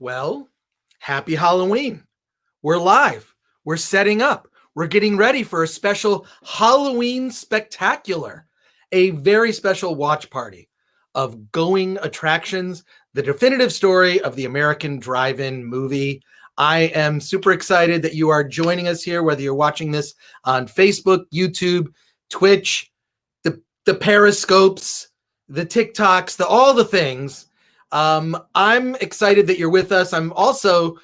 Well, happy Halloween. We're live. We're setting up. We're getting ready for a special Halloween spectacular, a very special watch party of going attractions, the definitive story of the American drive-in movie. I am super excited that you are joining us here, whether you're watching this on Facebook, YouTube, Twitch, the Periscopes, the TikToks, all the things. I'm excited that you're with us. I'm also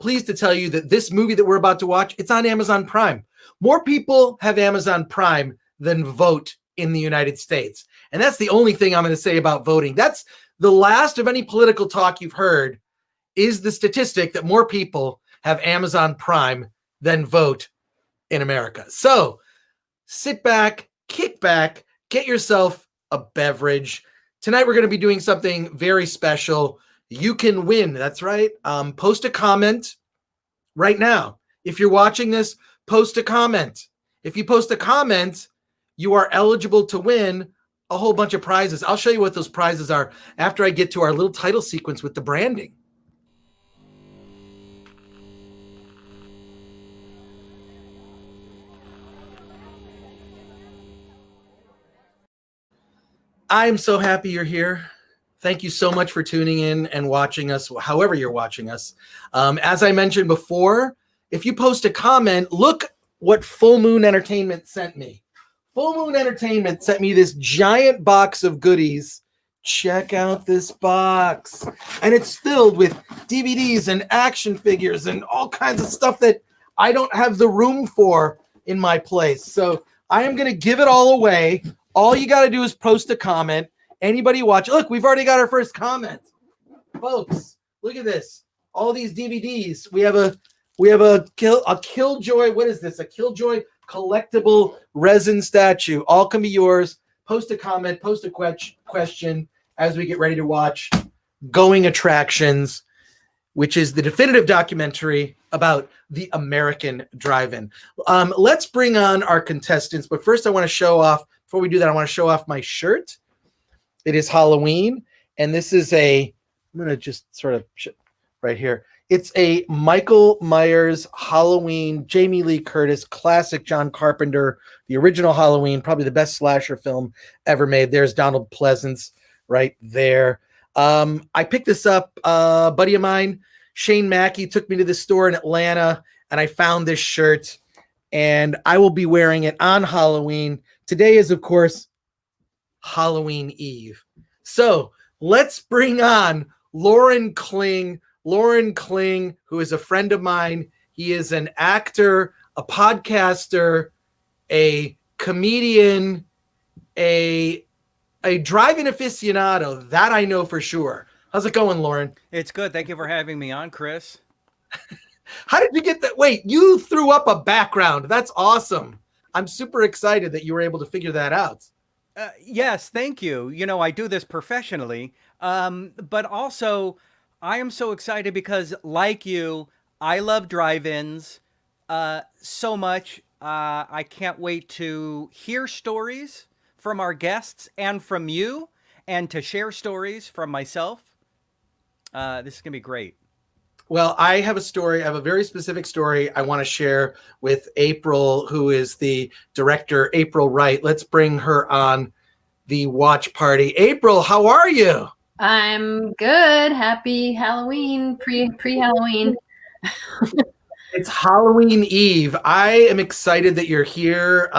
pleased to tell you that this movie that we're about to watch, it's on Amazon Prime. More people have Amazon Prime than vote in the United States. And that's the only thing I'm going to say about voting. That's the last of any political talk you've heard, is the statistic that more people have Amazon Prime than vote in America. So sit back, kick back, get yourself a beverage. Tonight, we're going to be doing something very special. You can win. That's right. Post a comment right now. If you're watching this, post a comment. If you post a comment, you are eligible to win a whole bunch of prizes. I'll show you what those prizes are after I get to our little title sequence with the branding. I'm so happy you're here. Thank you so much for tuning in and watching us, however you're watching us. As I mentioned before, if you post a comment, look what Full Moon Entertainment sent me. Full Moon Entertainment sent me this giant box of goodies. Check out this box. And it's filled with DVDs and action figures and all kinds of stuff that I don't have the room for in my place. So I am going to give it all away. All you got to do is post a comment. Anybody watch? Look, we've already got our first comment. Folks, look at this. All these DVDs. We have a Killjoy. What is this? A Killjoy collectible resin statue. All can be yours. Post a comment, post a question as we get ready to watch Going Attractions, which is the definitive documentary about the American drive-in. Let's bring on our contestants. But first I want to show off, before we do that, I want to show off my shirt. It is Halloween, and this is I'm going to just sort of right here. It's a Michael Myers Halloween, Jamie Lee Curtis, classic John Carpenter, the original Halloween, probably the best slasher film ever made. There's Donald Pleasance right there. I picked this up. A buddy of mine, Shane Mackey, took me to the store in Atlanta, and I found this shirt, and I will be wearing it on Halloween. Today is, of course, Halloween Eve. So let's bring on Lauren Kling. Lauren Kling, who is a friend of mine. He is an actor, a podcaster, a comedian, a drive-in aficionado. That I know for sure. How's it going, Lauren? It's good. Thank you for having me on, Chris. How did you get that? Wait, you threw up a background. That's awesome. I'm super excited that you were able to figure that out. Yes, thank you. You know, I do this professionally, but also I am so excited because, like you, I love drive-ins so much. I can't wait to hear stories from our guests and from you, and to share stories from myself. This is going to be great. Well, I have a story. I have a very specific story I want to share with April, who is the director, April Wright. Let's bring her on the watch party. April, how are you? I'm good. Happy Halloween, pre-Halloween. It's Halloween Eve. I am excited that you're here.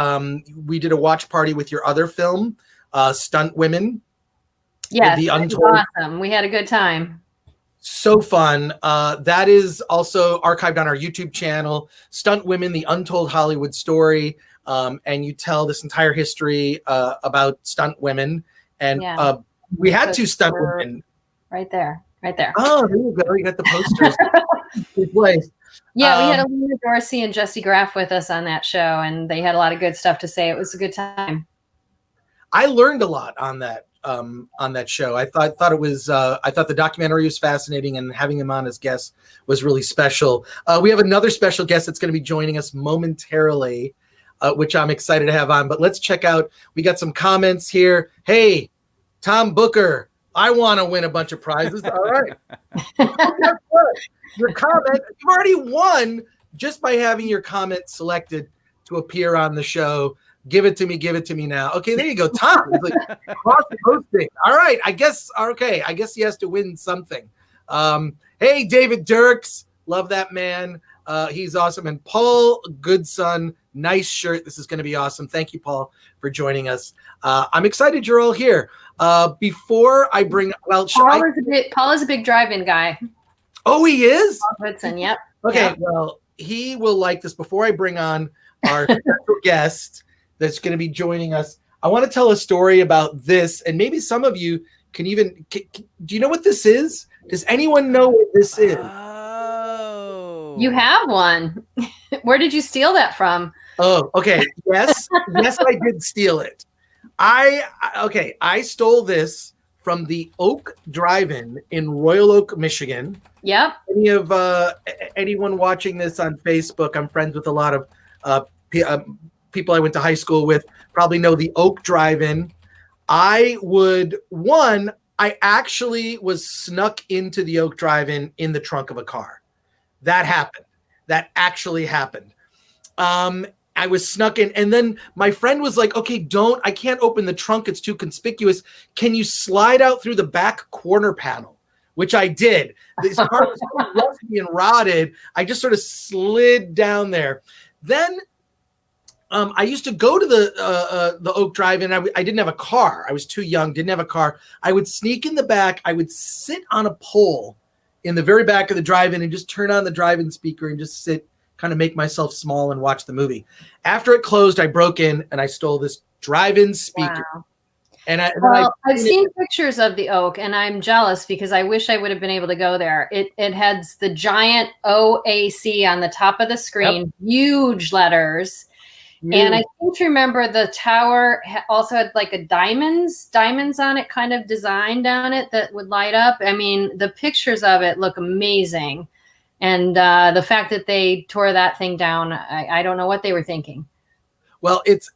We did a watch party with your other film, Stunt Women. Yeah, the Untold. Awesome. We had a good time. So fun. That is also archived on our YouTube channel, Stunt Women, the Untold Hollywood Story. And you tell this entire history about stunt women. And we had two stunt women. Right there. Oh, there you go. You got the posters. Good place. Yeah, we had Alina Dorsey and Jesse Graff with us on that show, and they had a lot of good stuff to say. It was a good time. I learned a lot on that show. I thought it was. I thought the documentary was fascinating, and having him on as guest was really special. We have another special guest that's going to be joining us momentarily, which I'm excited to have on. But let's check out. We got some comments here. Hey, Tom Booker, I want to win a bunch of prizes. All right. Well, guess what? Your comment, you've already won just by having your comment selected to appear on the show. Give it to me now. Okay, there you go. Tom. It's like cross-posting. All right. I guess he has to win something. Hey, David Dirks. Love that man. He's awesome. And Paul Goodson, nice shirt. This is going to be awesome. Thank you, Paul, for joining us. I'm excited you're all here. Before I bring, Paul is a big drive-in guy. Oh, he is? Paul Goodson, yep. Okay, yep. Well, he will like this. Before I bring on our special guest that's going to be joining us, I want to tell a story about this, and maybe some of you can even, do you know what this is? Does anyone know what this is? Oh. You have one. Where did you steal that from? Oh, okay. Yes, I did steal it. I stole this from the Oak Drive-In in Royal Oak, Michigan. Yep. Anyone watching this on Facebook, I'm friends with a lot of people I went to high school with, probably know the Oak Drive-In. I actually was snuck into the Oak Drive-In in the trunk of a car. That happened. That actually happened. I was snuck in, and then my friend was like, okay, I can't open the trunk. It's too conspicuous. Can you slide out through the back corner panel? Which I did. This car was so rusty and rotted. I just sort of slid down there. Then I used to go to the Oak Drive-In. I didn't have a car. I was too young, didn't have a car. I would sneak in the back. I would sit on a pole in the very back of the drive-in and just turn on the drive-in speaker and just sit, kind of make myself small and watch the movie. After it closed, I broke in and I stole this drive-in speaker. Wow. And I've seen pictures of the Oak, and I'm jealous because I wish I would have been able to go there. It has the giant OAC on the top of the screen, huge letters. And I seem to remember the tower also had like a diamonds on it, kind of designed on it that would light up. I mean, the pictures of it look amazing. And the fact that they tore that thing down, I don't know what they were thinking. Well, it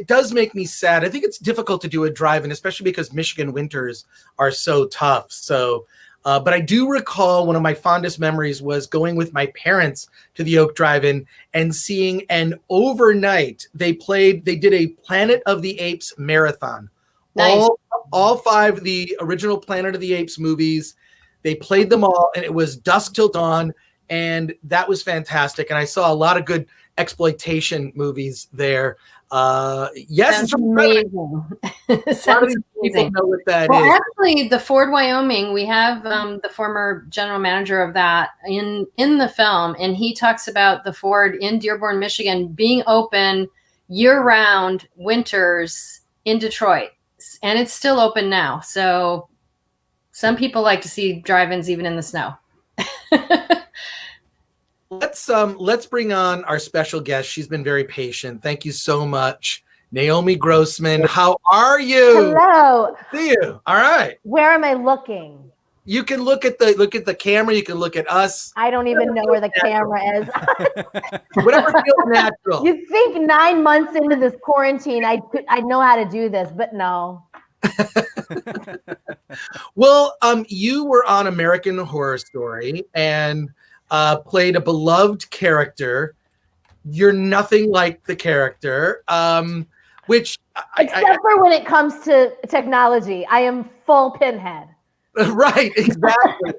does make me sad. I think it's difficult to do a drive-in, especially because Michigan winters are so tough. So, but I do recall one of my fondest memories was going with my parents to the Oak Drive-In and seeing an overnight. They did a Planet of the Apes marathon. Nice. All 5 of the original Planet of the Apes movies. They played them all, and it was dusk till dawn, and that was fantastic. And I saw a lot of good exploitation movies there. Yes, it's amazing. Sounds amazing. Know what that well, is. Actually, the Ford, Wyoming, we have the former general manager of that in the film, and he talks about the Ford in Dearborn, Michigan, being open year-round winters in Detroit, and it's still open now. So some people like to see drive-ins even in the snow. Let's bring on our special guest. She's been very patient. Thank you so much, Naomi Grossman. How are you? Hello. See you. All right. Where am I looking? You can look at the camera. You can look at us. I don't even know where the camera is. Whatever feels natural. You think 9 months into this quarantine, I'd know how to do this, but no. Well, you were on American Horror Story and played a beloved character. You're nothing like the character, which except for when it comes to technology, I am full pinhead. Right, exactly.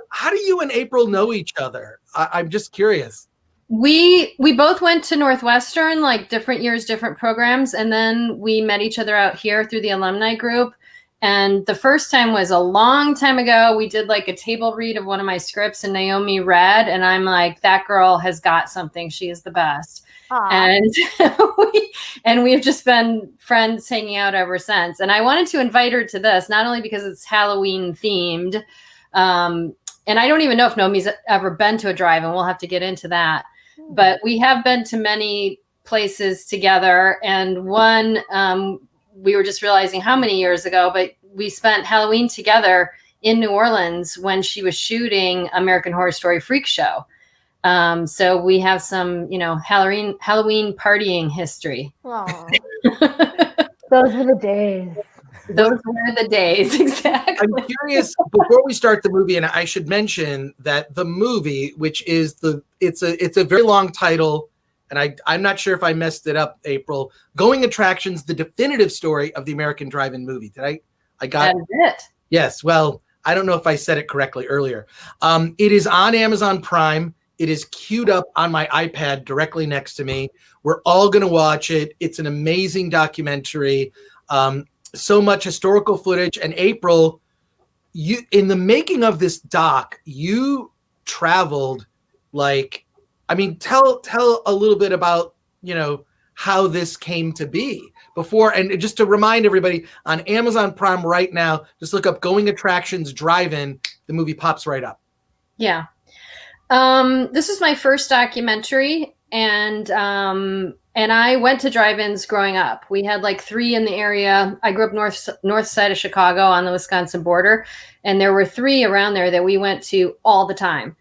How do you and April know each other? I'm just curious. We both went to Northwestern, like different years, different programs, and then we met each other out here through the alumni group. And the first time was a long time ago. We did like a table read of one of my scripts, and Naomi read, and I'm like, that girl has got something. She is the best. Aww. And we've just been friends hanging out ever since. And I wanted to invite her to this, not only because it's Halloween themed, and I don't even know if Naomi's ever been to a drive-in. We'll have to get into that. But we have been to many places together. And one, we were just realizing how many years ago, but we spent Halloween together in New Orleans when she was shooting American Horror Story Freak Show. So we have some, Halloween partying history. Those were the days. Those were the days, exactly. I'm curious, before we start the movie, and I should mention that the movie, which is it's a very long title, and I'm not sure if I messed it up, April. Going Attractions, the definitive story of the American drive-in movie. Did I got That is it. Yes. Well, I don't know if I said it correctly earlier. It is on Amazon Prime. It is queued up on my iPad directly next to me. We're all going to watch it. It's an amazing documentary. So much historical footage. And April, you in the making of this doc, you traveled tell a little bit about, how this came to be before. And just to remind everybody, on Amazon Prime right now, just look up Going Attractions Drive-In. The movie pops right up. Yeah. This is my first documentary, and I went to drive-ins growing up. We had like 3 in the area. I grew up north side of Chicago on the Wisconsin border, and there were 3 around there that we went to all the time.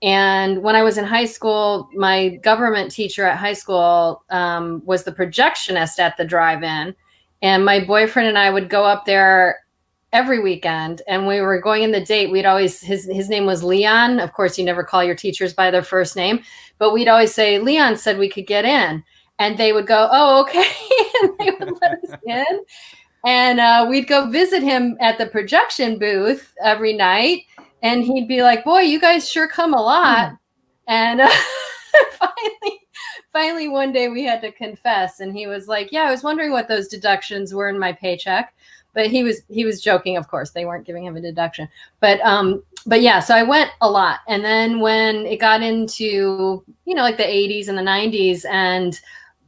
And when I was in high school, my government teacher at high school was the projectionist at the drive-in, and my boyfriend and I would go up there every weekend. And we were going in the date, we'd always, his name was Leon. Of course, you never call your teachers by their first name, but we'd always say, Leon said we could get in. And they would go, oh, okay. And they would let us in. And we'd go visit him at the projection booth every night. And he'd be like, boy, you guys sure come a lot. And finally, one day we had to confess. And he was like, yeah, I was wondering what those deductions were in my paycheck. But he was joking, of course. They weren't giving him a deduction. But yeah, so I went a lot. And then when it got into, like the 80s and the 90s, and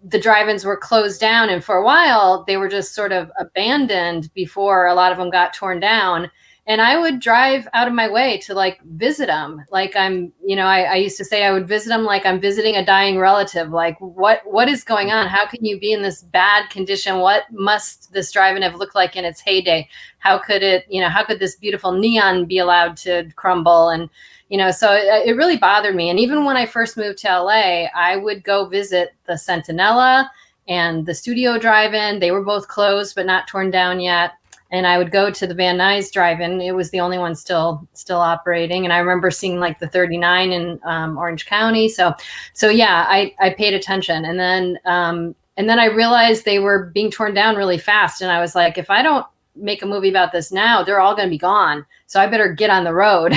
the drive-ins were closed down, and for a while they were just sort of abandoned before a lot of them got torn down. And I would drive out of my way to like visit them. Like I used to say I would visit them like I'm visiting a dying relative. Like what is going on? How can you be in this bad condition? What must this drive-in have looked like in its heyday? How could how could this beautiful neon be allowed to crumble? And, so it really bothered me. And even when I first moved to LA, I would go visit the Centinela and the Studio Drive-In. They were both closed, but not torn down yet. And I would go to the Van Nuys Drive-In. It was the only one still operating. And I remember seeing like the 39 in Orange County. So yeah, I paid attention. And then I realized they were being torn down really fast. And I was like, if I don't make a movie about this now, they're all going to be gone. So I better get on the road.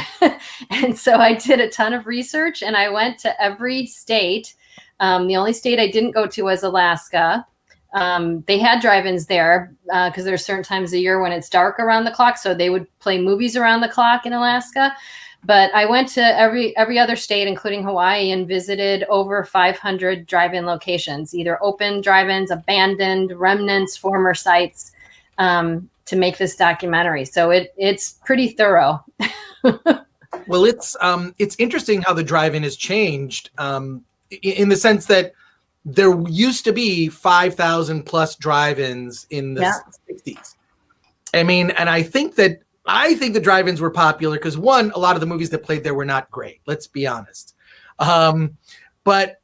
And so I did a ton of research, and I went to every state. The only state I didn't go to was Alaska. They had drive-ins there because there's certain times of year when it's dark around the clock. So they would play movies around the clock in Alaska. But I went to every other state, including Hawaii, and visited over 500 drive-in locations, either open drive-ins, abandoned, remnants, former sites, to make this documentary. So it's pretty thorough. Well, it's interesting how the drive-in has changed in the sense that there used to be 5,000 plus drive-ins in the 60s. I mean, and I think the drive-ins were popular because, one, a lot of the movies that played there were not great. Let's be honest. But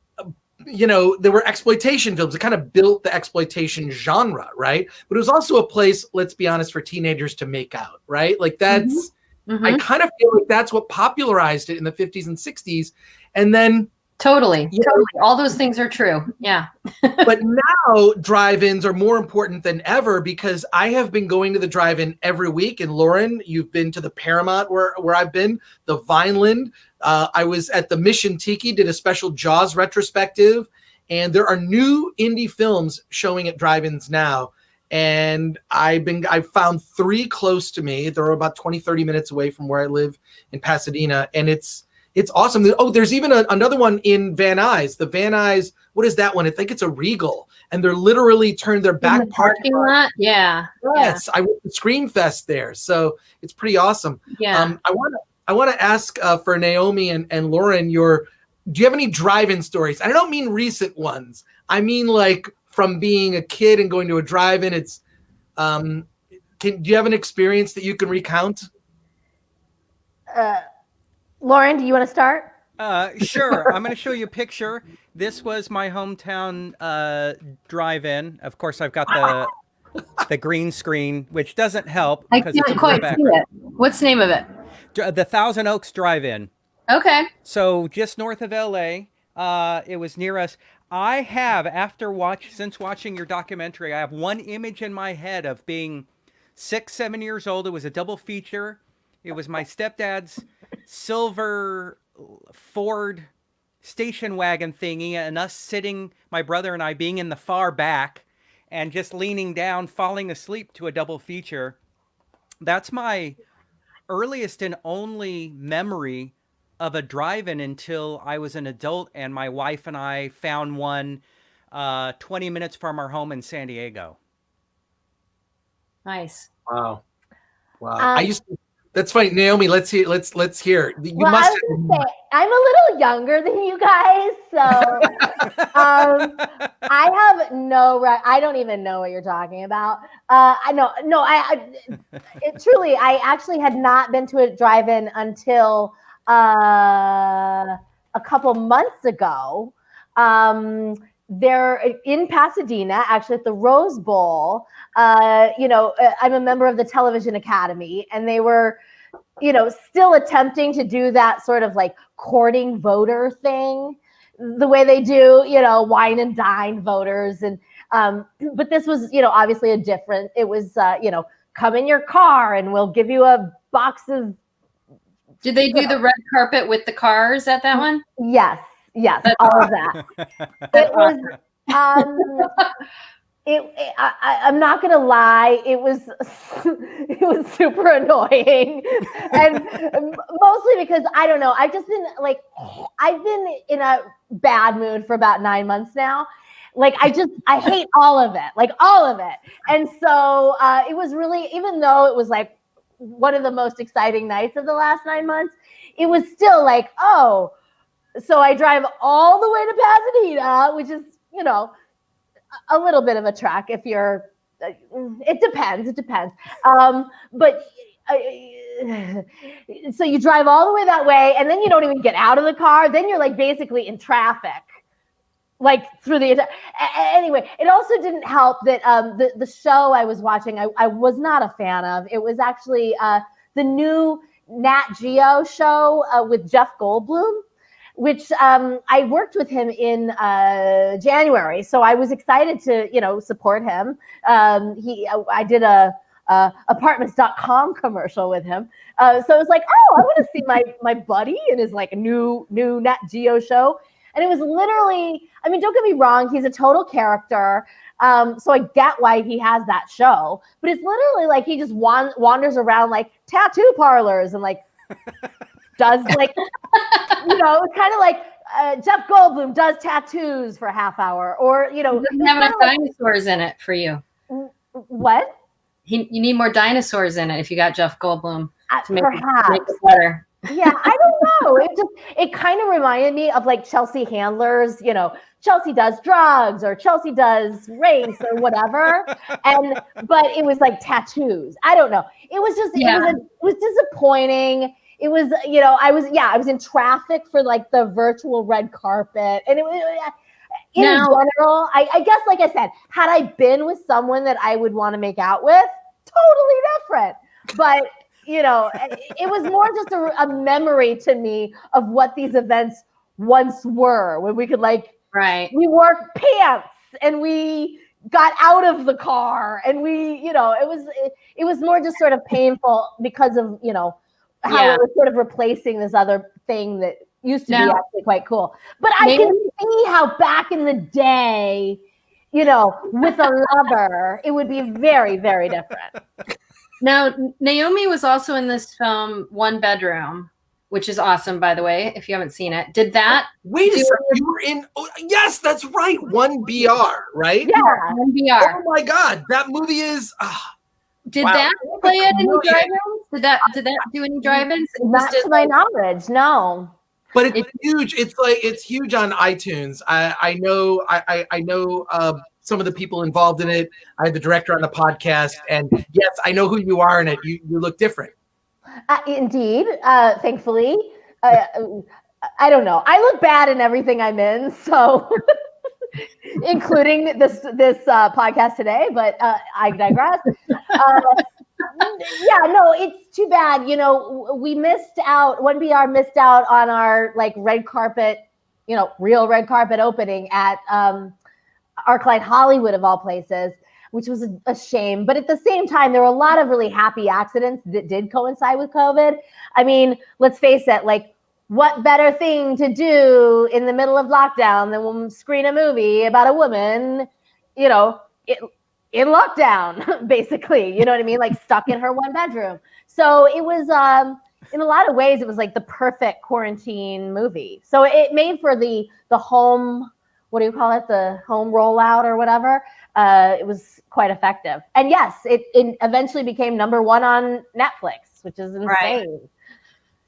there were exploitation films. It kind of built the exploitation genre, right? But it was also a place, let's be honest, for teenagers to make out, right? Like that's, I kind of feel like that's what popularized it in the 50s and 60s. And then Totally. All those things are true. Yeah. But now drive-ins are more important than ever because I have been going to the drive-in every week. And Lauren, you've been to the Paramount where I've been, the Vineland. I was at the Mission Tiki, did a special Jaws retrospective. And there are new indie films showing at drive-ins now. And I've found 3 close to me. They're about 20, 30 minutes away from where I live in Pasadena. And it's awesome. Oh, there's even another one in Van Nuys. The Van Nuys, what is that one? I think it's a Regal. And they're literally turned their back in the parking lot. Yeah. Yes, I went to Scream Fest there. So it's pretty awesome. Yeah. I want to ask for Naomi and Lauren, do you have any drive-in stories? And I don't mean recent ones. I mean like from being a kid and going to a drive-in. It's do you have an experience that you can recount? Lauren, do you want to start? Sure. I'm going to show you a picture. This was my hometown drive-in. Of course, I've got the green screen, which doesn't help I because it's a can't blur quite see background. it. What's the name of it? The Thousand Oaks Drive-In. Okay. So just north of LA. It was near us. I have, since watching your documentary, I have one image in my head of being 6, 7 years old. It was a double feature. It was my stepdad's silver Ford station wagon thingy, and us sitting, my brother and I, being in the far back and just leaning down, falling asleep to a double feature. That's my earliest and only memory of a drive-in until I was an adult and my wife and I found one 20 minutes from our home in San Diego. Nice. Wow. That's funny, Naomi. Let's hear. You Well, must. I was gonna say, I'm a little younger than you guys, so I have I don't even know what you're talking about. Truly, I actually had not been to a drive-in until a couple months ago. They're in Pasadena, actually at the Rose Bowl. I'm a member of the Television Academy, and they were, still attempting to do that sort of like courting voter thing, the way they do, wine and dine voters. And but this was, obviously it was, come in your car and we'll give you a box of. Did they do the red carpet with the cars at that one? Yes, all of that. It was. I'm not gonna lie, it was super annoying, and mostly because I don't know. I've been in a bad mood for about 9 months now. I hate all of it, and so it was really, even though it was like one of the most exciting nights of the last 9 months, it was still like, oh, so I drive all the way to Pasadena, which is, a little bit of a trek if you're, it depends. So you drive all the way that way, and then you don't even get out of the car. Then you're like basically in traffic, like through the, anyway, it also didn't help that the show I was watching, I was not a fan of. It was actually the new Nat Geo show with Jeff Goldblum, which I worked with him in January. So I was excited to, support him. I did a apartments.com commercial with him. So I was like, oh, I want to see my buddy in his like new Nat Geo show. And it was literally, I mean, don't get me wrong, he's a total character. So I get why he has that show, but it's literally like he just wanders around like tattoo parlors and like does like, it's kind of like Jeff Goldblum does tattoos for a half hour, or, Doesn't have enough dinosaurs in it for you. What? You need more dinosaurs in it if you got Jeff Goldblum to make perhaps it better. Yeah, I don't know. It kind of reminded me of like Chelsea Handlers, Chelsea does drugs or Chelsea does race or whatever. But it was like tattoos. I don't know. It was just, it was disappointing. It was, I was in traffic for like the virtual red carpet. And it was, in general, I guess, like I said, had I been with someone that I would want to make out with, totally different. But it was more just a memory to me of what these events once were, when we could we wore pants and we got out of the car and we, it was more just sort of painful because of, how it was sort of replacing this other thing that used to be actually quite cool. But I can see how back in the day, with a lover, it would be very, very different. Now, Naomi was also in this film, One Bedroom, which is awesome, by the way, if you haven't seen it. Did that? Wait a second, you were in, yes, that's right, One BR, right? Yeah. One BR. Oh my God, that movie is, Did that play at any drive-ins? Did that do any drive-ins? Not to my knowledge, no. But it's huge. It's huge on iTunes. I know some of the people involved in it. I had the director on the podcast, and yes, I know who you are in it. You look different. Indeed, thankfully. I don't know. I look bad in everything I'm in, so including this podcast today. But I digress. Yeah, no, it's too bad. You know, we missed out. 1BR missed out on our like red carpet, you know, real red carpet opening at ArcLight Hollywood of all places, which was a shame. But at the same time, there were a lot of really happy accidents that did coincide with COVID. I mean, let's face it, like, what better thing to do in the middle of lockdown than screen a movie about a woman, you know, in lockdown, basically, you know what I mean? Like stuck in her one bedroom. So it was, in a lot of ways, it was like the perfect quarantine movie. So it made for the home, what do you call it? The home rollout or whatever. It was quite effective. And yes, it eventually became #1 on Netflix, which is insane. Right.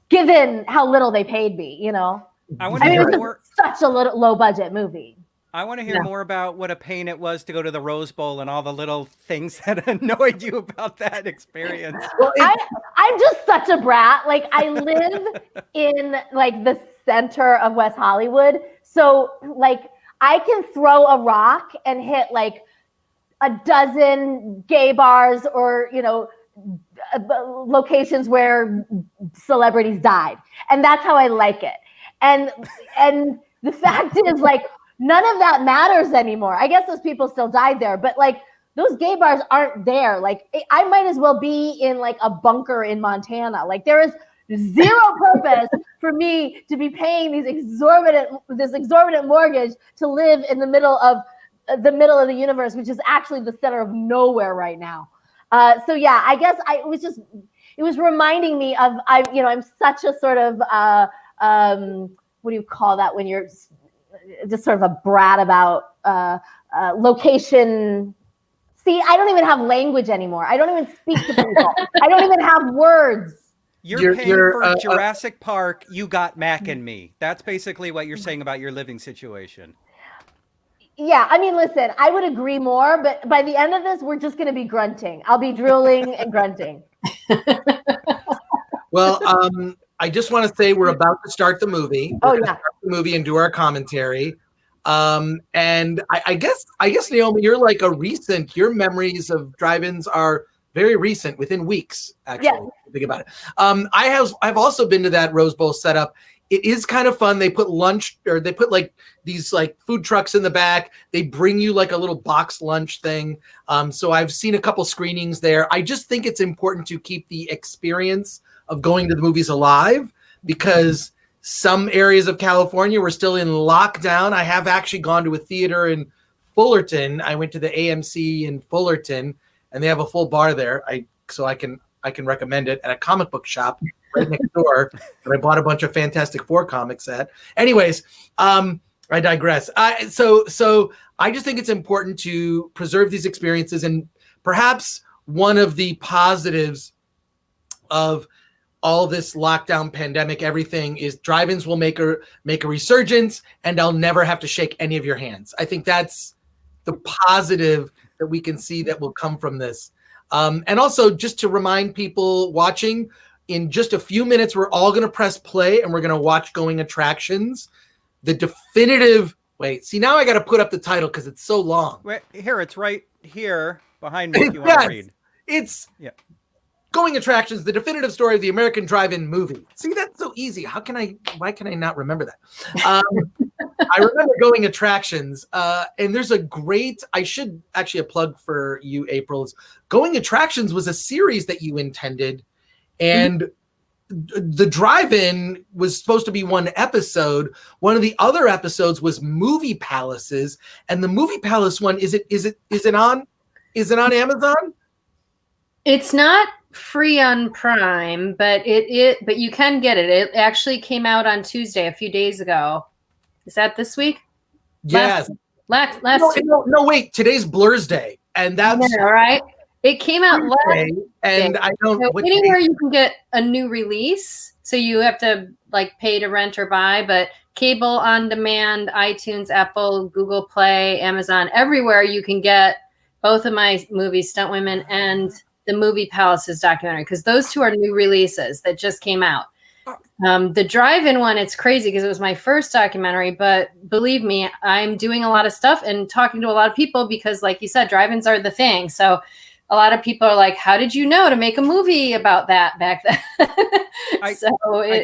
Given how little they paid me, you know? I mean, it was such a low budget movie. I want to hear more about what a pain it was to go to the Rose Bowl and all the little things that annoyed you about that experience. Well, I'm just such a brat. Like, I live in like the center of West Hollywood. So like I can throw a rock and hit like a dozen gay bars or, you know, locations where celebrities died. And that's how I like it. And the fact is, like, none of that matters anymore. I guess those people still died there, but like those gay bars aren't there. Like, I might as well be in like a bunker in Montana. Like, there is zero purpose for me to be paying this exorbitant mortgage to live in the middle of the universe, which is actually the center of nowhere right now. So yeah, I guess it was reminding me of, I'm such a sort of, what do you call that when you're just sort of a brat about location. See, I don't even have language anymore. I don't even speak to people. I don't even have words. You're paying for Jurassic Park, You Got Mac and Me. That's basically what you're saying about your living situation. Yeah, I mean, listen, I would agree more, but by the end of this, we're just going to be grunting. I'll be drooling and grunting. Well, I just want to say we're about to start the movie. We're yeah. Start the movie and do our commentary. And I guess Naomi, you're like your memories of drive-ins are very recent, within weeks, actually. Yeah. Think about it. I've also been to that Rose Bowl setup. It is kind of fun. They put lunch, or they put like these like food trucks in the back. They bring you like a little box lunch thing. So I've seen a couple screenings there. I just think it's important to keep the experience of going to the movies alive, because some areas of California were still in lockdown. I have actually gone to a theater in Fullerton. I went to the AMC in Fullerton, and they have a full bar there. So I can recommend it, at a comic book shop right next door that I bought a bunch of Fantastic Four comics at. Anyways, I digress. So I just think it's important to preserve these experiences, and perhaps one of the positives of all this lockdown, pandemic, everything is drive-ins will make a resurgence, and I'll never have to shake any of your hands. I think that's the positive that we can see that will come from this. And also, just to remind people watching, in just a few minutes, we're all going to press play and we're going to watch Going Attractions. The definitive, now I got to put up the title because it's so long. Wait, here, it's right here behind me if you want to read. It's Going Attractions, the definitive story of the American drive-in movie. See, that's so easy. Why can I not remember that? I remember Going Attractions, and there's a great, I should actually a plug for you, April. Going Attractions was a series that you intended, and the drive-in was supposed to be one episode. One of the other episodes was Movie Palaces, and the Movie Palace one, is it on Amazon? It's not free on Prime, but but you can get it. It actually came out on Tuesday, a few days ago. Is that this week? Yes. Last no, wait. Today's Blur's Day, and that's all right. It came out last day, and I don't. So anywhere you can get a new release, so you have to like pay to rent or buy, but cable on demand, iTunes, Apple, Google Play, Amazon, everywhere you can get both of my movies, Stunt Women and the Movie Palaces documentary, because those two are new releases that just came out. The drive-in one, it's crazy because it was my first documentary, but believe me, I'm doing a lot of stuff and talking to a lot of people because, like you said, drive-ins are the thing. So a lot of people are like, how did you know to make a movie about that back then? I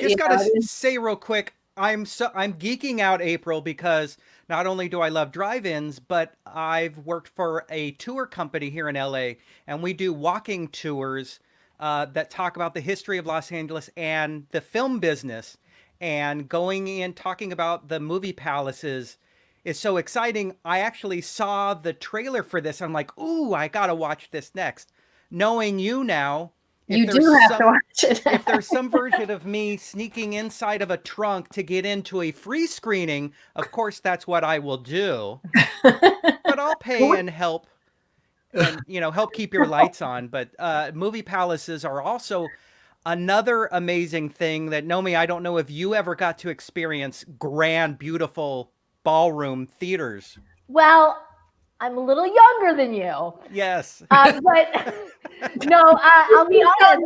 just got to say real quick, I'm geeking out, April, because not only do I love drive-ins, but I've worked for a tour company here in LA, and we do walking tours that talk about the history of Los Angeles and the film business. And going in, talking about the movie palaces is so exciting. I actually saw the trailer for this. I'm like, ooh, I got to watch this next. Knowing you now, you do have to watch it. if there's some version of me sneaking inside of a trunk to get into a free screening, of course, that's what I will do. But I'll pay and help. And, help keep your lights on. But movie palaces are also another amazing thing that, Nomi, I don't know if you ever got to experience grand, beautiful ballroom theaters. Well, I'm a little younger than you. Yes. But no, I'll be honest.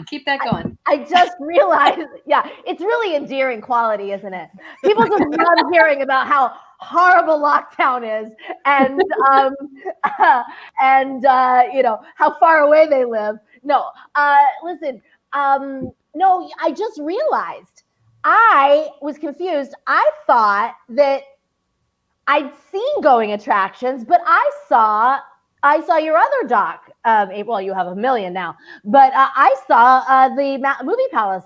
Keep that going. I just realized, it's really endearing quality, isn't it? People just love hearing about how horrible lockdown is and how far away they live. No, listen, no, I just realized I was confused. I thought that I'd seen Going Attractions, but I saw your other doc. Well, you have a million now, but I saw the Movie Palace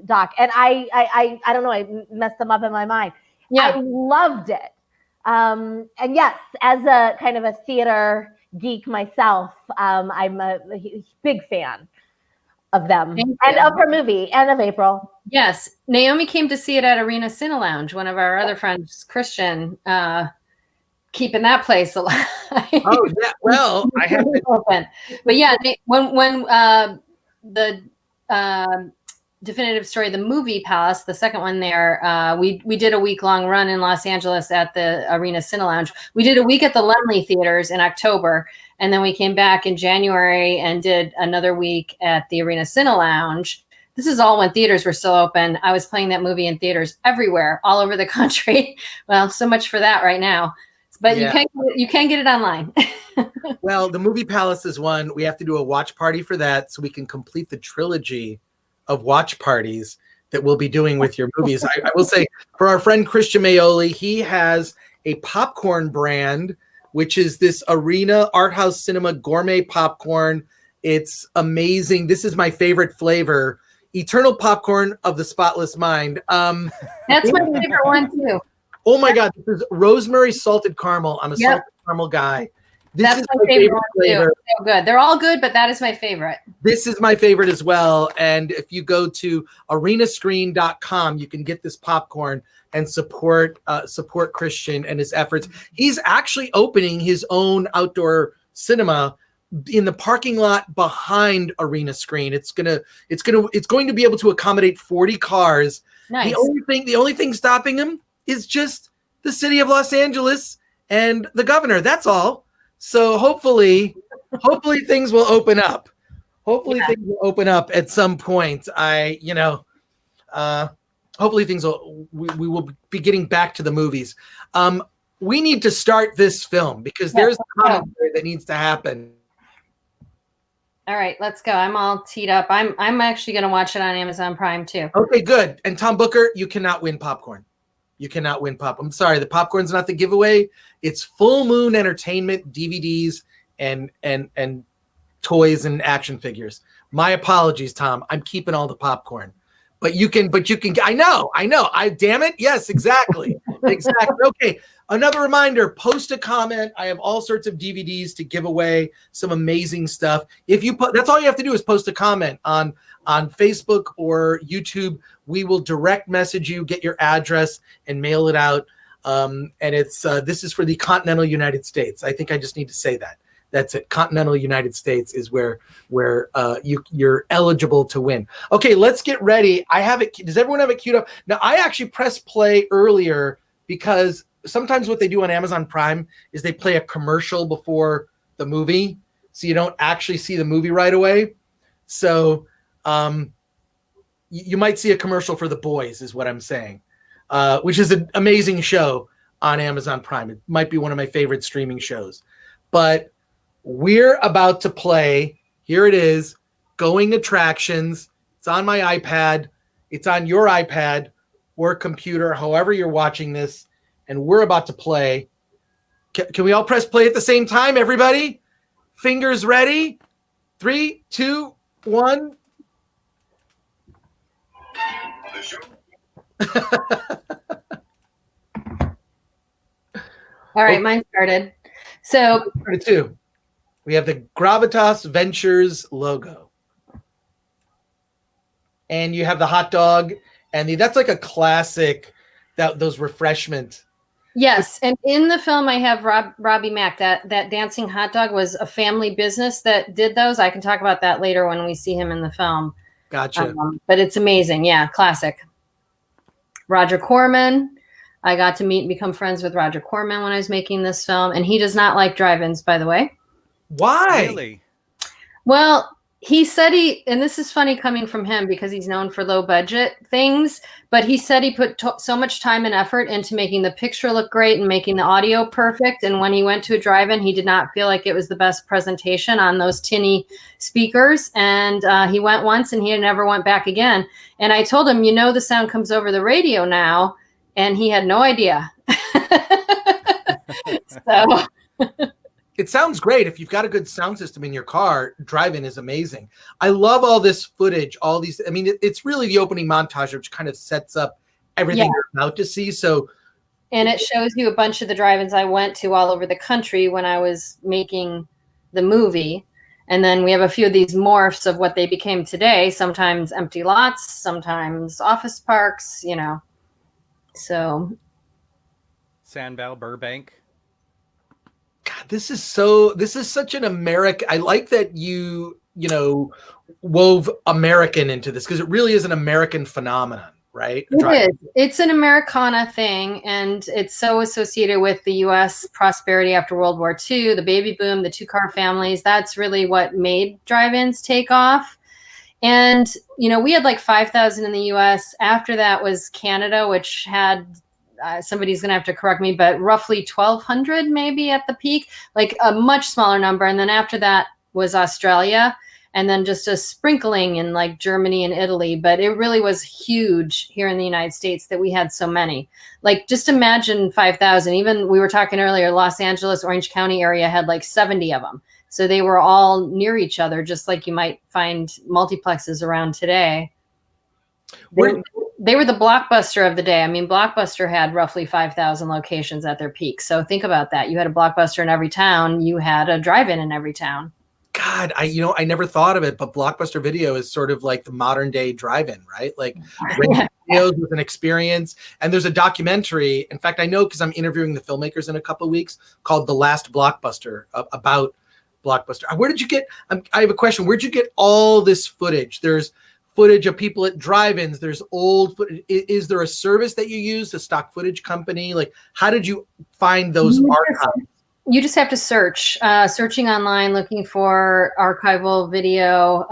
doc, and I don't know, I messed them up in my mind. Yeah, I loved it. And yes, as a kind of a theater geek myself, I'm a big fan of them and of her movie and of April. Yes, Naomi came to see it at Arena Cine Lounge. One of our other friends, Christian, keeping that place alive. Oh yeah, well, I have been open. But yeah, when the Definitive Story, the Movie Palace, the second one there, we did a week-long run in Los Angeles at the Arena Cine Lounge. We did a week at the Laemmle Theaters in October, and then we came back in January and did another week at the Arena Cine Lounge. This is all when theaters were still open. I was playing that movie in theaters everywhere, all over the country. Well, so much for that right now. But you can get it online. Well, the Movie Palace is one. We have to do a watch party for that so we can complete the trilogy of watch parties that we'll be doing with your movies. I will say, for our friend Christian Maioli, he has a popcorn brand, which is this Arena Art House Cinema gourmet popcorn. It's amazing. This is my favorite flavor. Eternal popcorn of the spotless mind. That's my favorite one too. Oh my God, this is rosemary salted caramel. I'm a salted caramel guy. That's my favorite flavor. So good. They're all good, but that is my favorite. This is my favorite as well. And if you go to arenascreen.com, you can get this popcorn and support Christian and his efforts. He's actually opening his own outdoor cinema in the parking lot behind Arena Screen. It's going to be able to accommodate 40 cars. Nice. The only thing stopping him is just the city of Los Angeles and the governor. That's all. So hopefully things will open up. Hopefully things will open up at some point. Hopefully we will be getting back to the movies. We need to start this film because there's a commentary that needs to happen. All right, let's go. I'm all teed up. I'm actually going to watch it on Amazon Prime too. Okay, good. And Tom Booker, you cannot win popcorn. You cannot win I'm sorry, the popcorn's not the giveaway. It's Full Moon Entertainment DVDs and toys and action figures. My apologies, Tom. I'm keeping all the popcorn. But you can I know. Damn it. Yes, exactly. Exactly. Okay. Another reminder, post a comment. I have all sorts of DVDs to give away, some amazing stuff. That's all you have to do is post a comment on Facebook or YouTube. We will direct message you, get your address, and mail it out. And it's this is for the continental United States. I think I just need to say that. That's it. Continental United States is where you're eligible to win. Okay, let's get ready. I have it. Does everyone have it queued up? Now, I actually pressed play earlier because sometimes what they do on Amazon Prime is they play a commercial before the movie, so you don't actually see the movie right away. So you might see a commercial for The Boys, is what I'm saying, which is an amazing show on Amazon Prime. It might be one of my favorite streaming shows. But we're about to play. Here it is, Going Attractions. It's on my iPad. It's on your iPad or computer, however you're watching this. And we're about to play. Can we all press play at the same time, everybody? Fingers ready? 3, 2, 1. All right, mine started. So Two. We have the Gravitas Ventures logo. And you have the hot dog, and that's like a classic, those refreshment. yes, and in the film I have Robbie Mack. That dancing hot dog was a family business that did those. I can talk about that later when we see him in the film. Gotcha. But it's amazing. Yeah, classic. Roger Corman. I got to meet and become friends with Roger Corman when I was making this film, and he does not like drive-ins, by the way. Why? Really? Well, he said and this is funny coming from him because he's known for low budget things, but he said he put so much time and effort into making the picture look great and making the audio perfect. And when he went to a drive-in, he did not feel like it was the best presentation on those tinny speakers. And he went once and he never went back again. And I told him, the sound comes over the radio now. And he had no idea. So it sounds great. If you've got a good sound system in your car, drive-in is amazing. I love all this footage, all these. I mean, it's really the opening montage, which kind of sets up everything you're about to see. So, and it shows you a bunch of the drive-ins I went to all over the country when I was making the movie. And then we have a few of these morphs of what they became today. Sometimes empty lots, sometimes office parks, So, Sandval, Burbank. God, this is such an American. I like that you wove American into this because it really is an American phenomenon, right? It is. It's an Americana thing, and it's so associated with the U.S. prosperity after World War II, the baby boom, the two-car families. That's really what made drive-ins take off. And, we had like 5,000 in the U.S. After that was Canada, which had, somebody's going to have to correct me, but roughly 1,200 maybe at the peak, like a much smaller number. And then after that was Australia, and then just a sprinkling in like Germany and Italy. But it really was huge here in the United States that we had so many. Like, just imagine 5,000. Even we were talking earlier, Los Angeles, Orange County area had like 70 of them. So they were all near each other, just like you might find multiplexes around today. They were the Blockbuster of the day. I mean, Blockbuster had roughly 5,000 locations at their peak. So think about that. You had a Blockbuster in every town. You had a drive-in in every town. God, I never thought of it, but Blockbuster Video is sort of like the modern day drive-in, right? Like videos with an experience. And there's a documentary. In fact, I know because I'm interviewing the filmmakers in a couple of weeks called The Last Blockbuster about Blockbuster. Where did you get? I have a question. Where'd you get all this footage? There's footage of people at drive-ins. There's old footage. Is there a service that you use, a stock footage company? Like, how did you find those archives? You just have to searching online, looking for archival video.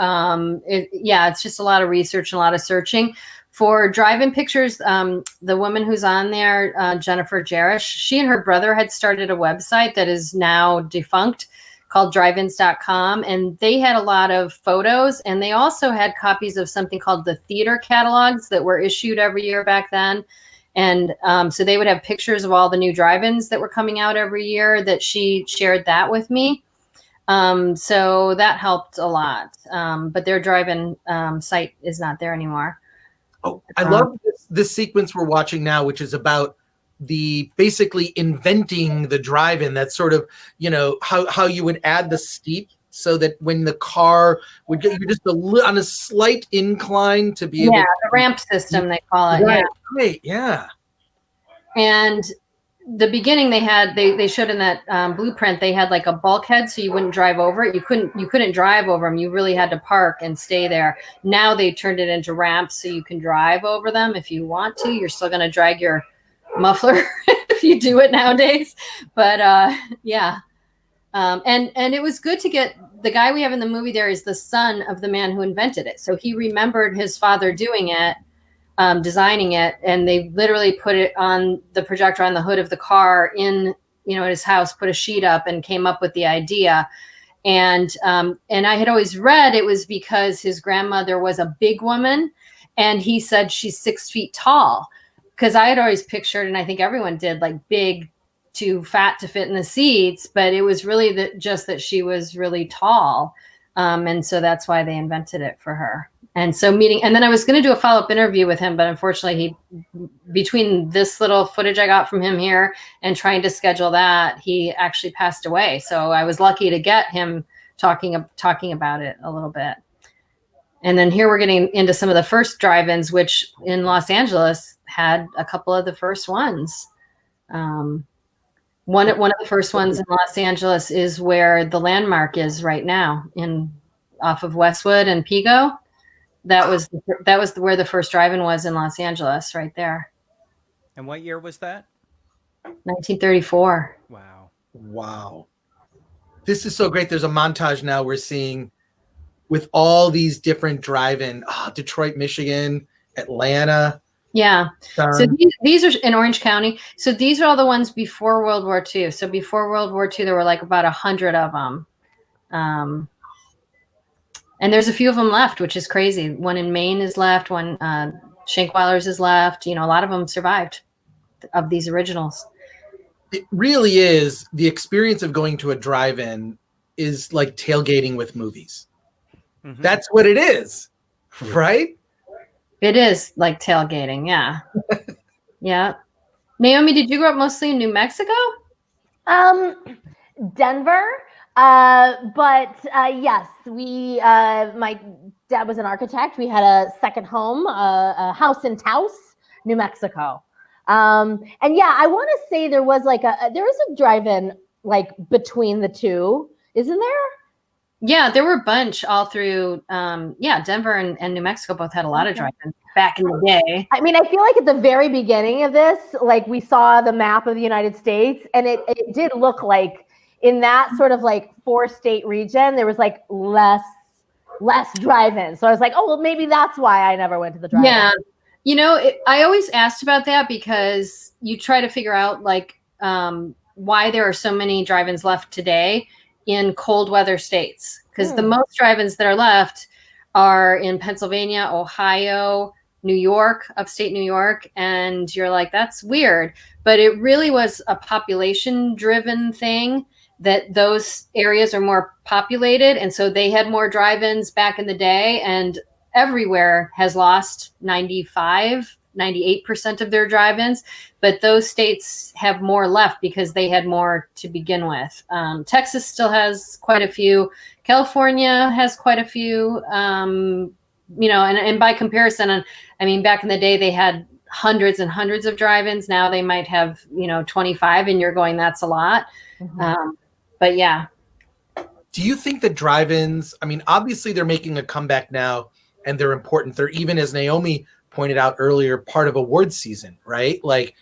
It's just a lot of research and a lot of searching. For drive-in pictures, the woman who's on there, Jennifer Jarish, she and her brother had started a website that is now defunct called driveins.com. And they had a lot of photos, and they also had copies of something called the theater catalogs that were issued every year back then. And so they would have pictures of all the new drive-ins that were coming out every year that she shared that with me. So that helped a lot. But their drive-in site is not there anymore. Oh, I love this sequence we're watching now, which is about basically inventing the drive-in. That's sort of, how you would add the steep so that when the car would get you just on a slight incline to be able the ramp system, they call it. Right, yeah. Great. Yeah. And the beginning they showed in that blueprint, they had like a bulkhead so you wouldn't drive over it. You couldn't drive over them. You really had to park and stay there. Now they turned it into ramps so you can drive over them if you want to. You're still going to drag your muffler if you do it nowadays. But and it was good to get the guy we have in the movie there is the son of the man who invented it. So he remembered his father doing it, designing it, and they literally put it on the projector on the hood of the car in, at his house, put a sheet up and came up with the idea. And I had always read it was because his grandmother was a big woman, and he said she's 6 feet tall. Because I had always pictured, and I think everyone did, like big, too fat to fit in the seats, but it was really just that she was really tall. And so that's why they invented it for her. And so and then I was going to do a follow-up interview with him, but unfortunately between this little footage I got from him here and trying to schedule that, he actually passed away. So I was lucky to get him talking about it a little bit. And then here we're getting into some of the first drive-ins, which in Los Angeles had a couple of the first ones. One of the first ones in Los Angeles is where the landmark is right now, off of Westwood and Pico. That was where the first drive-in was in Los Angeles, right there. And what year was that? 1934. Wow. This is so great. There's a montage now we're seeing with all these different drive-in, Detroit, Michigan, Atlanta. Yeah. So these are in Orange County. So these are all the ones before World War II. So before World War II, there were like about 100 of them. And there's a few of them left, which is crazy. One in Maine is left. One, Shankweiler's is left. A lot of them survived of these originals. It really is. The experience of going to a drive-in is like tailgating with movies. Mm-hmm. That's what it is, right? It is like tailgating, yeah. Yeah. Naomi, did you grow up mostly in New Mexico? Denver. But yes, my dad was an architect. We had a second home, a house in Taos, New Mexico. And yeah, I want to say there was a drive-in like between the two, isn't there? Yeah, there were a bunch all through. Denver and New Mexico both had a lot of drive-ins back in the day. I mean, I feel like at the very beginning of this, like we saw the map of the United States, and it did look like in that sort of like 4-state region, there was like less drive-ins. So I was like, oh, well, maybe that's why I never went to the drive-in. Yeah, I always asked about that because you try to figure out like why there are so many drive-ins left today in cold weather states, because the most drive-ins that are left are in Pennsylvania, Ohio, New York, upstate New York. And you're like, that's weird. But it really was a population driven thing, that those areas are more populated. And so they had more drive-ins back in the day, and everywhere has lost 98% of their drive-ins, but those states have more left because they had more to begin with. Texas still has quite a few. California has quite a few, and by comparison, I mean, back in the day, they had hundreds and hundreds of drive-ins. Now they might have, 25, and you're going, that's a lot. Mm-hmm. But yeah. Do you think that drive-ins, I mean, obviously they're making a comeback now and they're important. They're even, as Naomi pointed out earlier, part of awards season, right? Like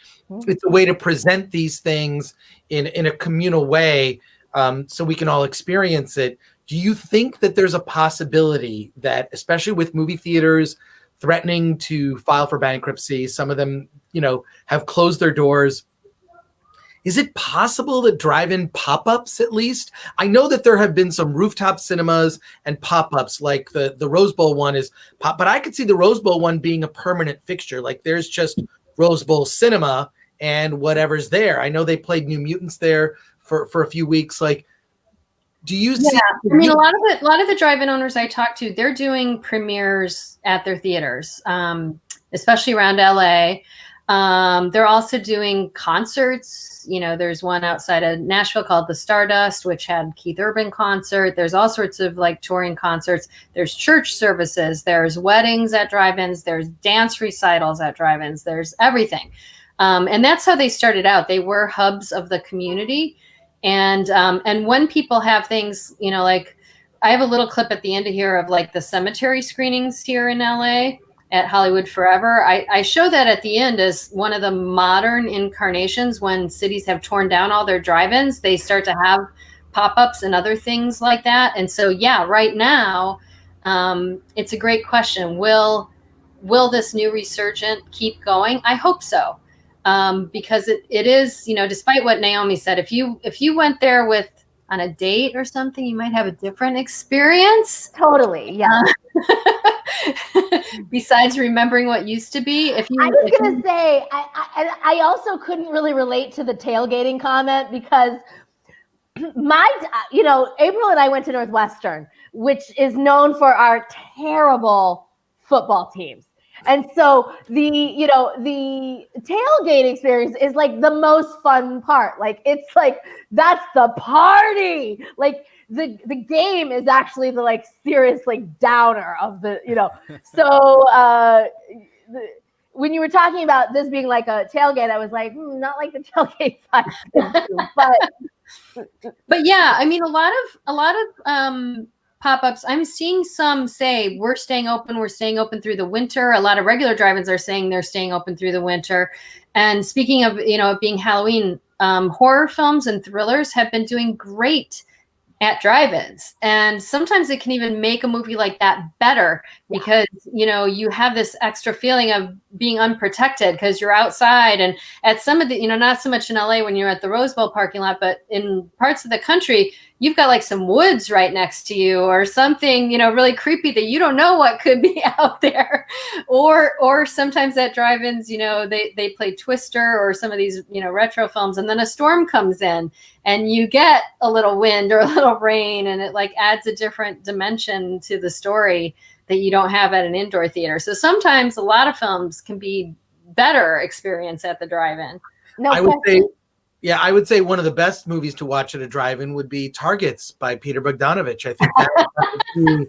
it's a way to present these things in a communal way, so we can all experience it. Do you think that there's a possibility that, especially with movie theaters threatening to file for bankruptcy, some of them, have closed their doors, is it possible that drive-in pop-ups, at least? I know that there have been some rooftop cinemas and pop-ups, like the Rose Bowl one is pop, but I could see the Rose Bowl one being a permanent fixture. Like there's just Rose Bowl cinema and whatever's there. I know they played New Mutants there for a few weeks. Like, do you see? I mean, a lot of the drive-in owners I talked to, they're doing premieres at their theaters, especially around LA. They're also doing concerts. There's one outside of Nashville called the Stardust, which had Keith Urban concert. There's all sorts of like touring concerts. There's church services. There's weddings at drive-ins. There's dance recitals at drive-ins. There's everything. And that's how they started out. They were hubs of the community. And when people have things, like I have a little clip at the end of here of like the cemetery screenings here in LA at Hollywood Forever. I show that at the end as one of the modern incarnations when cities have torn down all their drive-ins. They start to have pop-ups and other things like that. And so, yeah, right now, it's a great question. Will this new resurgent keep going? I hope so. Because it is, despite what Naomi said, if you went there on a date or something, you might have a different experience. Totally, yeah. Besides remembering what used to be, I was gonna say, I also couldn't really relate to the tailgating comment because April and I went to Northwestern, which is known for our terrible football teams. And so the tailgate experience is like the most fun part. Like, it's like, that's the party. Like, the game is actually the like serious like downer of the, so when you were talking about this being like a tailgate, I was like, not like the tailgate but yeah, I mean, a lot of pop-ups, I'm seeing some say we're staying open through the winter. A lot of regular drive-ins are saying they're staying open through the winter. And speaking of, it being Halloween, horror films and thrillers have been doing great at drive-ins. And sometimes it can even make a movie like that better because, you have this extra feeling of being unprotected because you're outside. And at some of the, not so much in LA when you're at the Rose Bowl parking lot, but in parts of the country, you've got like some woods right next to you or something, really creepy that you don't know what could be out there. Or sometimes at drive-ins, they play Twister or some of these, retro films, and then a storm comes in and you get a little wind or a little rain, and it like adds a different dimension to the story that you don't have at an indoor theater. So sometimes a lot of films can be better experience at the drive-in. No, I would say one of the best movies to watch at a drive-in would be Targets by Peter Bogdanovich. I think that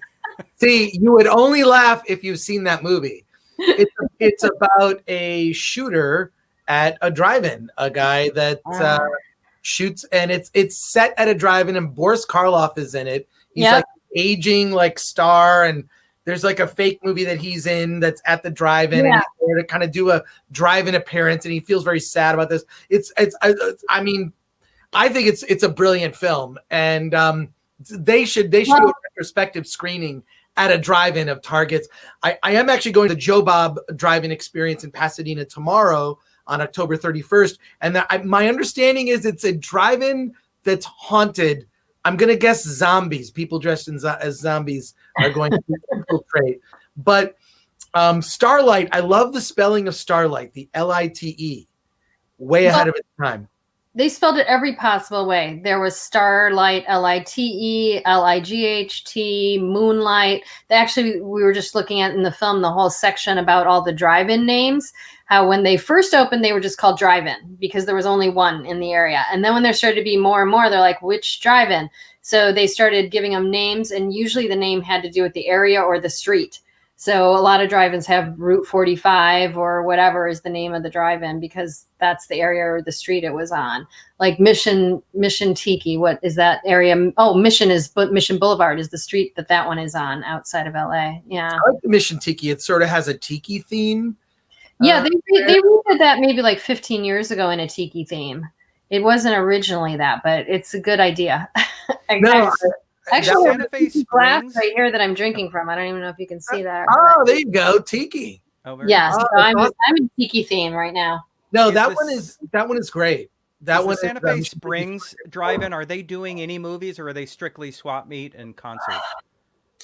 see, you would only laugh if you've seen that movie. It's about a shooter at a drive-in, a guy that shoots, and it's set at a drive-in, and Boris Karloff is in it. He's like aging like star, and there's like a fake movie that he's in that's at the drive-in, and he's there to kind of do a drive-in appearance, and he feels very sad about this. I mean, I think it's a brilliant film, and they should do a retrospective screening at a drive-in of Targets. I am actually going to the Joe Bob drive-in experience in Pasadena tomorrow on October 31st, and my understanding is it's a drive-in that's haunted. I'm going to guess zombies. People dressed as zombies are going to infiltrate. But Starlight, I love the spelling of Starlight, the Lite, way ahead of its time. They spelled it every possible way. There was Starlight, Lite, Light, Moonlight. We were just looking at in the film the whole section about all the drive-in names. How when they first opened, they were just called drive-in because there was only one in the area. And then when there started to be more and more, they're like, which drive-in? So they started giving them names, and usually the name had to do with the area or the street. So a lot of drive-ins have Route 45 or whatever is the name of the drive-in because that's the area or the street it was on. Like Mission Tiki, what is that area? Oh, Mission Boulevard is the street that one is on outside of LA. Yeah. I like the Mission Tiki. It sort of has a tiki theme. Yeah, they redid that maybe like 15 years ago in a tiki theme. It wasn't originally that, but it's a good idea. Actually, Santa Fe glass Springs right here that I'm drinking from. I don't even know if you can see that. Oh, there you go, tiki. Yes, so I'm in tiki theme right now. No, that one is great. That one Santa Fe Springs drive-in. Are they doing any movies, or are they strictly swap meet and concerts?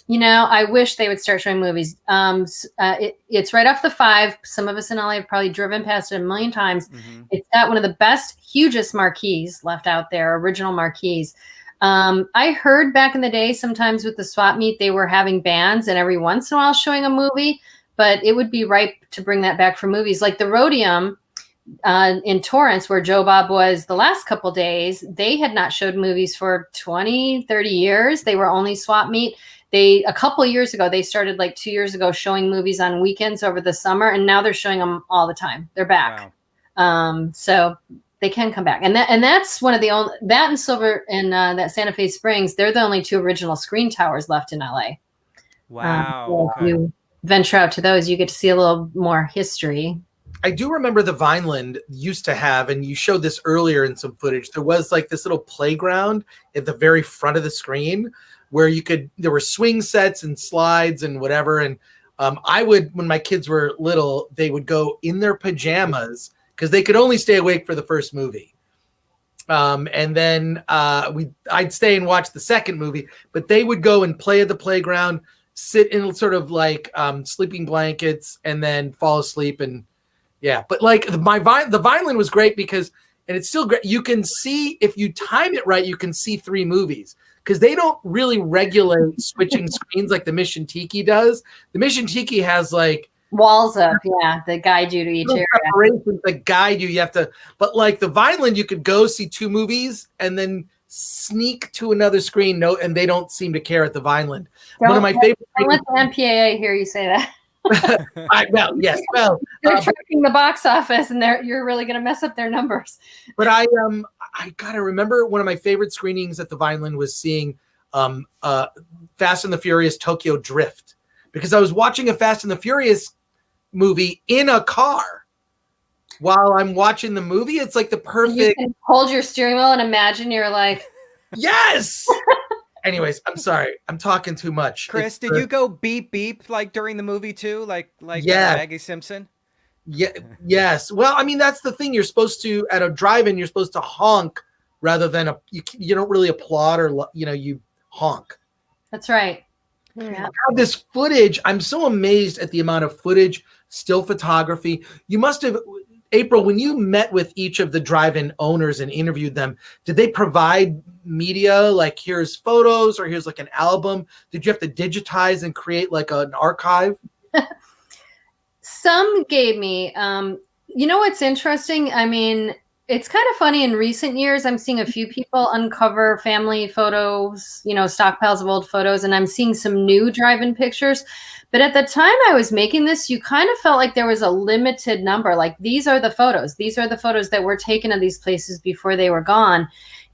I wish they would start showing movies. It's right off the 5. Some of us in LA have probably driven past it a million times. Mm-hmm. It's got one of the best, hugest marquees left out there, original marquees. I heard back in the day, sometimes with the swap meet, they were having bands and every once in a while showing a movie, but it would be ripe to bring that back for movies. Like the Rhodium in Torrance, where Joe Bob was the last couple days, they had not showed movies for 20, 30 years. They were only swap meet. A couple of years ago, they started like 2 years ago showing movies on weekends over the summer, and now they're showing them all the time. They're back. Wow. So they can come back. And that's one of the only, that and Silver and that Santa Fe Springs, they're the only 2 original screen towers left in LA. Wow. So if you venture out to those, you get to see a little more history. I do remember the Vineland used to have, and you showed this earlier in some footage, there was like this little playground at the very front of the screen where there were swing sets and slides and whatever. And I would, when my kids were little, they would go in their pajamas because they could only stay awake for the first movie. And then I'd stay and watch the second movie, but they would go and play at the playground, sit in sort of like sleeping blankets, and then fall asleep. And yeah, but like the Vineland was great because, and it's still great. You can see, if you time it right, you can see 3 movies because they don't really regulate switching screens like the Mission Tiki does. The Mission Tiki has like walls up, yeah, that guide you to each area. Preparations that guide you. You have to, but like the Vineland, you could go see 2 movies and then sneak to another screen. No, and they don't seem to care at the Vineland. One of my favorite. Don't let the MPAA hear you say that. Yes. Well, they're tracking the box office, and you're really going to mess up their numbers. But I gotta remember one of my favorite screenings at the Vineland was seeing Fast and the Furious Tokyo Drift, because I was watching a Fast and the Furious movie in a car while I'm watching the movie. It's like the perfect. You can hold your steering wheel and imagine you're like, yes. Anyways, I'm sorry. I'm talking too much. Chris, did you go beep beep like during the movie too, like Maggie Simpson? Yeah. Yes. Well, I mean, that's the thing. You're supposed to, at a drive-in, you're supposed to honk rather than you don't really applaud or you honk. That's right. Yeah. This footage, I'm so amazed at the amount of footage, still photography. You must have, April, when you met with each of the drive-in owners and interviewed them, did they provide media like here's photos or here's like an album? Did you have to digitize and create like an archive? Some gave me, what's interesting? I mean, it's kind of funny. In recent years, I'm seeing a few people uncover family photos, stockpiles of old photos, and I'm seeing some new drive-in pictures. But at the time I was making this, you kind of felt like there was a limited number. Like, these are the photos. These are the photos that were taken of these places before they were gone.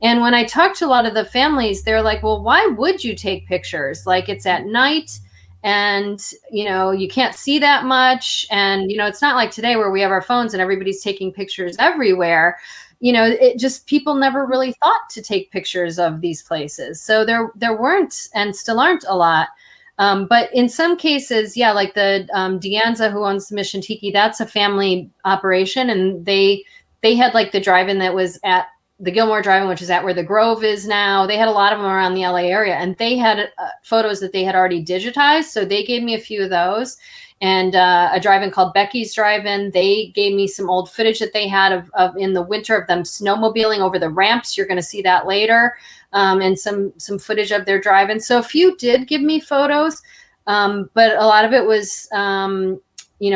And when I talked to a lot of the families, they're like, well, why would you take pictures? Like, it's at night and, you can't see that much. And, it's not like today where we have our phones and everybody's taking pictures everywhere. It just, people never really thought to take pictures of these places. So there weren't and still aren't a lot. But in some cases, yeah, like the Dianza who owns the Mission Tiki, that's a family operation. And they had like the drive-in that was at the Gilmore Drive-in, which is at where the Grove is now. They had a lot of them around the LA area, and they had photos that they had already digitized. So they gave me a few of those. And a drive-in called Becky's Drive-In, they gave me some old footage that they had of in the winter of them snowmobiling over the ramps. You're going to see that later. And some footage of their drive-in. So a few did give me photos, but a lot of it was,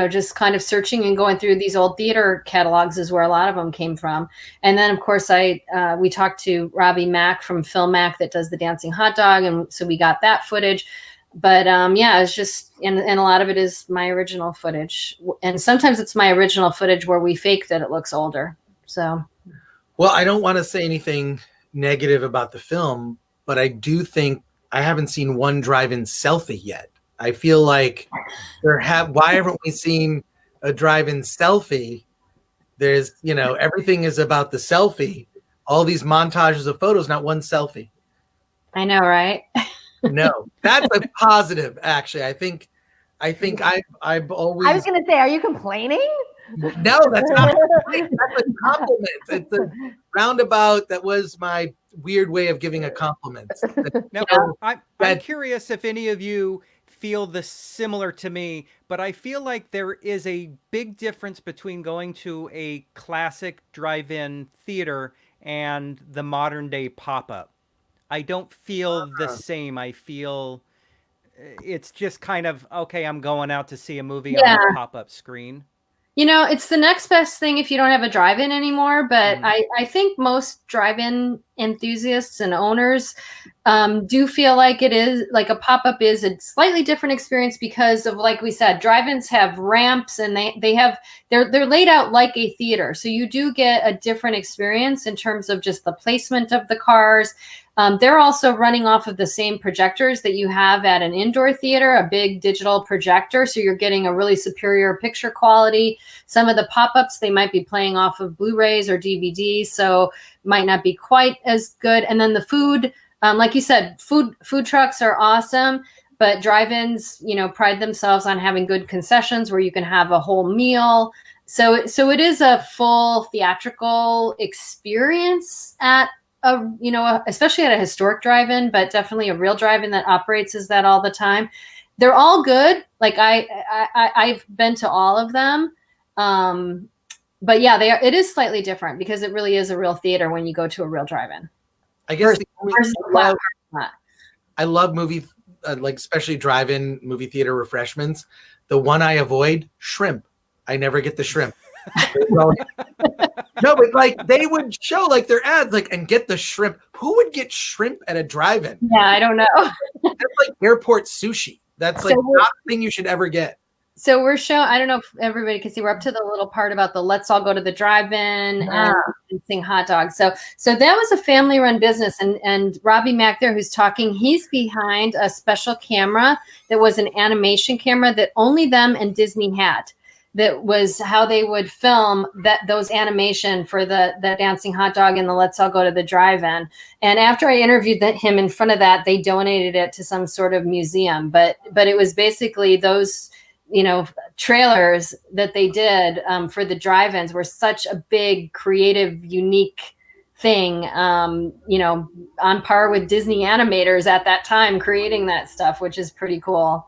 just kind of searching and going through these old theater catalogs is where a lot of them came from. And then, of course, we talked to Robbie Mack from Film Mac that does the Dancing Hot Dog, and so we got that footage. But it's just, and a lot of it is my original footage. And sometimes it's my original footage where we fake that it looks older. So, well, I don't want to say anything negative about the film, but I do think I haven't seen one drive-in selfie yet. I feel like why haven't we seen a drive-in selfie? There's, everything is about the selfie. All these montages of photos, not one selfie. I know, right? No, that's a positive, actually. I think I've always. I was going to say, are you complaining? No, that's not. That's a compliment. It's a roundabout. That was my weird way of giving a compliment. Now, I'm curious if any of you feel this similar to me, but I feel like there is a big difference between going to a classic drive-in theater and the modern day pop-up. I don't feel the same. I feel it's just kind of, okay, I'm going out to see a movie on a pop-up screen. It's the next best thing if you don't have a drive-in anymore. But I think most drive-in enthusiasts and owners do feel like it is like a pop-up is a slightly different experience because of, like we said, drive-ins have ramps and they're laid out like a theater. So you do get a different experience in terms of just the placement of the cars. They're also running off of the same projectors that you have at an indoor theater, a big digital projector. So you're getting a really superior picture quality. Some of the pop-ups, they might be playing off of Blu-rays or DVDs, so might not be quite as good. And then the food, like you said, food trucks are awesome, but drive-ins, pride themselves on having good concessions where you can have a whole meal. So it is a full theatrical experience at especially at a historic drive-in, but definitely a real drive-in that operates as that all the time. They're all good. Like I've been to all of them. But yeah, it is slightly different because it really is a real theater when you go to a real drive-in. I guess I love movie, like especially drive-in movie theater refreshments. The one I avoid, shrimp. I never get the shrimp. No, but like they would show like their ads, like, and get the shrimp. Who would get shrimp at a drive-in? Yeah, I don't know. That's like airport sushi. That's like not a thing you should ever get. So we're showing, I don't know if everybody can see, we're up to the little part about the let's all go to the drive-in and sing hot dogs. So that was a family-run business. And Robbie Mack there, who's talking, he's behind a special camera that was an animation camera that only them and Disney had. That was how they would film those animation for the dancing hot dog and the let's all go to the drive-in. And after I interviewed him in front of that, they donated it to some sort of museum. But it was basically those trailers that they did for the drive-ins were such a big, creative, unique thing, on par with Disney animators at that time creating that stuff, which is pretty cool.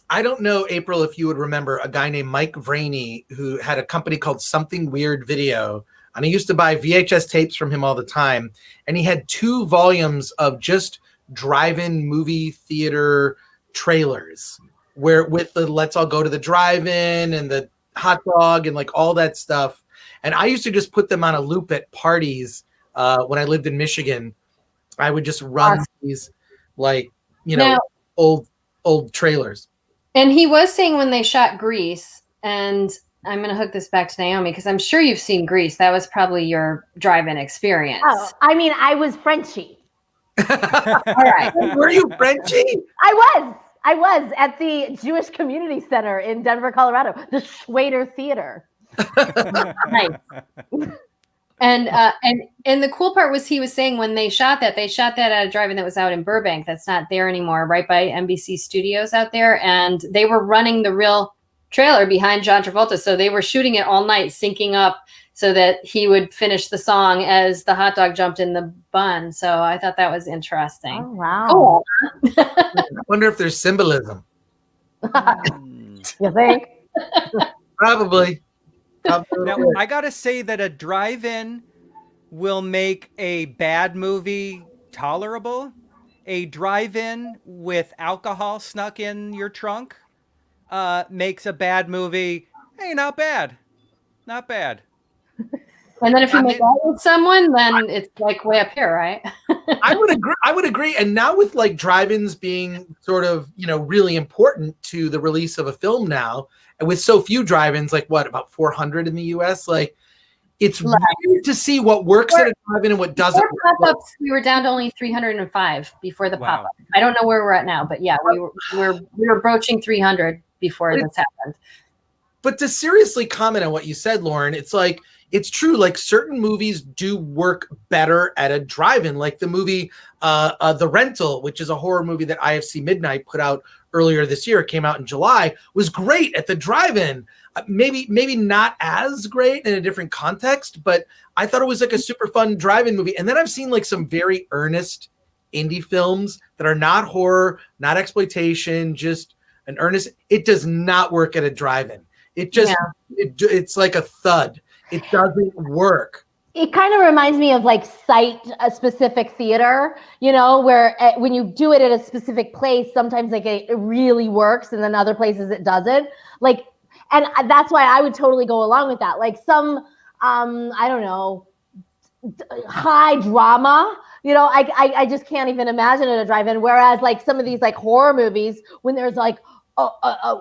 I don't know, April, if you would remember a guy named Mike Vraney who had a company called Something Weird Video. And I used to buy VHS tapes from him all the time. And he had 2 volumes of just drive-in movie theater trailers where with the let's all go to the drive-in and the hot dog and like all that stuff. And I used to just put them on a loop at parties when I lived in Michigan. I would just run these like, old trailers. And he was saying when they shot Grease, and I'm going to hook this back to Naomi because I'm sure you've seen Grease. That was probably your drive-in experience. Oh, I mean, I was Frenchie. All right. Were you Frenchie? I was at the Jewish Community Center in Denver, Colorado, the Schwader Theater. Nice. And the cool part was he was saying when they shot that at a drive-in that was out in Burbank. That's not there anymore, right by NBC Studios out there. And they were running the real trailer behind John Travolta. So they were shooting it all night, syncing up so that he would finish the song as the hot dog jumped in the bun. So I thought that was interesting. Oh, wow. Cool. I wonder if there's symbolism. You think? Probably. Now, I got to say that a drive-in will make a bad movie tolerable. A drive-in with alcohol snuck in your trunk makes a bad movie, hey, not bad. Not bad. And then if you make out with someone, then it's like way up here, right? I would agree. And now with like drive-ins being sort of, really important to the release of a film now, and with so few drive-ins, like what, about 400 in the US, like it's weird to see what works at a drive-in and what doesn't. Pop-ups, we were down to only 305 before the pop-up. I don't know where we're at now, but yeah, we were broaching 300 before this happened. But to seriously comment on what you said, Lauren, it's like, it's true. Like certain movies do work better at a drive-in, like the movie The Rental, which is a horror movie that IFC Midnight put out earlier this year. It came out in July, was great at the drive-in. Maybe not as great in a different context, but I thought it was like a super fun drive-in movie. And then I've seen like some very earnest indie films that are not horror, not exploitation, just an earnest. It does not work at a drive-in. It just, it's like a thud. It doesn't work. It kind of reminds me of like a specific theater, where when you do it at a specific place, sometimes like it really works and then other places it doesn't. Like, and that's why I would totally go along with that. Like some, I don't know, high drama, I just can't even imagine at a drive-in. Whereas like some of these like horror movies, when there's like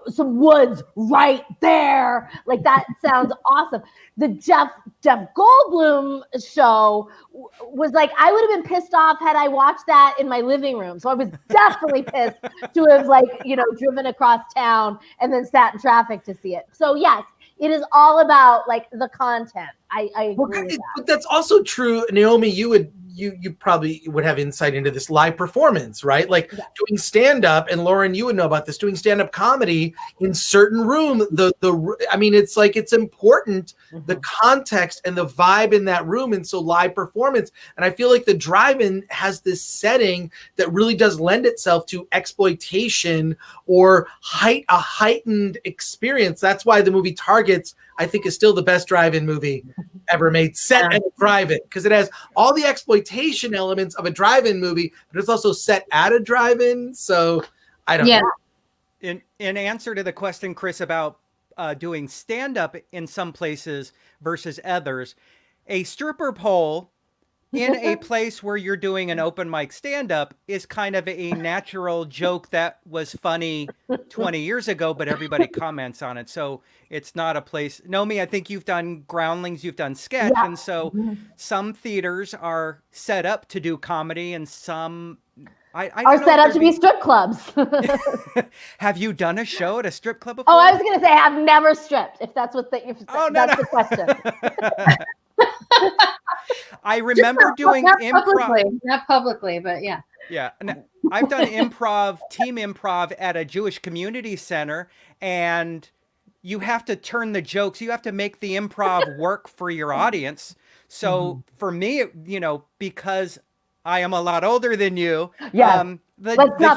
some woods right there. Like that sounds awesome. The Jeff Goldblum show was like, I would have been pissed off had I watched that in my living room. So I was definitely pissed to have driven across town and then sat in traffic to see it. So yes, it is all about like the content. I agree with that. But that's also true, Naomi. You probably would have insight into this live performance, right? Like doing stand-up, and Lauren, you would know about this, doing stand-up comedy in certain room. It's like, it's important, the context and the vibe in that room. And so live performance. And I feel like the drive-in has this setting that really does lend itself to exploitation or a heightened experience. That's why the movie Targets, I think, is still the best drive-in movie ever made, set at a drive-in, because it has all the exploitation elements of a drive-in movie, but it's also set at a drive-in. So I don't know. In answer to the question, Chris, about doing stand-up in some places versus others, a stripper pole in a place where you're doing an open mic stand-up is kind of a natural joke that was funny 20 years ago, but everybody comments on it. So it's not a place. Nomi, I think you've done Groundlings, you've done sketch. Yeah. And so some theaters are set up to do comedy, and some are set up to be strip clubs. Have you done a show at a strip club before? Oh, I was going to say I've never stripped, if that's what that's the question. I remember doing improv. Not publicly, but yeah. Yeah. I've done team improv at a Jewish community center, and you have to turn the jokes. You have to make the improv work for your audience. So for me, because I am a lot older than you, the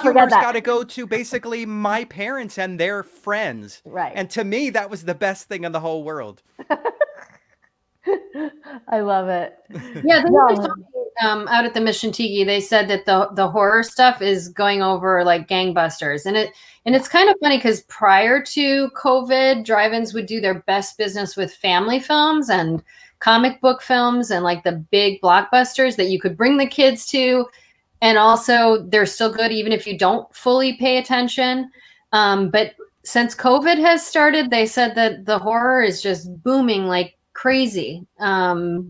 humor's got to go to basically my parents and their friends. Right. And to me, that was the best thing in the whole world. I love it. Yeah, out at the Mission Tiki, they said that the horror stuff is going over like gangbusters, and it's kind of funny because prior to COVID, drive-ins would do their best business with family films and comic book films and like the big blockbusters that you could bring the kids to, and also they're still good even if you don't fully pay attention. But since COVID has started, they said that the horror is just booming like crazy,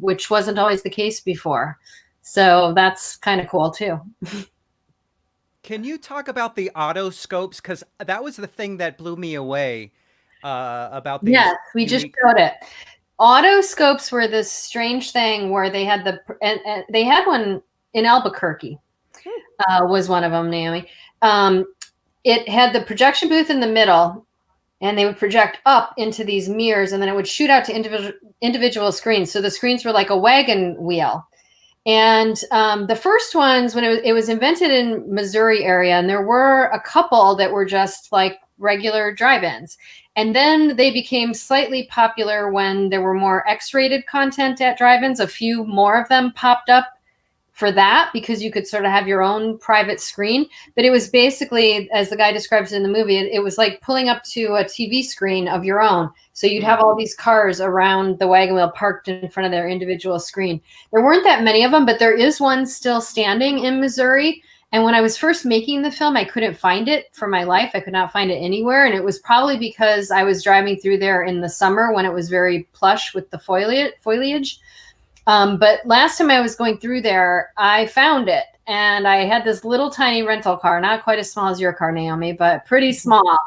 which wasn't always the case before. So that's kind of cool too. Can you talk about the Autoscopes? Because that was the thing that blew me away about these. Yes, we just showed it. Autoscopes were this strange thing where they had they had one in Albuquerque, was one of them, Naomi. It had the projection booth in the middle, and they would project up into these mirrors, and then it would shoot out to individual screens. So the screens were like a wagon wheel. And the first ones, when it was invented in Missouri area, and there were a couple that were just like regular drive-ins. And then they became slightly popular when there were more X-rated content at drive-ins. A few more of them popped up for that, because you could sort of have your own private screen. But it was basically, as the guy describes it in the movie, it was like pulling up to a TV screen of your own. So you'd have all these cars around the wagon wheel parked in front of their individual screen. There weren't that many of them, but there is one still standing in Missouri. And when I was first making the film, I couldn't find it for my life. I could not find it anywhere. And it was probably because I was driving through there in the summer when it was very plush with the foliage. But last time I was going through there, I found it. And I had this little tiny rental car, not quite as small as your car, Naomi, but pretty small.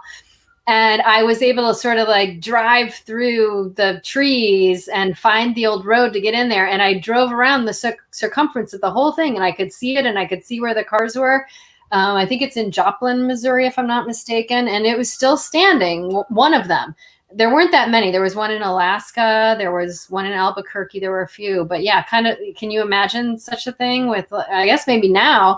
And I was able to sort of like drive through the trees and find the old road to get in there. And I drove around the circumference of the whole thing, and I could see it, and I could see where the cars were. I think it's in Joplin, Missouri, if I'm not mistaken. And it was still standing, one of them. There weren't that many. There was one in Alaska. There was one in Albuquerque. There were a few. But yeah, kind of, can you imagine such a thing with, I guess maybe now,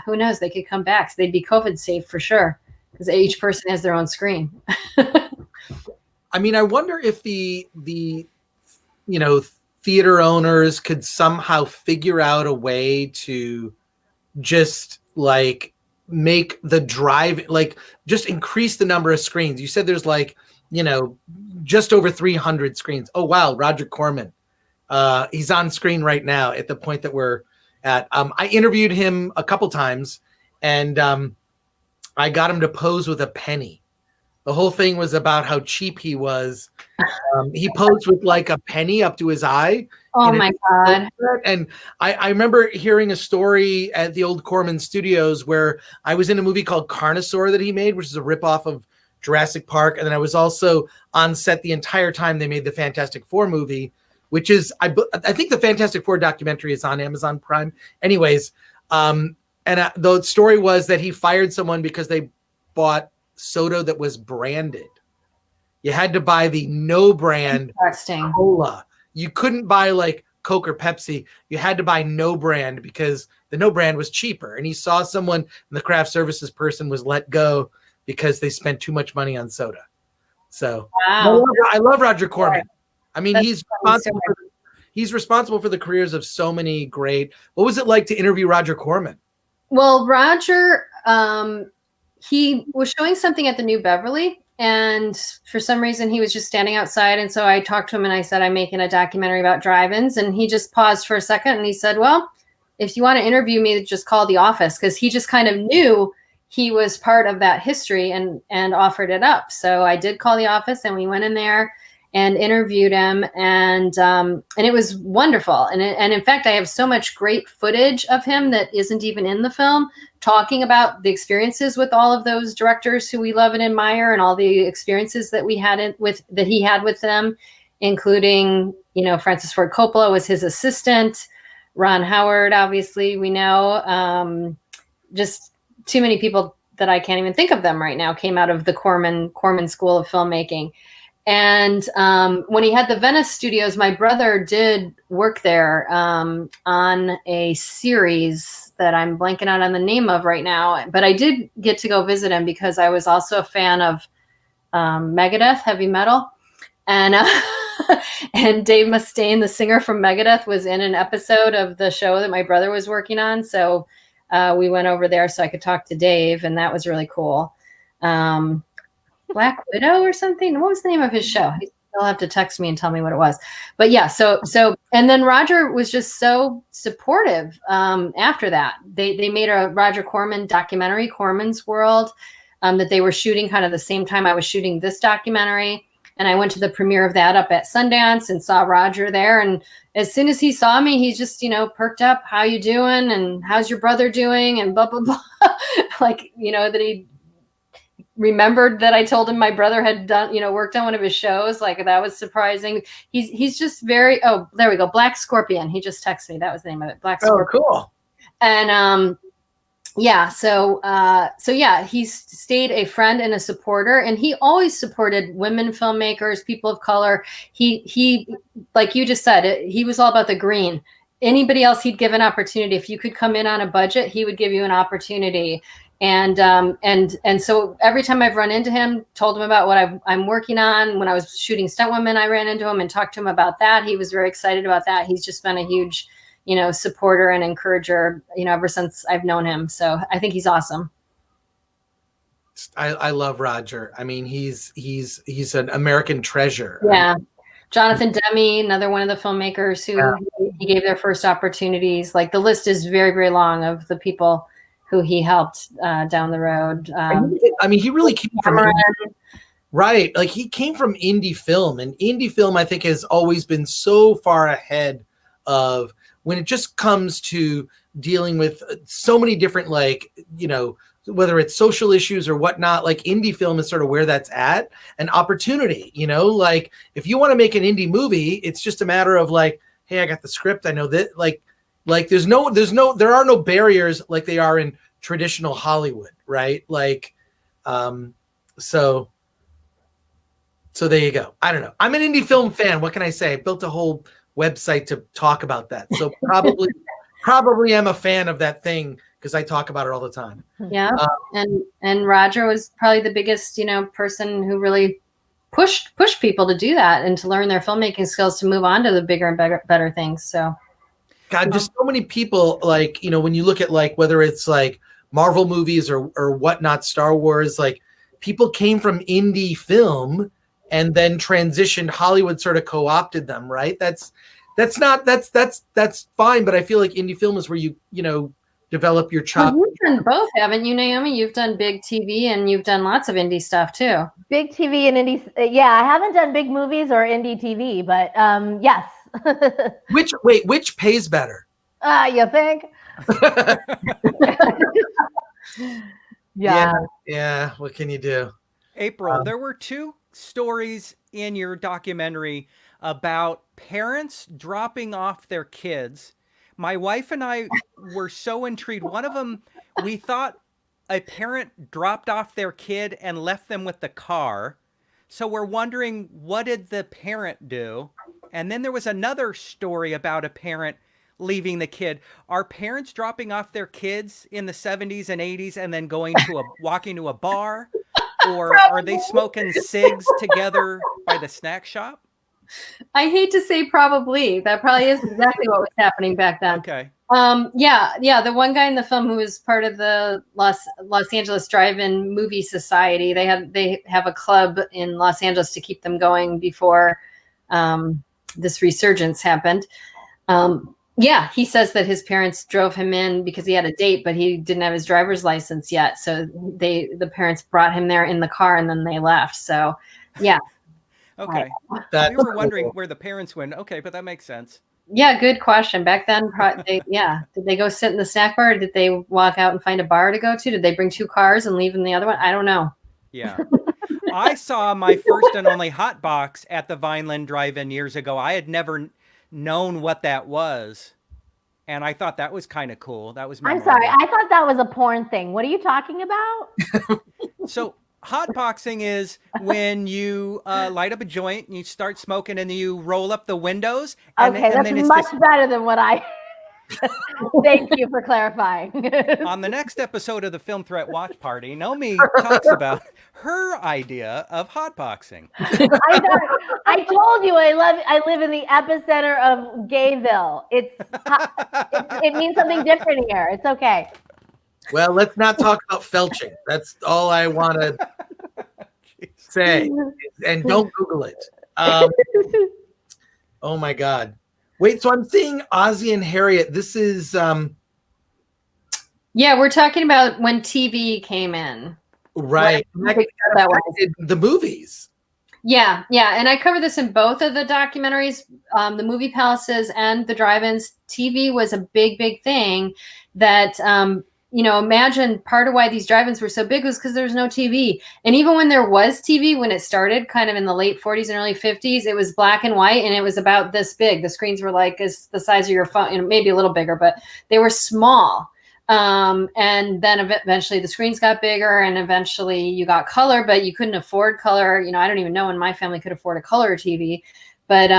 who knows, they could come back. So they'd be COVID safe for sure, because each person has their own screen. I mean, I wonder if the theater owners could somehow figure out a way to just like make the drive, like just increase the number of screens. You said there's like, just over 300 screens. Oh, wow. Roger Corman. He's on screen right now at the point that we're at. I interviewed him a couple times, and I got him to pose with a penny. The whole thing was about how cheap he was. He posed with like a penny up to his eye. Oh my God. And I remember hearing a story at the old Corman studios where I was in a movie called Carnosaur that he made, which is a ripoff of Jurassic Park. And then I was also on set the entire time they made the Fantastic Four movie, which is, I think the Fantastic Four documentary is on Amazon Prime. Anyways, the story was that he fired someone because they bought soda that was branded. You had to buy the no brand cola. You couldn't buy like Coke or Pepsi. You had to buy no brand because the no brand was cheaper. And he saw someone, and the craft services person was let go because they spent too much money on soda. So wow. I love Roger Corman. I mean, he's responsible for the careers of so many great. What was it like to interview Roger Corman? Well, Roger, he was showing something at the New Beverly, and for some reason he was just standing outside. And so I talked to him and I said, I'm making a documentary about drive-ins. And he just paused for a second and he said, well, if you want to interview me, just call the office. Because he just kind of knew he was part of that history and offered it up. So I did call the office and we went in there and interviewed him, and it was wonderful. And in fact, I have so much great footage of him that isn't even in the film, talking about the experiences with all of those directors who we love and admire, and all the experiences that he had with them, including, Francis Ford Coppola was his assistant, Ron Howard, obviously we know, just too many people that I can't even think of them right now came out of the Corman School of Filmmaking. And when he had the Venice studios, my brother did work there on a series that I'm blanking out on the name of right now. But I did get to go visit him because I was also a fan of Megadeth, heavy metal. And and Dave Mustaine, the singer from Megadeth, was in an episode of the show that my brother was working on. So we went over there so I could talk to Dave, and that was really cool. Black Widow or something. What was the name of his show? He'll have to text me and tell me what it was. But yeah, so and then Roger was just so supportive after that. They made a Roger Corman documentary, Corman's World, that they were shooting kind of the same time I was shooting this documentary. And I went to the premiere of that up at Sundance and saw Roger there. And as soon as he saw me, he just, perked up. How you doing? And how's your brother doing? And blah, blah, blah. Like, that he remembered that I told him my brother had done, worked on one of his shows. Like, that was surprising. He's just very, oh, there we go. Black Scorpion. He just texted me. That was the name of it. Black Scorpion. Oh, cool. And, yeah. So yeah, he's stayed a friend and a supporter, and he always supported women filmmakers, people of color. He, like you just said, he was all about the green. Anybody else he'd give an opportunity. If you could come in on a budget, he would give you an opportunity. And so every time I've run into him, told him about what I'm working on. When I was shooting Stunt Women, I ran into him and talked to him about that. He was very excited about that. He's just been a huge, supporter and encourager, ever since I've known him. So I think he's awesome. I love Roger. I mean, he's an American treasure. Yeah. Jonathan Demi, another one of the filmmakers who he gave their first opportunities. Like, the list is very, very long of the people who he helped down the road. I mean, he really came from right. Like, he came from indie film, and indie film, I think, has always been so far ahead of when it just comes to dealing with so many different, like, whether it's social issues or whatnot. Like, indie film is sort of where that's at, an opportunity. Like, if you want to make an indie movie, it's just a matter of like, hey, I got the script. I know that. Like there are no barriers like they are in traditional Hollywood, right? Like, so there you go. I don't know. I'm an indie film fan. What can I say? I built a whole website to talk about that. So probably I'm a fan of that thing because I talk about it all the time. Yeah. And Roger was probably the biggest, person who really pushed people to do that and to learn their filmmaking skills to move on to the bigger and better things. So God, just so many people, like, when you look at, like, whether it's like Marvel movies or whatnot, Star Wars, like, people came from indie film and then transitioned. Hollywood sort of co-opted them, right? That's fine. But I feel like indie film is where you develop your Well, chop. you've done both, haven't you, Naomi? You've done big TV and you've done lots of indie stuff too. Big TV and indie. Yeah, I haven't done big movies or indie TV, but yes. Which pays better? You think? Yeah. Yeah. What can you do? April, there were two stories in your documentary about parents dropping off their kids. My wife and I were so intrigued. One of them, we thought a parent dropped off their kid and left them with the car. So we're wondering, what did the parent do? And then there was another story about a parent leaving the kid. Are parents dropping off their kids in the 70s and 80s and then walking to a bar? Or are they smoking cigs together by the snack shop? I hate to say probably. That probably is exactly what was happening back then. Okay. Yeah. The one guy in the film who was part of the Los Angeles Drive-In Movie Society. They have a club in Los Angeles to keep them going before this resurgence happened. Yeah, he says that his parents drove him in because he had a date, but he didn't have his driver's license yet. So the parents brought him there in the car and then they left. So yeah. Okay. We were wondering where the parents went. Okay, but that makes sense. Yeah, good question. Back then, did they go sit in the snack bar? Or did they walk out and find a bar to go to? Did they bring two cars and leave in the other one? I don't know. Yeah. I saw my first and only hot box at the Vineland Drive-In years ago. I had never known what that was. And I thought that was kind of cool. That was memorable. I'm sorry. I thought that was a porn thing. What are you talking about? So hotboxing is when you light up a joint and you start smoking and then you roll up the windows. And Okay, then that's it's much better than what I... Thank you for clarifying. On the next episode of the Film Threat Watch Party, Naomi talks about her idea of hotboxing. I told you I live in the epicenter of Gayville. It means something different here. It's okay. Well, let's not talk about felching. That's all I want to say. And don't Google it. Oh my God. Wait, so I'm seeing Ozzy and Harriet. This is Yeah, we're talking about when TV came in. right. The movies. Yeah, and I cover this in both of the documentaries, the movie palaces and the drive-ins. TV was a big thing that imagine part of why these drive-ins were so big was because there was no TV. And even when there was TV, when it started kind of in the late 40s and early 50s, it was black and white and it was about this big. The screens were like as the size of your phone, maybe a little bigger, but they were small. And then eventually the screens got bigger and eventually you got color, but you couldn't afford color. I don't even know when my family could afford a color TV, but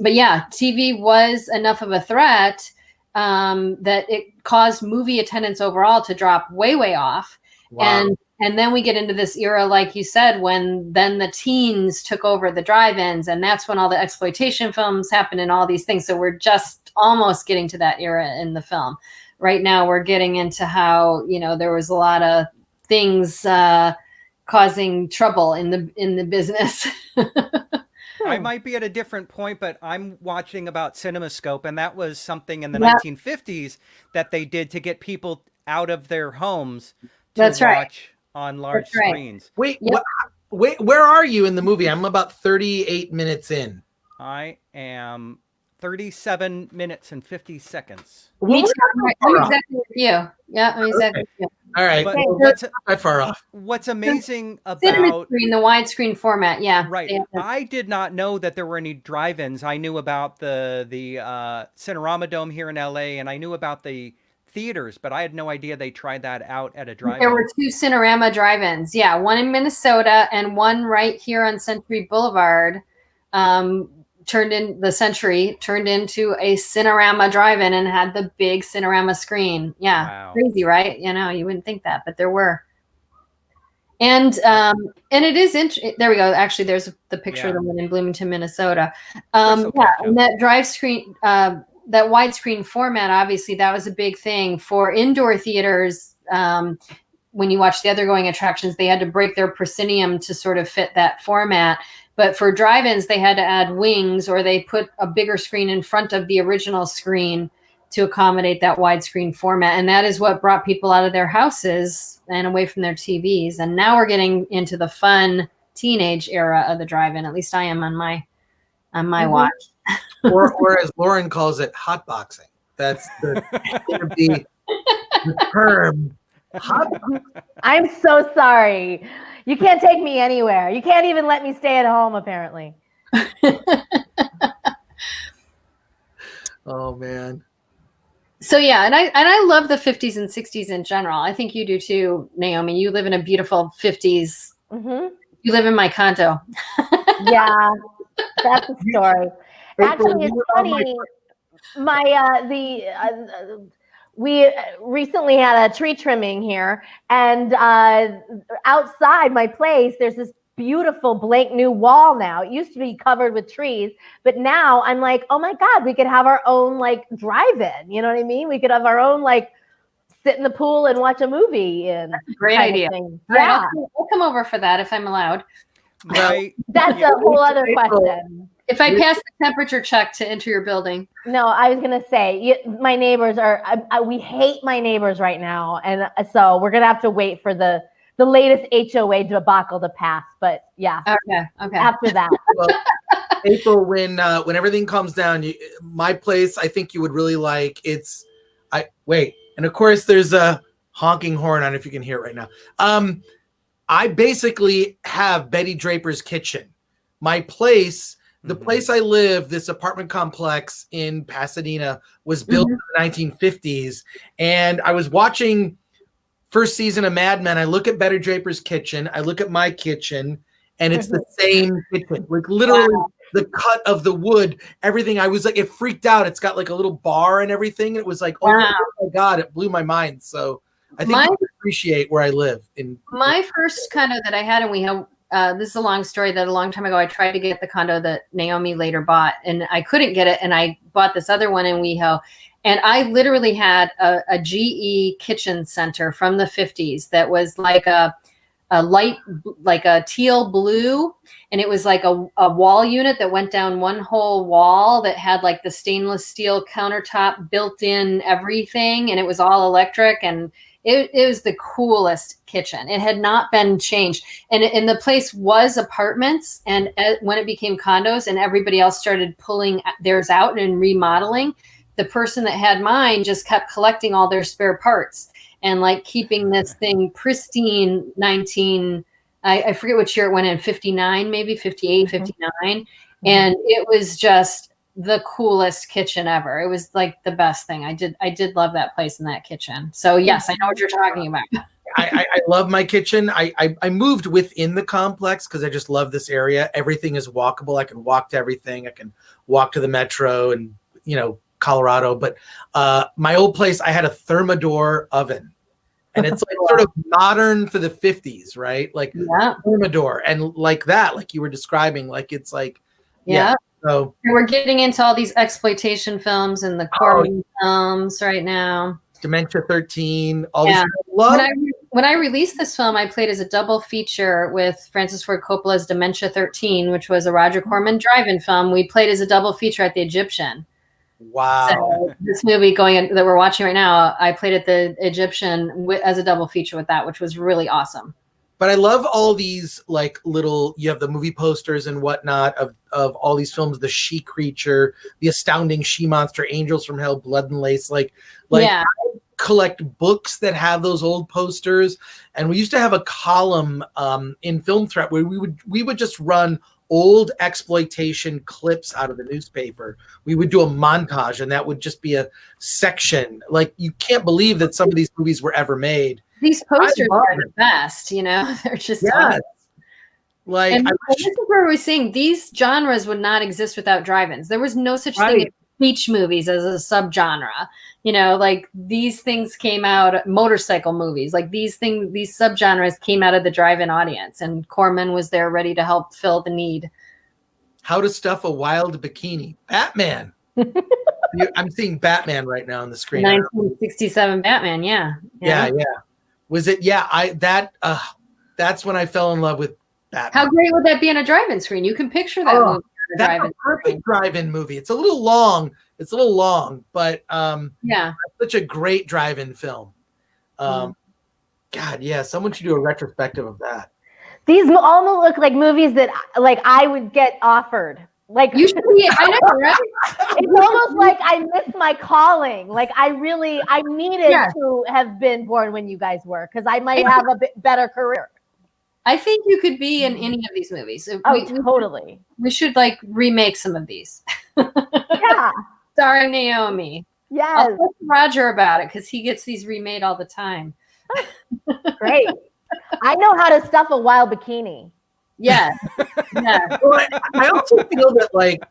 yeah, TV was enough of a threat that it caused movie attendance overall to drop way off. Wow. And then we get into this era, like you said, when then the teens took over the drive-ins, and that's when all the exploitation films happened and all these things. So we're just almost getting to that era in the film. Right now we're getting into how, there was a lot of things causing trouble in the business. I might be at a different point, but I'm watching about CinemaScope, and that was something in the 1950s that they did to get people out of their homes to watch on large screens. Wait, where are you in the movie? I'm about 38 minutes in. I am 37 minutes and 50 seconds. Me too. I'm exactly with you. Yeah, I'm exactly with you. All right. But That's not that far off. What's amazing about the widescreen format, yeah. Right. I did not know that there were any drive-ins. I knew about the Cinerama Dome here in LA, and I knew about the theaters, but I had no idea they tried that out at a drive-in. There were two Cinerama drive-ins. Yeah, one in Minnesota and one right here on Century Boulevard. Turned into a Cinerama drive-in and had the big Cinerama screen. Yeah. Wow. Crazy, right? You wouldn't think that, but there were. And it is interesting. There we go. Actually, there's the picture of the one in Bloomington, Minnesota. And that that widescreen format, obviously that was a big thing for indoor theaters. When you watch the other going attractions, they had to break their proscenium to sort of fit that format. But for drive-ins, they had to add wings, or they put a bigger screen in front of the original screen to accommodate that widescreen format. And that is what brought people out of their houses and away from their TVs. And now we're getting into the fun teenage era of the drive-in. At least I am on my watch. or as Lauren calls it, hotboxing. That's the term. I'm so sorry. You can't take me anywhere. You can't even let me stay at home, apparently. Oh man. So yeah, and I love the 50s and 60s in general. I think you do too, Naomi. You live in a beautiful 50s. Mm-hmm. You live in my condo. Yeah, that's the story. Actually, it's funny. We recently had a tree trimming here, and outside my place, there's this beautiful blank new wall now. It used to be covered with trees, but now I'm like, oh my God, we could have our own like drive-in. You know what I mean? We could have our own like sit in the pool and watch a movie. And great idea. Yeah, I'll come over for that if I'm allowed. Right. That's a whole other question. If I pass the temperature check to enter your building. No, I was gonna say my neighbors are. We hate my neighbors right now, and so we're gonna have to wait for the latest HOA debacle to pass. But yeah, okay. After that, well, April, when everything comes down, my place, I think you would really like. And of course, there's a honking horn. I don't know if you can hear it right now. I basically have Betty Draper's kitchen. My place. The place I live, this apartment complex in Pasadena, was built in the 1950s. And I was watching first season of Mad Men. I look at Betty Draper's kitchen. I look at my kitchen, and it's the same kitchen. Like literally the cut of the wood, everything. I was like, it freaked out. It's got like a little bar and everything. It was like, oh my God, it blew my mind. So I think I appreciate where I live. My first condo that I had, and we have, this is a long story that a long time ago I tried to get the condo that Naomi later bought, and I couldn't get it, and I bought this other one in WeHo, and I literally had a GE kitchen center from the 50s that was like a light, like a teal blue, and it was like a wall unit that went down one whole wall that had like the stainless steel countertop, built in everything, and it was all electric, and it was the coolest kitchen. It had not been changed. And the place was apartments. And when it became condos and everybody else started pulling theirs out and remodeling, the person that had mine just kept collecting all their spare parts and like keeping this thing pristine. I forget which year it went in, 59, maybe 58, 59. And it was just the coolest kitchen ever. It was like the best thing. I did love that place in that kitchen. So yes, I know what you're talking about. I love my kitchen. I moved within the complex because I just love this area. Everything is walkable. I can walk to everything. I can walk to the metro and Colorado. But my old place, I had a Thermador oven. And it's like sort of modern for the 50s, right? Like Thermador and like that, like you were describing, like it's like So we're getting into all these exploitation films and the Corman films right now. Dementia 13, all these. When I released this film, I played as a double feature with Francis Ford Coppola's Dementia 13, which was a Roger Corman drive-in film. We played as a double feature at the Egyptian. Wow. So this movie that we're watching right now, I played at the Egyptian as a double feature with that, which was really awesome. But I love all these like little, you have the movie posters and whatnot of all these films, The She Creature, The Astounding She Monster, Angels from Hell, Blood and Lace. I collect books that have those old posters. And we used to have a column in Film Threat where we would just run old exploitation clips out of the newspaper. We would do a montage, and that would just be a section. Like, you can't believe that some of these movies were ever made. These posters are the best, they're just awesome. Like, and this is where we're seeing these genres would not exist without drive-ins. There was no such thing as beach movies as a subgenre. Like these things came out, motorcycle movies, like these subgenres came out of the drive-in audience, and Corman was there ready to help fill the need. How to Stuff a Wild Bikini. Batman. I'm seeing Batman right now on the screen. 1967 Batman, yeah. Was it? Yeah, that's when I fell in love with Batman. How great would that be on a drive-in screen? You can picture that movie that's a perfect drive-in movie. It's a little long. But such a great drive-in film. God, yeah, someone should do a retrospective of that. These almost look like movies that like I would get offered. Like You should be. I know, right? it's almost like I missed my calling. Like I needed to have been born when you guys were, because I might have a bit better career. I think you could be in any of these movies. Totally. We should like remake some of these. Yeah. Starring Naomi. Yes. I'll talk to Roger about it because he gets these remade all the time. Great. I know how to stuff a wild bikini. Yeah. Yeah. Well, I also feel that like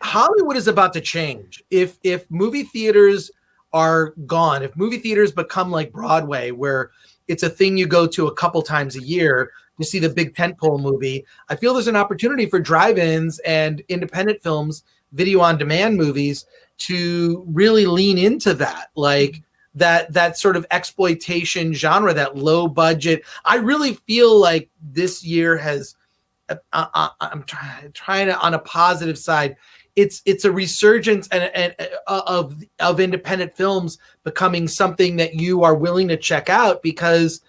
Hollywood is about to change. If movie theaters are gone, if movie theaters become like Broadway, where it's a thing you go to a couple times a year to see the big tentpole movie, I feel there's an opportunity for drive-ins and independent films, video on demand movies, to really lean into that. Like that sort of exploitation genre, that low budget. I really feel like this year has, I'm trying to, on a positive side, it's a resurgence and of independent films becoming something that you are willing to check out, because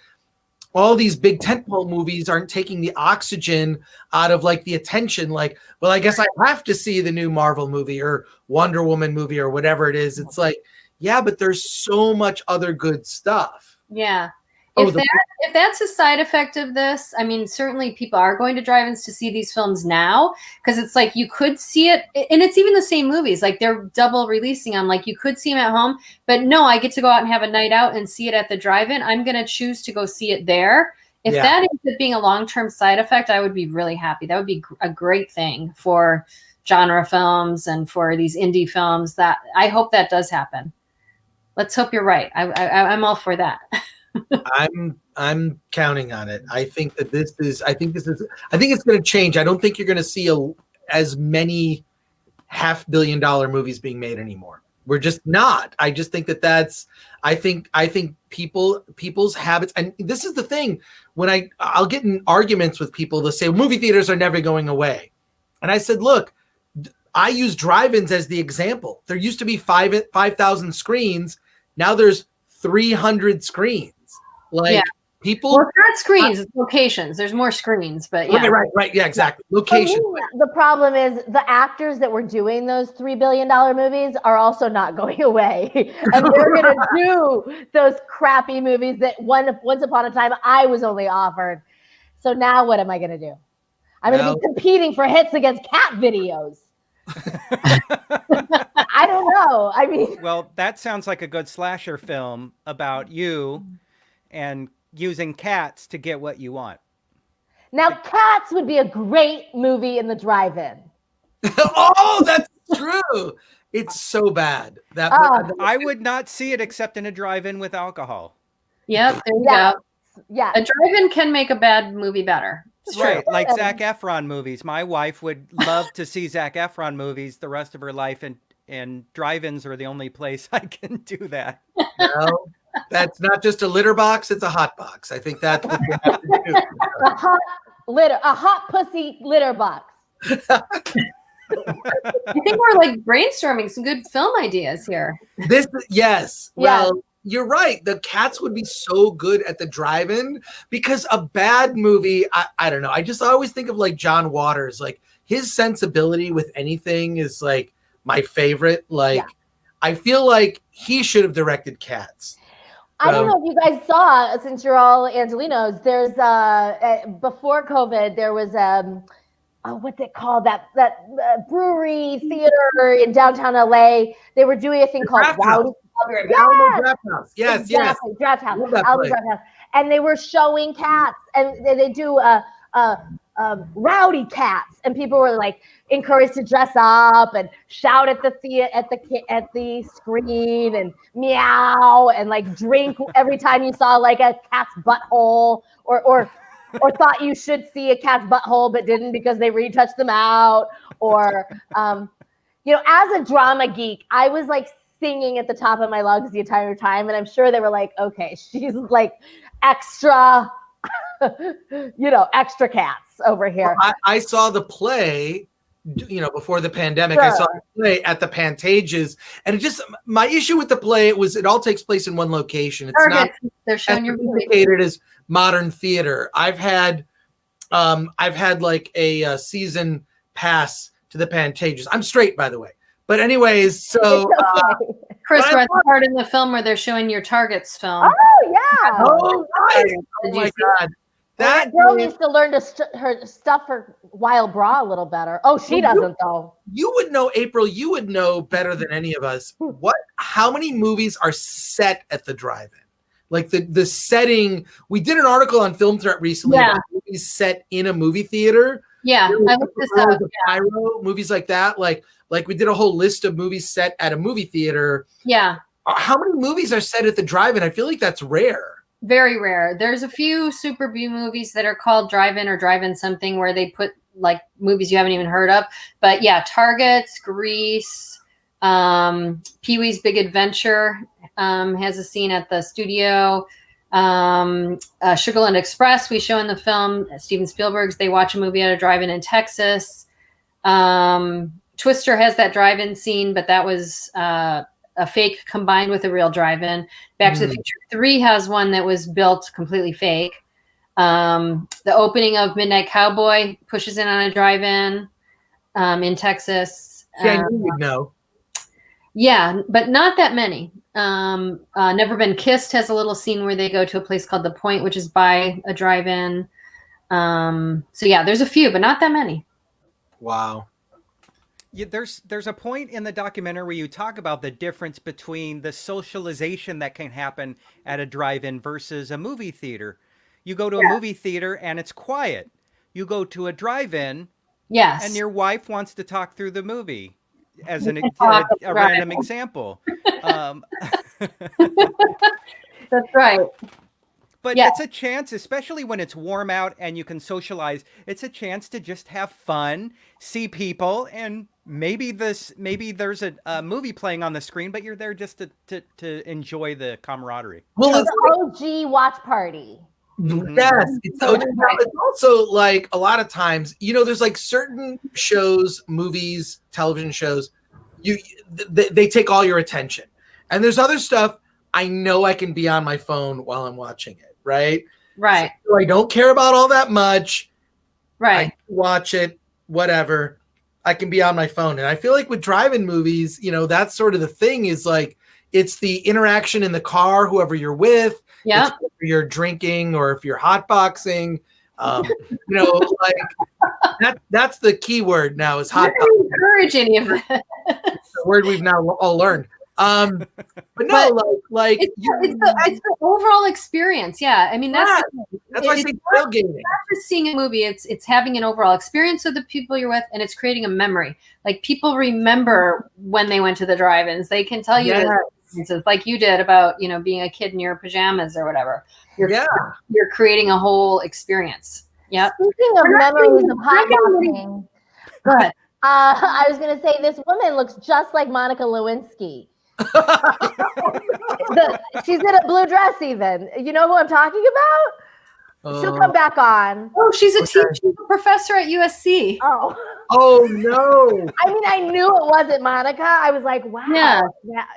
all these big tentpole movies aren't taking the oxygen out of like the attention. Like, well, I guess I have to see the new Marvel movie or Wonder Woman movie or whatever it is. It's like, yeah, but there's so much other good stuff. Yeah. If that's a side effect of this, I mean, certainly people are going to drive-ins to see these films now, because it's like you could see it, and it's even the same movies, like they're double releasing them. Like you could see them at home, but no, I get to go out and have a night out and see it at the drive-in. I'm going to choose to go see it there. If that ends up being a long-term side effect, I would be really happy. That would be a great thing for genre films and for these indie films. That I hope that does happen. Let's hope you're right. I'm all for that. I'm counting on it. I think it's going to change. I don't think you're going to see as many $500 million movies being made anymore. We're just not. I just think I think people's habits, and this is the thing, when I'll get in arguments with people, they'll say movie theaters are never going away. And I said, look, I use drive-ins as the example. There used to be 5,000 screens. Now there's 300 screens. Like people. Well, it's not screens, it's locations. There's more screens, but yeah. Right. Yeah, exactly. Location. The problem is the actors that were doing those $3 billion movies are also not going away. And they're going to do those crappy movies that once upon a time I was only offered. So now what am I going to do? I'm going to be competing for hits against cat videos. I don't know. I mean, well, that sounds like a good slasher film about you and using cats to get what you want. Now, Cats would be a great movie in the drive-in. Oh, that's true. It's so bad. I would not see it except in a drive-in with alcohol. Yep, there you go. Yeah, a drive-in can make a bad movie better. Right, like Zac Efron movies. My wife would love to see Zac Efron movies the rest of her life, and drive-ins are the only place I can do that. No, that's not just a litter box, it's a hot box. I think that's what you have to do. A hot pussy litter box. I think we're like brainstorming some good film ideas here. Yes. Well, you're right. The Cats would be so good at the drive-in, because a bad movie, I don't know. I always think of like John Waters. Like his sensibility with anything is like my favorite. Like I feel like he should have directed Cats. I don't know if you guys saw, since you're all Angelinos, there's before COVID, there was what's it called? That brewery theater in downtown LA. They were doing a thing called Rowdy. Yes, exactly. Draft House. And they were showing Cats, and they do rowdy Cats, and people were like encouraged to dress up and shout at the screen and meow and like drink every time you saw like a cat's butthole, or thought you should see a cat's butthole but didn't because they retouched them out, or as a drama geek, I was like singing at the top of my lungs the entire time, and I'm sure they were like, okay, she's like extra extra Cats over here. Well, I saw the play, before the pandemic. I saw the play at the Pantages, and my issue with the play was it all takes place in one location. It's not they're showing as sophisticated as modern theater. I've had like a season pass to the Pantages. I'm straight, by the way. But anyways, so Chris, we're at the part in the film where they're showing your Targets film. Oh yeah. Oh, right. Oh my God. That girl needs to learn to stuff her wild bra a little better. Oh, she doesn't though. You would know, April. You would know better than any of us. How many movies are set at the drive-in? Like the setting. We did an article on Film Threat recently about movies set in a movie theater. Yeah, I looked this up. Pyro, movies like that. Like we did a whole list of movies set at a movie theater. Yeah. How many movies are set at the drive-in? I feel like that's rare. Very rare. There's a few Super B movies that are called drive-in or drive-in something where they put like movies you haven't even heard of. But yeah, Targets, Grease, Pee-wee's Big Adventure has a scene at the studio. Sugarland Express, we show in the film. Steven Spielberg's They Watch a Movie at a Drive-In in Texas. Twister has that drive-in scene, but that was a fake combined with a real drive-in. Back to the Future 3 has one that was built completely fake. The opening of Midnight Cowboy pushes in on a drive-in in Texas. Yeah, you know. Yeah, but not that many. Never Been Kissed has a little scene where they go to a place called The Point, which is by a drive-in. So yeah, there's a few, but not that many. Wow. Yeah, there's a point in the documentary where you talk about the difference between the socialization that can happen at a drive-in versus a movie theater. You go to a movie theater and it's quiet. You go to a drive-in, and your wife wants to talk through the movie. As a random example. That's right. But it's a chance, especially when it's warm out and you can socialize, it's a chance to just have fun, see people, and maybe there's a movie playing on the screen, but you're there just to enjoy the camaraderie. Well, it's the OG watch party. Yes. It's also like a lot of times, there's like certain shows, movies, television shows, they take all your attention. And there's other stuff I know I can be on my phone while I'm watching it, right? Right. So I don't care about all that much. Right. I watch it, whatever. I can be on my phone. And I feel like with drive-in movies, that's sort of the thing is like, it's the interaction in the car, whoever you're with. Yeah. If you're drinking or if you're hotboxing, like that's the key word now is hotboxing. I don't encourage any of that. The word we've now all learned. But no, like it's the overall experience. Yeah, I mean that's why I say tailgating. Not just seeing a movie; it's having an overall experience with the people you're with, and it's creating a memory. Like people remember when they went to the drive-ins. They can tell you experiences, like you did about being a kid in your pajamas or whatever. You're creating a whole experience. Yeah. Speaking of memories of hotboxing, go ahead. I was going to say this woman looks just like Monica Lewinsky. She's in a blue dress even. You know who I'm talking about? She'll come back on. Oh, she's a professor at USC. Oh no. I mean, I knew it wasn't Monica. I was like, wow.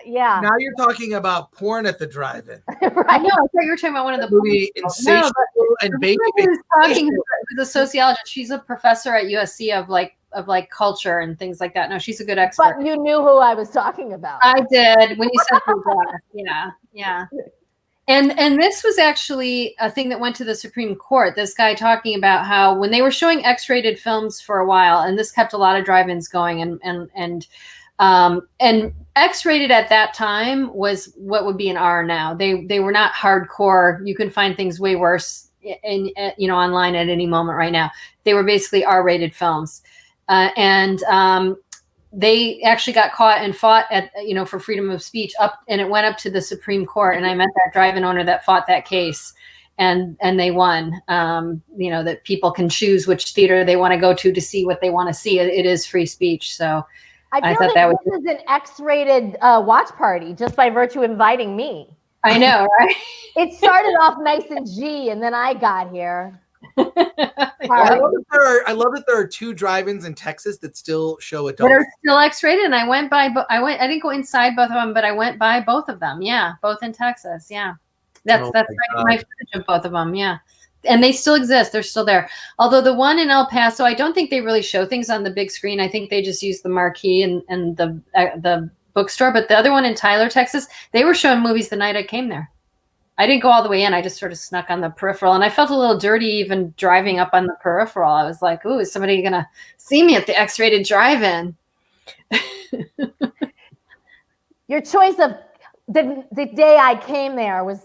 Yeah. Now you're talking about porn at the drive-in. Right. No, I thought you were talking about one of the movie Insatiable and Baby. Who's a sociologist. She's a professor at USC of culture and things like that. No, she's a good expert. But you knew who I was talking about. I did when you said that. Yeah. And this was actually a thing that went to the Supreme Court. This guy talking about how when they were showing X-rated films for a while, and this kept a lot of drive-ins going, and X-rated at that time was what would be an R now. They were not hardcore. You can find things way worse in online at any moment right now. They were basically R-rated films. They actually got caught and fought at, for freedom of speech and it went up to the Supreme Court. And I met that drive-in owner that fought that case and they won, that people can choose which theater they want to go to see what they want to see. It is free speech. So I feel like this is an X-rated watch party just by virtue of inviting me. I know, right? It started off nice and G and then I got here. I love that there are 2 drive-ins in Texas that still show adult. That are still X-rated, and I didn't go inside both of them, but I went by both of them. Yeah, both in Texas. Yeah, that's my footage of both of them. Yeah, and they still exist. They're still there. Although the one in El Paso, I don't think they really show things on the big screen. I think they just use the marquee and the bookstore. But the other one in Tyler, Texas, they were showing movies the night I came there. I didn't go all the way in. I just sort of snuck on the peripheral, and I felt a little dirty even driving up on the peripheral. I was like, "Ooh, is somebody gonna see me at the X-rated drive-in?" Your choice of the day I came there was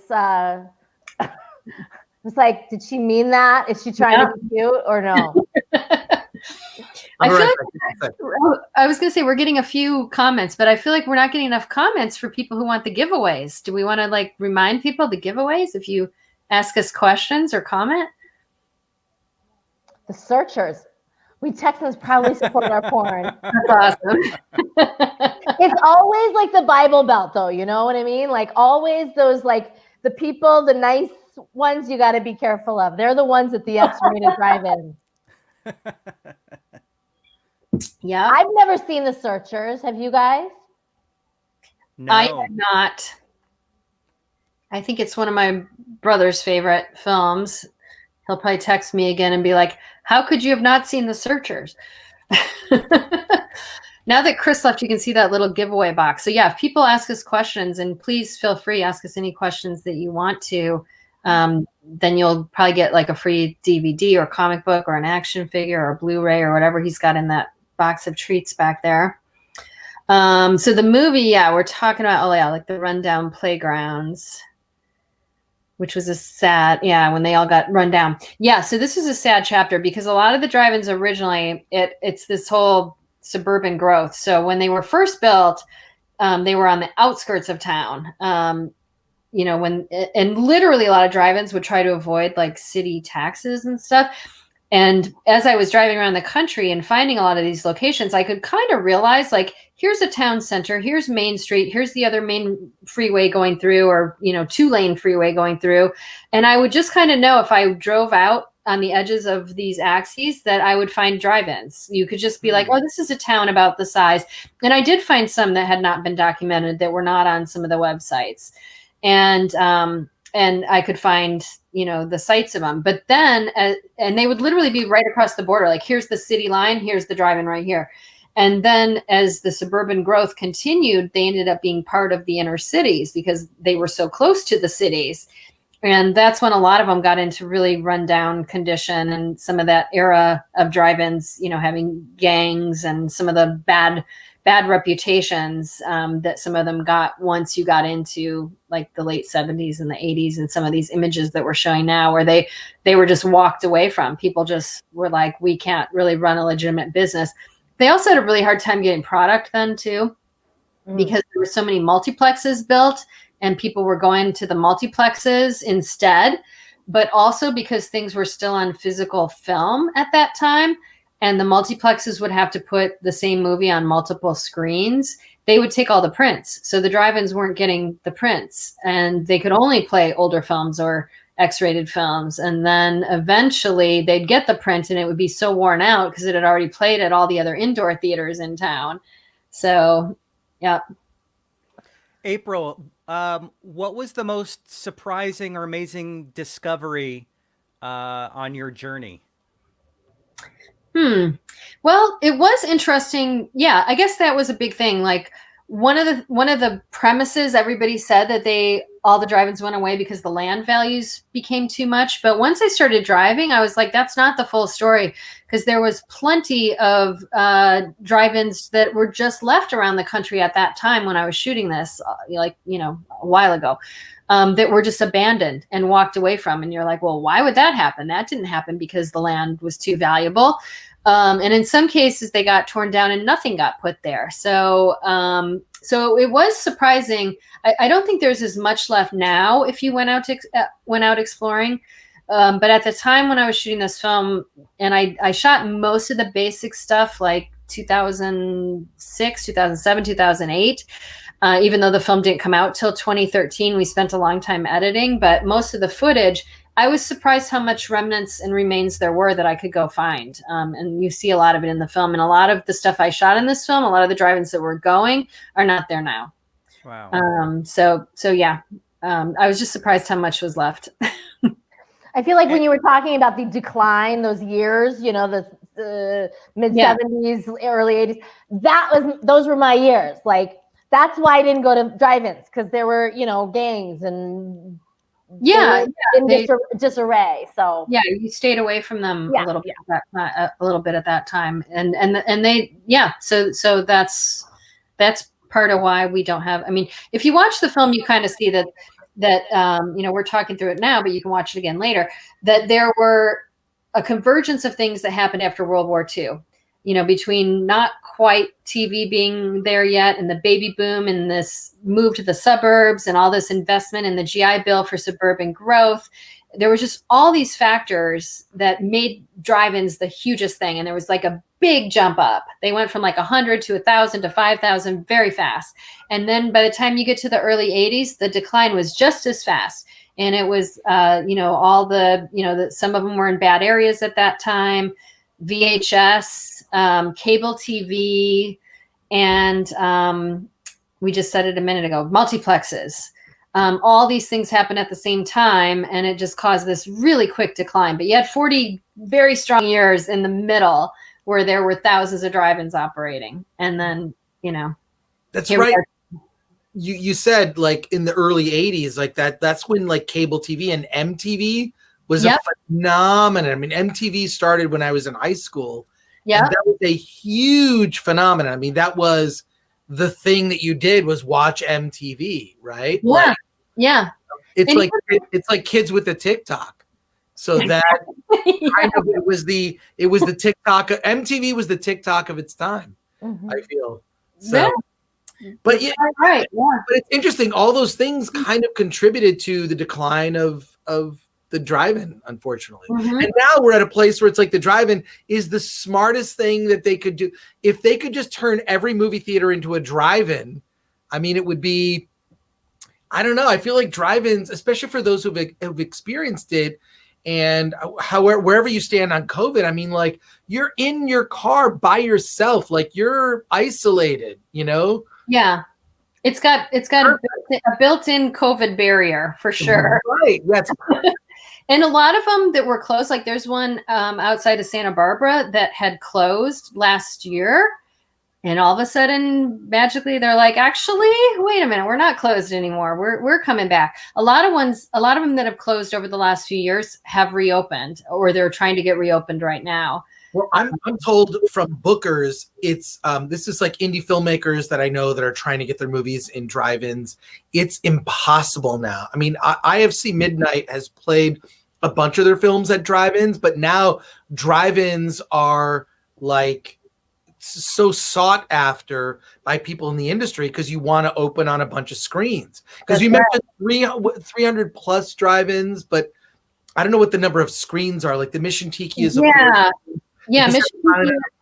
was like, did she mean that? Is she trying to be cute or no? I feel like I was going to say we're getting a few comments, but I feel like we're not getting enough comments for people who want the giveaways. Do we want to like remind people the giveaways if you ask us questions or comment? The searchers. We Texans proudly support our porn. That's awesome. It's always like the Bible Belt, though. You know what I mean? Like always those like the people, the nice ones you got to be careful of. They're the ones at the X-rated drive-in. Yeah. I've never seen The Searchers. Have you guys? No. I have not. I think it's one of my brother's favorite films. He'll probably text me again and be like, how could you have not seen The Searchers? Now that Chris left, you can see that little giveaway box. So yeah, if people ask us questions, and please feel free, ask us any questions that you want to, then you'll probably get like a free DVD or comic book or an action figure or a Blu-ray or whatever he's got in that box of treats back there. So the movie, yeah, we're talking about, oh yeah, like the rundown playgrounds, which was a sad, yeah, when they all got run down. Yeah, so this is a sad chapter because a lot of the drive-ins originally, it's this whole suburban growth. So when they were first built, they were on the outskirts of town. You know, and literally a lot of drive-ins would try to avoid like city taxes and stuff. And as I was driving around the country and finding a lot of these locations, I could kind of realize like, here's a town center, here's Main Street, here's the other main freeway going through, or, you know, 2-lane freeway going through. And I would just kind of know if I drove out on the edges of these axes that I would find drive-ins. You could just be like, oh, this is a town about the size. And I did find some that had not been documented that were not on some of the websites. And I could find, you know, the sites of them, but then, and they would literally be right across the border. Like, here's the city line, here's the drive-in right here. And then as the suburban growth continued, they ended up being part of the inner cities because they were so close to the cities. And that's when a lot of them got into really rundown condition, and some of that era of drive-ins, you know, having gangs and some of the bad reputations that some of them got once you got into like the late 70s and the 80s, and some of these images that we're showing now where they were just walked away from. People just were like, we can't really run a legitimate business. They also had a really hard time getting product then too, because there were so many multiplexes built and people were going to the multiplexes instead, but also because things were still on physical film at that time. And the multiplexes would have to put the same movie on multiple screens. They would take all the prints. So the drive-ins weren't getting the prints, and they could only play older films or X-rated films. And then eventually they'd get the print and it would be so worn out because it had already played at all the other indoor theaters in town. So, yeah. April, what was the most surprising or amazing discovery on your journey? Well, it was interesting. Yeah, I guess that was a big thing. Like one of the premises, everybody said that all the drive-ins went away because the land values became too much. But once I started driving, I was like, that's not the full story, because there was plenty of drive-ins that were just left around the country at that time when I was shooting this, like, you know, a while ago, that were just abandoned and walked away from. And you're like, well, why would that happen? That didn't happen because the land was too valuable. And in some cases they got torn down and nothing got put there. So it was surprising. I don't think there's as much left now if you went out exploring. But at the time when I was shooting this film, and I shot most of the basic stuff like 2006, 2007, 2008, even though the film didn't come out till 2013, we spent a long time editing, but most of the footage I was surprised how much remnants and remains there were that I could go find. And you see a lot of it in the film, and a lot of the stuff I shot in this film, a lot of the drive-ins that were going are not there now. Wow. So yeah, I was just surprised how much was left. I feel like when you were talking about the decline, those years, you know, the mid 70s, early 80s, those were my years. Like, that's why I didn't go to drive-ins, because there were, you know, gangs and in disarray. So yeah, you stayed away from them a little bit at that time, and they so that's part of why we don't have. I mean, if you watch the film, you kind of see that you know, we're talking through it now, but you can watch it again later, that there were a convergence of things that happened after World War II, you know, between not quite TV being there yet and the baby boom and this move to the suburbs and all this investment in the GI Bill for suburban growth. There was just all these factors that made drive-ins the hugest thing. And there was like a big jump up. They went from like 100 to 1,000 to 5,000 very fast. And then by the time you get to the early 80s, the decline was just as fast. And it was, you know, all the, you know, some of them were in bad areas at that time, VHS, cable TV, and we just said it a minute ago, multiplexes. All these things happen at the same time, and it just caused this really quick decline. But you had 40 very strong years in the middle where there were thousands of drive-ins operating. And then, you know. That's right. You said like in the early 80s, like that's when like cable TV and MTV was a phenomenon. I mean, MTV started when I was in high school. Yeah. That was a huge phenomenon. I mean, that was the thing that you did was watch MTV, right? Yeah. Like, yeah. It's like kids with the TikTok. So that kind of it was the TikTok. MTV was the TikTok of its time. Mm-hmm. I feel so. But yeah, right. Yeah. But it's interesting. All those things kind of contributed to the decline of the drive-in, unfortunately. Mm-hmm. And now we're at a place where it's like the drive-in is the smartest thing that they could do. If they could just turn every movie theater into a drive-in, I mean, it would be, I don't know. I feel like drive-ins, especially for those who've experienced it, and wherever you stand on COVID, I mean, like you're in your car by yourself, like you're isolated, you know? Yeah. It's got a built-in COVID barrier for sure. Right. That's and a lot of them that were closed, like there's one outside of Santa Barbara that had closed last year. And all of a sudden, magically, they're like, actually, wait a minute, we're not closed anymore. We're coming back. A lot of them that have closed over the last few years have reopened, or they're trying to get reopened right now. Well, I'm told from bookers, it's this is like indie filmmakers that I know that are trying to get their movies in drive-ins. It's impossible now. I mean, IFC Midnight has played a bunch of their films at drive-ins, but now drive-ins are like so sought after by people in the industry because you want to open on a bunch of screens. Because you mentioned 300 plus drive-ins, but I don't know what the number of screens are. Like the Mission Tiki is Mission Tiki has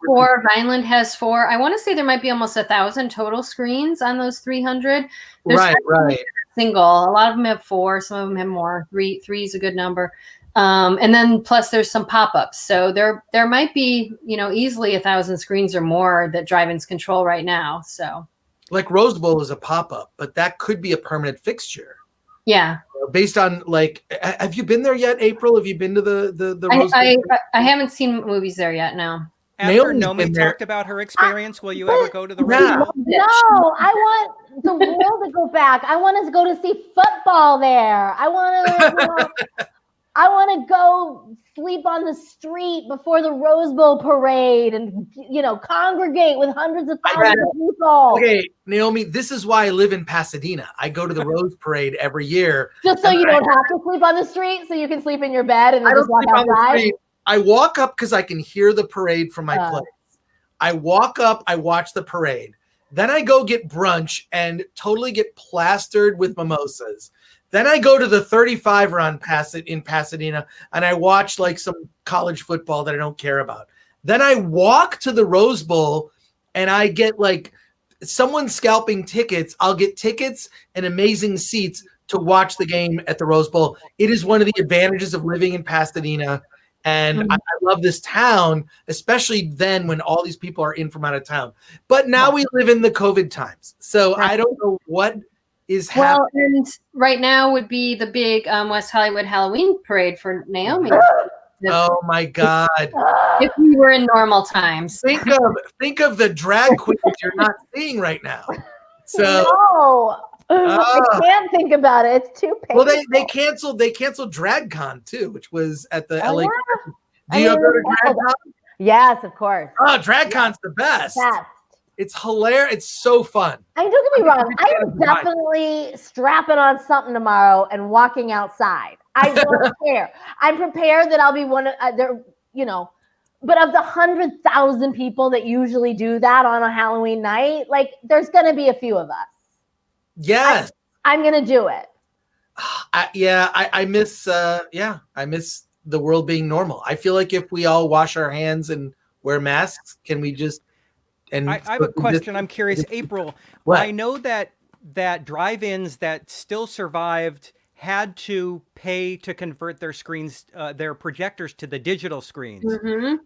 4. Vineland has 4. I want to say there might be almost 1,000 total screens on those 300. Right. Single. A lot of them have 4. Some of them have more. 3 is a good number. And then plus there's some pop-ups. So there might be, you know, easily 1,000 screens or more that drive-ins control right now. So like Rose Bowl is a pop-up, but that could be a permanent fixture. Yeah. Based on like, have you been there yet, April? Have you been to the Rose Bowl? I haven't seen movies there yet. No. After Nomi talked about her experience, will you ever go to the Rose Bowl? No, I want the world to go back. I want us to go to see football there. I want to go sleep on the street before the Rose Bowl parade and, you know, congregate with hundreds of thousands of people. Okay, Naomi, this is why I live in Pasadena. I go to the Rose Parade every year. Just so you don't have to sleep on the street, so you can sleep in your bed and then just walk outside? I walk up because I can hear the parade from my place. I walk up, I watch the parade. Then I go get brunch and totally get plastered with mimosas. Then I go to the 35 run in Pasadena and I watch like some college football that I don't care about. Then I walk to the Rose Bowl and I get like someone scalping tickets. I'll get tickets and amazing seats to watch the game at the Rose Bowl. It is one of the advantages of living in Pasadena. And I love this town, especially then when all these people are in from out of town. But now we live in the COVID times. So I don't know what is happening. Well, and right now would be the big West Hollywood Halloween parade for Naomi. Oh my God. If we were in normal times. Think of the drag queens you're not seeing right now. So No. I can't think about it. It's too painful. well, they canceled DragCon too, which was at the LA. Yeah. Do you ever go to DragCon? Yes, of course. Oh, DragCon's the best. Yes. It's hilarious. It's so fun. I mean, don't get me wrong. I am definitely strapping on something tomorrow and walking outside. I don't care. I'm prepared that I'll be one of there. But of the 100,000 people that usually do that on a Halloween night, like there's going to be a few of us. Yes. I'm going to do it. I miss I miss the world being normal. I feel like if we all wash our hands and wear masks, can we just I have a question. I'm curious, April. What? I know that drive-ins that still survived had to pay to convert their screens, their projectors to the digital screens,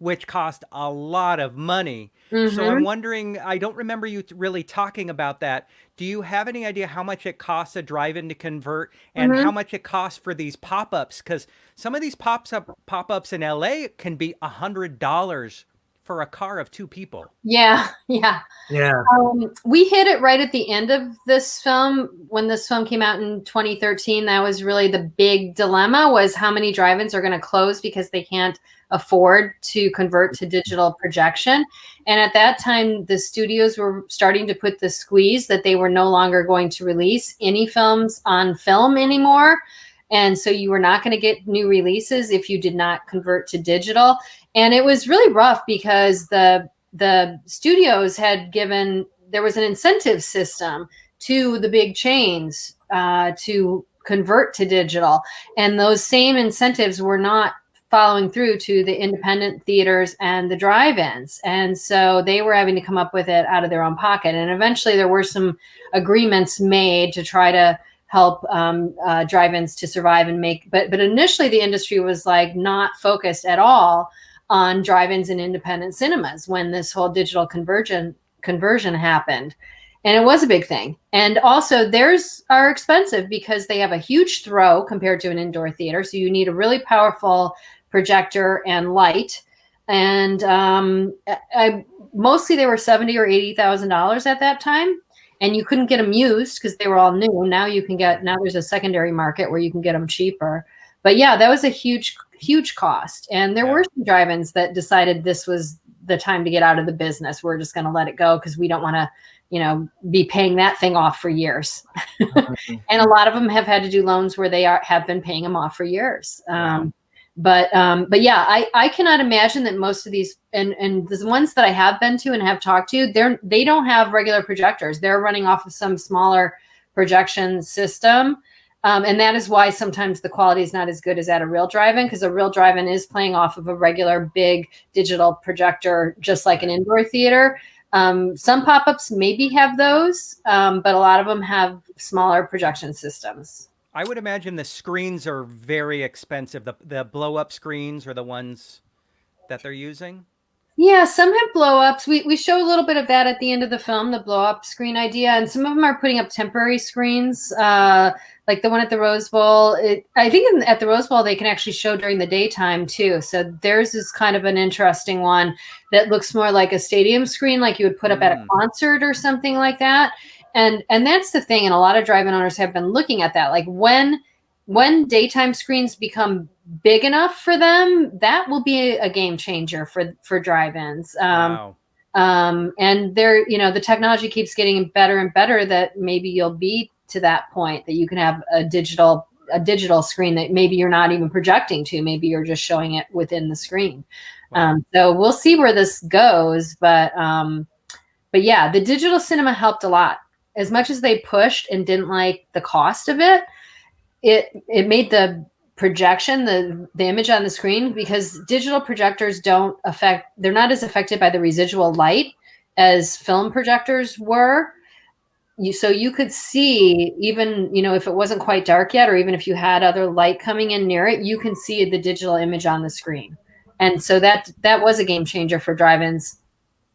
which cost a lot of money. So I'm wondering, I don't remember you really talking about that. Do you have any idea how much it costs a drive-in to convert and how much it costs for these pop-ups? Because some of these pop-ups in LA can be $100 for a car of 2 people. Yeah. We hit it right at the end of this film. When this film came out in 2013, that was really the big dilemma, was how many drive-ins are going to close because they can't afford to convert to digital projection. And at that time, the studios were starting to put the squeeze that they were no longer going to release any films on film anymore. And so you were not going to get new releases if you did not convert to digital. And it was really rough because the studios had there was an incentive system to the big chains to convert to digital. And those same incentives were not following through to the independent theaters and the drive-ins. And so they were having to come up with it out of their own pocket. And eventually there were some agreements made to try to help drive-ins to survive and make, but initially the industry was like not focused at all on drive-ins and independent cinemas when this whole digital conversion happened. And it was a big thing. And also theirs are expensive because they have a huge throw compared to an indoor theater. So you need a really powerful projector and light. And mostly they were $70,000 or $80,000 at that time. And you couldn't get them used because they were all new. Now there's a secondary market where you can get them cheaper. But yeah, that was a huge cost. And there were some drive-ins that decided this was the time to get out of the business. We're just going to let it go because we don't want to, be paying that thing off for years. And a lot of them have had to do loans where they have been paying them off for years. But yeah, I cannot imagine that most of these and the ones that I have been to and have talked to, they don't have regular projectors. They're running off of some smaller projection system. And that is why sometimes the quality is not as good as at a real drive-in, because a real drive-in is playing off of a regular big digital projector, just like an indoor theater. Some pop-ups maybe have those, but a lot of them have smaller projection systems. I would imagine the screens are very expensive. The blow-up screens are the ones that they're using. Yeah, some have blow-ups. We show a little bit of that at the end of the film, the blow-up screen idea. And some of them are putting up temporary screens, like the one at the Rose Bowl. I think at the Rose Bowl, they can actually show during the daytime, too. So theirs is kind of an interesting one that looks more like a stadium screen, like you would put up at a concert or something like that. And that's the thing. And a lot of drive-in owners have been looking at that. Like when daytime screens become big enough for them, that will be a game changer for drive-ins. Wow. And the technology keeps getting better and better, that maybe you'll be to that point that you can have a digital screen that maybe you're not even projecting to, maybe you're just showing it within the screen. Wow. So we'll see where this goes, but yeah, the digital cinema helped a lot. As much as they pushed and didn't like the cost of it, it made the projection, the image on the screen, because digital projectors they're not as affected by the residual light as film projectors were. so you could see, even, you know, if it wasn't quite dark yet, or even if you had other light coming in near it, you can see the digital image on the screen. And so that was a game changer for drive-ins.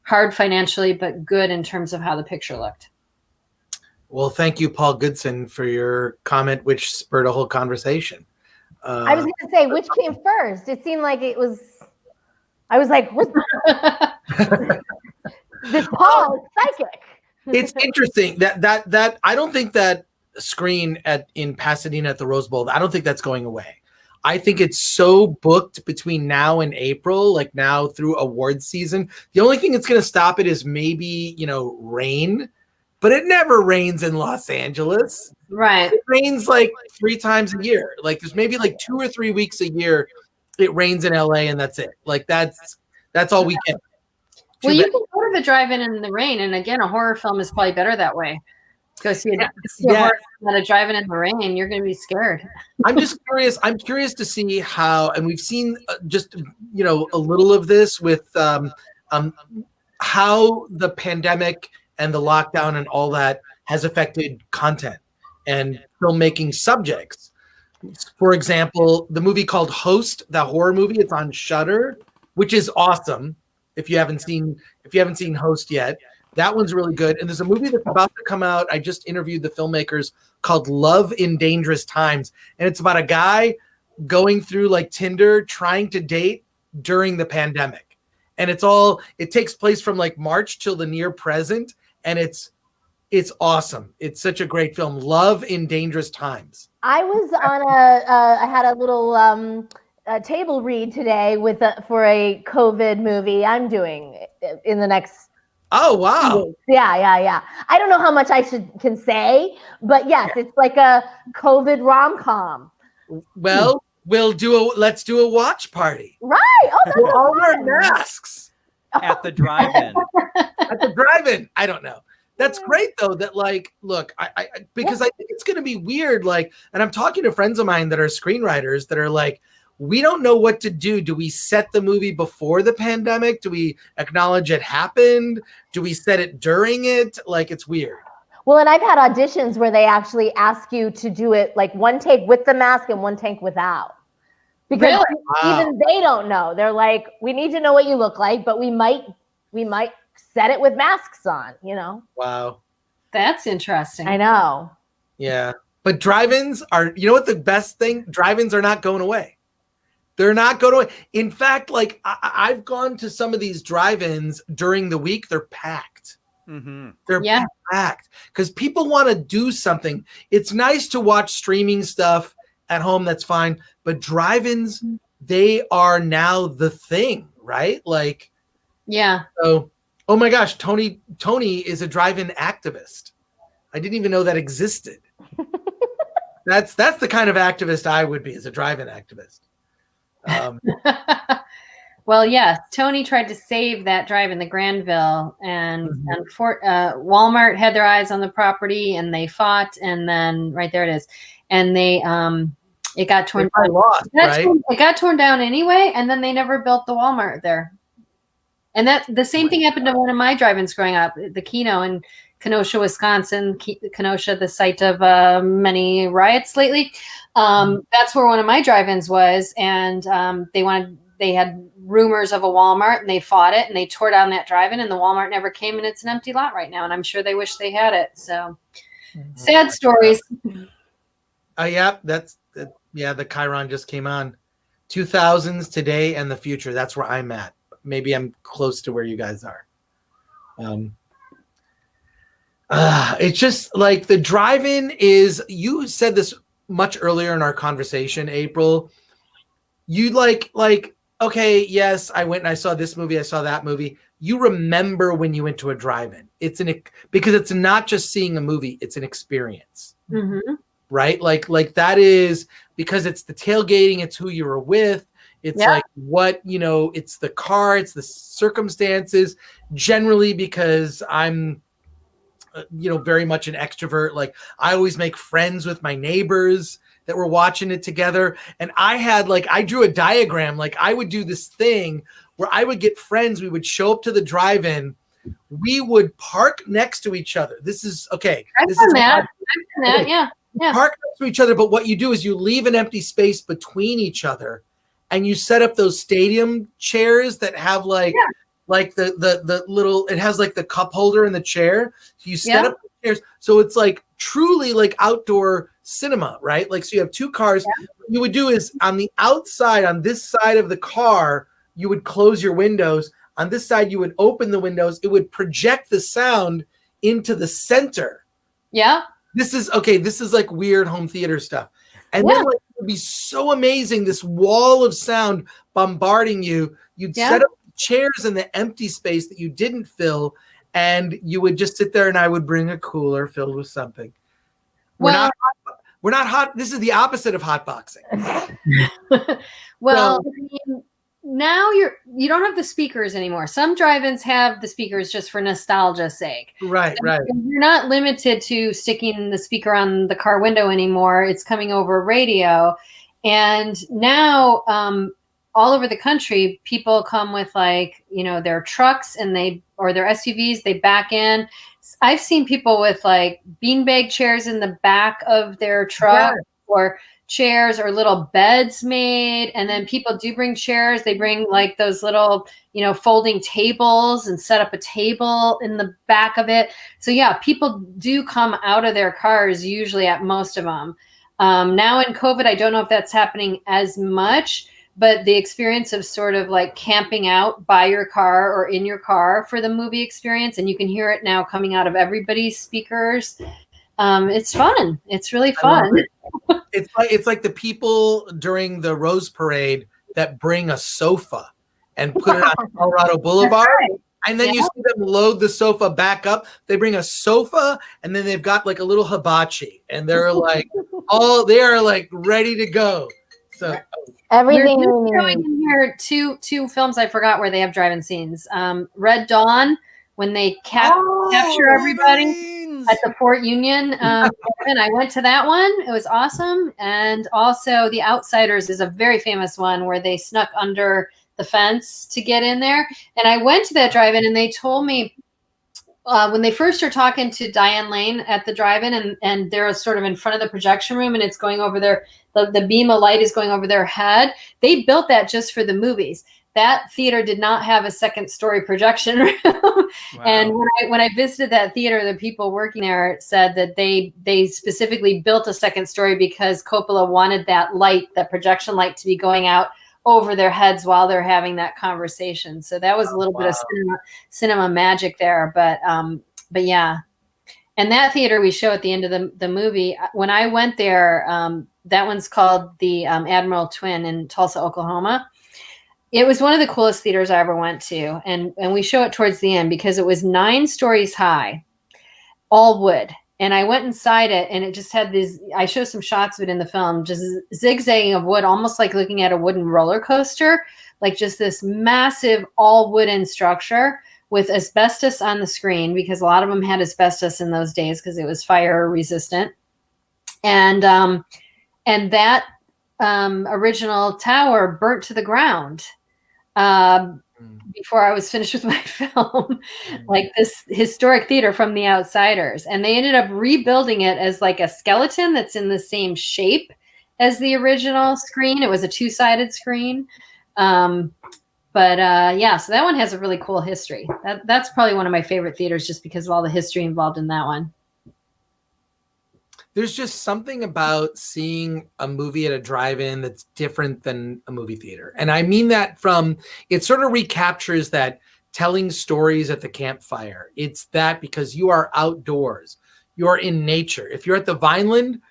Hard financially, but good in terms of how the picture looked. Well, thank you, Paul Goodson, for your comment, which spurred a whole conversation. I was going to say, which came first? It seemed like it was. I was like, what's this Paul is psychic. It's interesting that I don't think that screen in Pasadena at the Rose Bowl, I don't think that's going away. I think it's so booked between now and April, like now through awards season. The only thing that's going to stop it is maybe, you know, rain, but it never rains in Los Angeles. Right. It rains like 3 times a year. Like there's maybe like 2 or 3 weeks a year it rains in LA, and that's it. Like that's all we get. Well, you can go to the drive-in in the rain, and again, a horror film is probably better that way. Go see a horror film at a drive-in in the rain, you're going to be scared. I'm just curious. I'm curious to see how, and we've seen just, you know, a little of this with how the pandemic and the lockdown and all that has affected content and filmmaking subjects. For example, the movie called Host, the horror movie, it's on Shudder, which is awesome. If you haven't seen Host yet, that one's really good. And there's a movie that's about to come out. I just interviewed the filmmakers, called Love in Dangerous Times, and it's about a guy going through like Tinder trying to date during the pandemic. And it takes place from like March till the near present, and it's awesome. It's such a great film, Love in Dangerous Times. I was on I had a little table read today for a COVID movie I'm doing in the next. Oh, wow. Weeks. Yeah. I don't know how much I can say, but yes, it's like a COVID rom-com. Well, let's do a watch party. Right. Oh, that's we'll all wear masks. At the drive-in. At the drive-in. I don't know. That's great though. That like, look, I because I think it's going to be weird. Like, and I'm talking to friends of mine that are screenwriters that are like, we don't know what to do. Do we set the movie before the pandemic? Do we acknowledge it happened? Do we set it during it? Like, it's weird. Well, and I've had auditions where they actually ask you to do it like one take with the mask and one take without. Because even they don't know. They're like, we need to know what you look like, but we might set it with masks on, you know? Wow. That's interesting. I know. Yeah. But drive-ins are, you know what the best thing? Drive-ins are not going away. They're not going away. In fact, like I've gone to some of these drive-ins during the week. They're packed. Mm-hmm. They're packed because people want to do something. It's nice to watch streaming stuff at home. That's fine. But drive-ins, they are now the thing, right? Like, yeah. So, oh my gosh, Tony is a drive-in activist. I didn't even know that existed. That's the kind of activist I would be, as a drive-in activist. Well, yes, Tony tried to save that drive in the Granville, and Walmart had their eyes on the property, and they fought, and then right there it is, and they it got torn down. It got torn down anyway, and then they never built the Walmart there. And that the same thing happened to one of my drive-ins growing up, the Keno in Kenosha, Wisconsin. Kenosha, the site of many riots lately. That's where one of my drive-ins was, and they had rumors of a Walmart, and they fought it, and they tore down that drive-in, and the Walmart never came, and it's an empty lot right now, and I'm sure they wish they had it. So sad stories. The Chiron just came on. 2000s, today, and the future. That's where I'm at. Maybe I'm close to where you guys are. It's just like the drive-in is, you said this much earlier in our conversation, April. You like, okay, yes, I went and I saw this movie, I saw that movie. You remember when you went to a drive-in. Because it's not just seeing a movie, it's an experience. Mm-hmm. Right? Like that is because it's the tailgating, it's who you were with. It's like what, it's the car, it's the circumstances. Generally, because I'm, very much an extrovert. Like I always make friends with my neighbors that were watching it together. And I drew a diagram. Like I would do this thing where I would get friends. We would show up to the drive-in we would park next to each other. This is okay. I've This done is that. I've done that. okay. Yeah. Yeah. Park next to each other, but what you do is you leave an empty space between each other, and you set up those stadium chairs that have like the little. It has like the cup holder in the chair. You set up the chairs, so it's like truly like outdoor cinema, right? Like so, you have two cars. Yeah. What you would do is on the outside, on this side of the car, you would close your windows. On this side, you would open the windows. It would project the sound into the center. Yeah. This is okay. This is like weird home theater stuff. And then like, it would be so amazing. This wall of sound bombarding you. You'd set up chairs in the empty space that you didn't fill. And you would just sit there and I would bring a cooler filled with something. We're not hot. This is the opposite of hot boxing. Well, I mean, now you don't have the speakers anymore. Some drive-ins have the speakers just for nostalgia's sake. Right, right. You're not limited to sticking the speaker on the car window anymore. It's coming over radio. And now all over the country, people come with like, their trucks or their SUVs, they back in. I've seen people with like beanbag chairs in the back of their truck or chairs or little beds made. And then people do bring chairs. They bring like those little, folding tables and set up a table in the back of it. So yeah, people do come out of their cars usually at most of them. Now in COVID, I don't know if that's happening as much, but the experience of sort of like camping out by your car or in your car for the movie experience, and you can hear it now coming out of everybody's speakers. It's fun. It's really fun. It's like the people during the Rose Parade that bring a sofa and put it on Colorado Boulevard. Right. And then you see them load the sofa back up. They bring a sofa and then they've got like a little hibachi and they're like, they are like ready to go. So everything we're showing in here two films I forgot where they have drive-in scenes. Red Dawn, when they capture everybody at the Fort Union. And I went to that one. It was awesome. And also The Outsiders is a very famous one where they snuck under the fence to get in there. And I went to that drive-in and they told me when they first are talking to Diane Lane at the drive-in and they're sort of in front of the projection room and it's going over the beam of light is going over their head. They built that just for the movies. That theater did not have a second story projection room. Wow. And when I visited that theater, the people working there said that they specifically built a second story because Coppola wanted that projection light to be going out over their heads while they're having that conversation. So that was a little bit of cinema magic there. But yeah. And that theater we show at the end of the movie, when I went there, that one's called the Admiral Twin in Tulsa, Oklahoma. It was one of the coolest theaters I ever went to. And we show it towards the end because it was 9 stories high, all wood. And I went inside it and it just had I show some shots of it in the film, just zigzagging of wood, almost like looking at a wooden roller coaster, like just this massive all wooden structure with asbestos on the screen because a lot of them had asbestos in those days because it was fire resistant. And that original tower burnt to the ground before I was finished with my film, like this historic theater from The Outsiders. And they ended up rebuilding it as like a skeleton that's in the same shape as the original screen. It was a 2-sided screen. So that one has a really cool history. That's probably one of my favorite theaters just because of all the history involved in that one. There's just something about seeing a movie at a drive-in that's different than a movie theater. And I mean that it sort of recaptures that telling stories at the campfire. It's that because you are outdoors, you're in nature. If you're at the Vineland,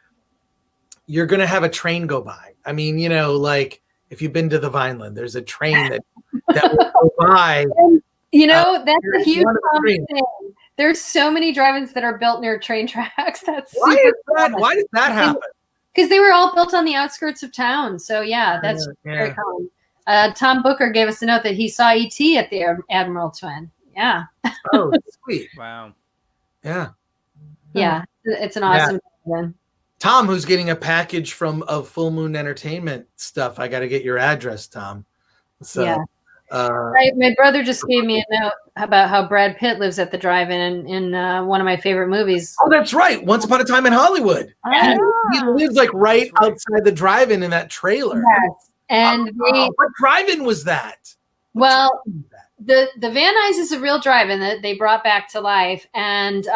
you're going to have a train go by. I mean, like if you've been to the Vineland, there's a train that will go by. That's a huge thing. There's so many drive-ins that are built near train tracks. Why did that happen? Because they were all built on the outskirts of town. So yeah, that's very common. Tom Booker gave us a note that he saw E.T. at the Admiral Twin. Yeah. Oh, sweet. Wow. Yeah. Yeah, it's an awesome one. Tom, who's getting a package of Full Moon Entertainment stuff. I got to get your address, Tom. So, My brother just gave me a note about how Brad Pitt lives at the drive-in in one of my favorite movies. Oh, that's right. Once Upon a Time in Hollywood. He lives like right outside the drive-in in that trailer. Yes. And what drive-in was that? Well, the Van Nuys is a real drive-in that they brought back to life, and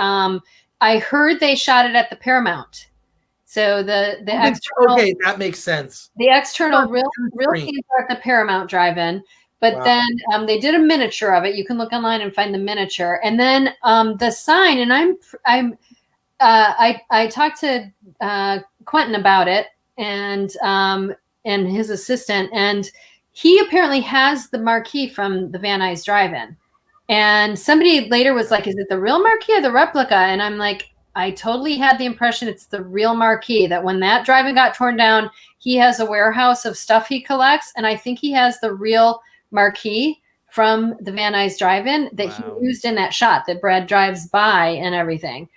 I heard they shot it at the Paramount. So the external, okay, that makes sense. The external real scenes are at the Paramount Drive-In, but then they did a miniature of it. You can look online and find the miniature, and then the sign. And I talked to Quentin about it, and his assistant, and he apparently has the marquee from the Van Nuys Drive-In. And somebody later was like, "Is it the real marquee or the replica?" And I'm like, I totally had the impression it's the real marquee, that when that drive-in got torn down, he has a warehouse of stuff he collects. And I think he has the real marquee from the Van Nuys Drive-In that he used in that shot that Brad drives by and everything.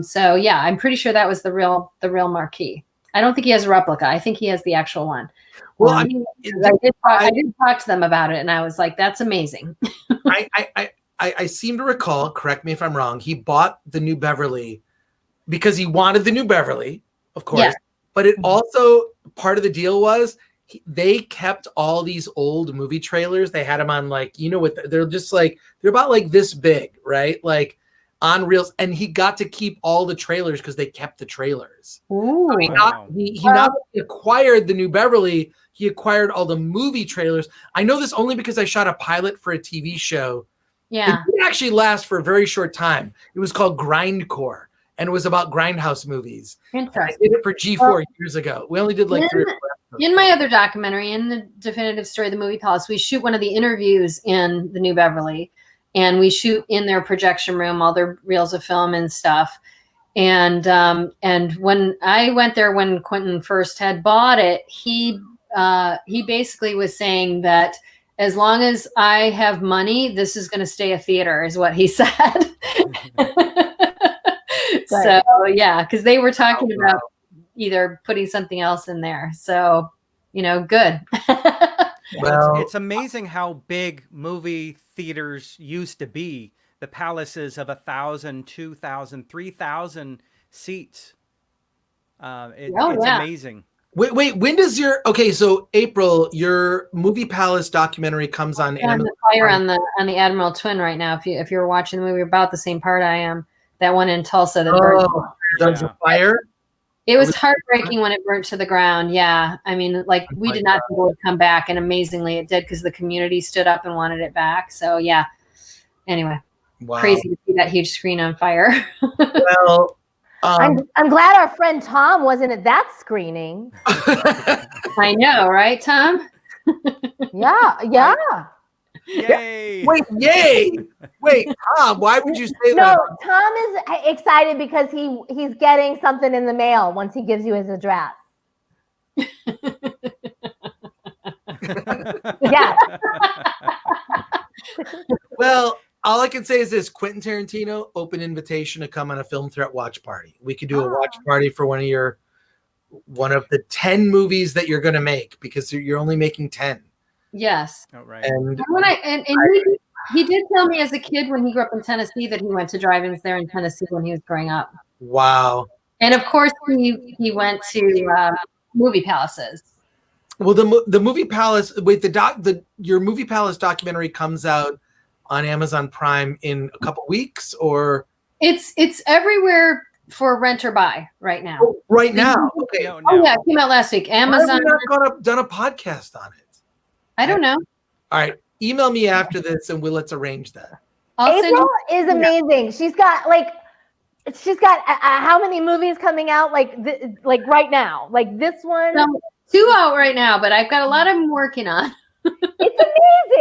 So yeah, I'm pretty sure that was the real marquee. I don't think he has a replica. I think he has the actual one. Well, I mean, I did talk to them about it, and I was like, that's amazing. I seem to recall, correct me if I'm wrong, he bought the New Beverly because he wanted the New Beverly, of course. Yeah. But it also, part of the deal was they kept all these old movie trailers. They had them on they're just like, they're about like this big, right? Like on reels. And he got to keep all the trailers because they kept the trailers. Ooh, so he not only acquired the New Beverly, he acquired all the movie trailers. I know this only because I shot a pilot for a TV show. Yeah. It did actually last for a very short time. It was called Grindcore, and it was about grindhouse movies. Interesting. I did it for G4 years ago. We only did like 3 or 4 episodes. In my other documentary, in the definitive story, The Movie Palace, we shoot one of the interviews in the New Beverly, and we shoot in their projection room, all their reels of film and stuff. And when I went there, when Quentin first had bought it, he basically was saying that as long as I have money, this is going to stay a theater, is what he said. So, yeah, because they were talking about either putting something else in there. So, good. Well, it's amazing how big movie theaters used to be. The palaces of 1,000, 2,000, 3,000 seats. It's amazing. Wait, when does so April, your Movie Palace documentary comes on Amazon? The fire on the Admiral Twin right now. If you're watching the movie, about the same part I am. That one in Tulsa that burned. The fire? It was heartbreaking when it burnt to the ground. Yeah. I mean, we did not think it would come back, and amazingly it did, because the community stood up and wanted it back. So yeah. Anyway. Wow. Crazy to see that huge screen on fire. Well, I'm glad our friend Tom wasn't at that screening. I know, right, Tom? Yeah. Yay! Wait, Tom, why would you say that? No, Tom is excited because he's getting something in the mail once he gives you his address. Yeah. Well, all I can say is this: Quentin Tarantino, open invitation to come on a Film Threat watch party. We could do a watch party for one of the 10 movies that you're going to make, because you're only making 10. Yes. Oh, right. And he did tell me as a kid, when he grew up in Tennessee, that he went to drive-ins there in Tennessee when he was growing up. Wow. And of course, he went to movie palaces. Well, the Movie Palace. Wait, your Movie Palace documentary comes out on Amazon Prime in a couple weeks, or it's everywhere for rent or buy right now. Oh, right now. Okay. Oh yeah, it came out last week. Amazon. Why have we not done a podcast on it? I don't know. All right, email me after this, and let's arrange that. April is amazing. She's got how many movies coming out like right now? Like this one. 2 out right now, but I've got a lot of them working on. It's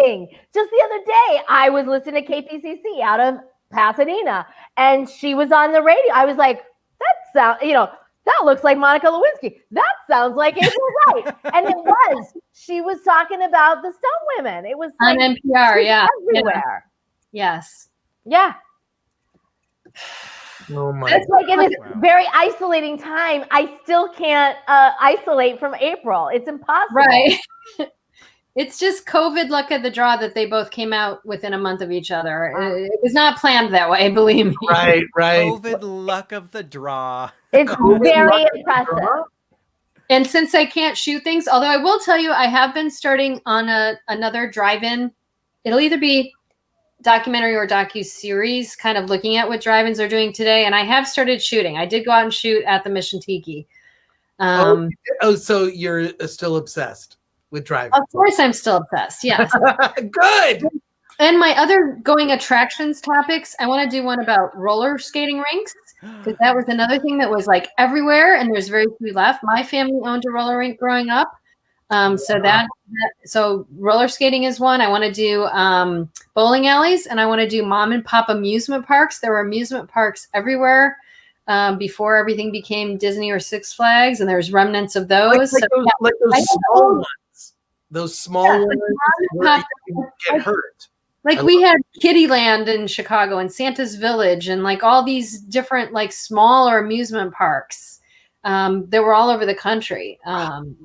amazing. Just the other day, I was listening to KPCC out of Pasadena, and she was on the radio. I was like, that looks like Monica Lewinsky. That sounds like April Wright. And it was. She was talking about the Stone Women. It was on NPR, yeah. Everywhere. Yes. Yeah. Oh my! It's like in this very isolating time, I still can't isolate from April. It's impossible. Right. It's just COVID luck of the draw that they both came out within a month of each other. It was not planned that way, believe me. Right. COVID luck of the draw. It's COVID very luck of the impressive. draw? And since I can't shoot things, although I will tell you, I have been starting on another drive-in. It'll either be documentary or docu-series, kind of looking at what drive-ins are doing today. And I have started shooting. I did go out and shoot at the Mission Tiki. So you're still obsessed with driving? Of course I'm still obsessed, yes. Good. And my other going attractions topics, I want to do one about roller skating rinks, because that was another thing that was like everywhere and there's very few left. My family owned a roller rink growing up. So roller skating is one. I want to do bowling alleys, and I want to do mom and pop amusement parks. There were amusement parks everywhere before everything became Disney or Six Flags, and there's remnants of those. Like those small ones. Those small ones where you get hurt. Like we had Kittyland in Chicago and Santa's Village and like all these different like smaller amusement parks. They were all over the country.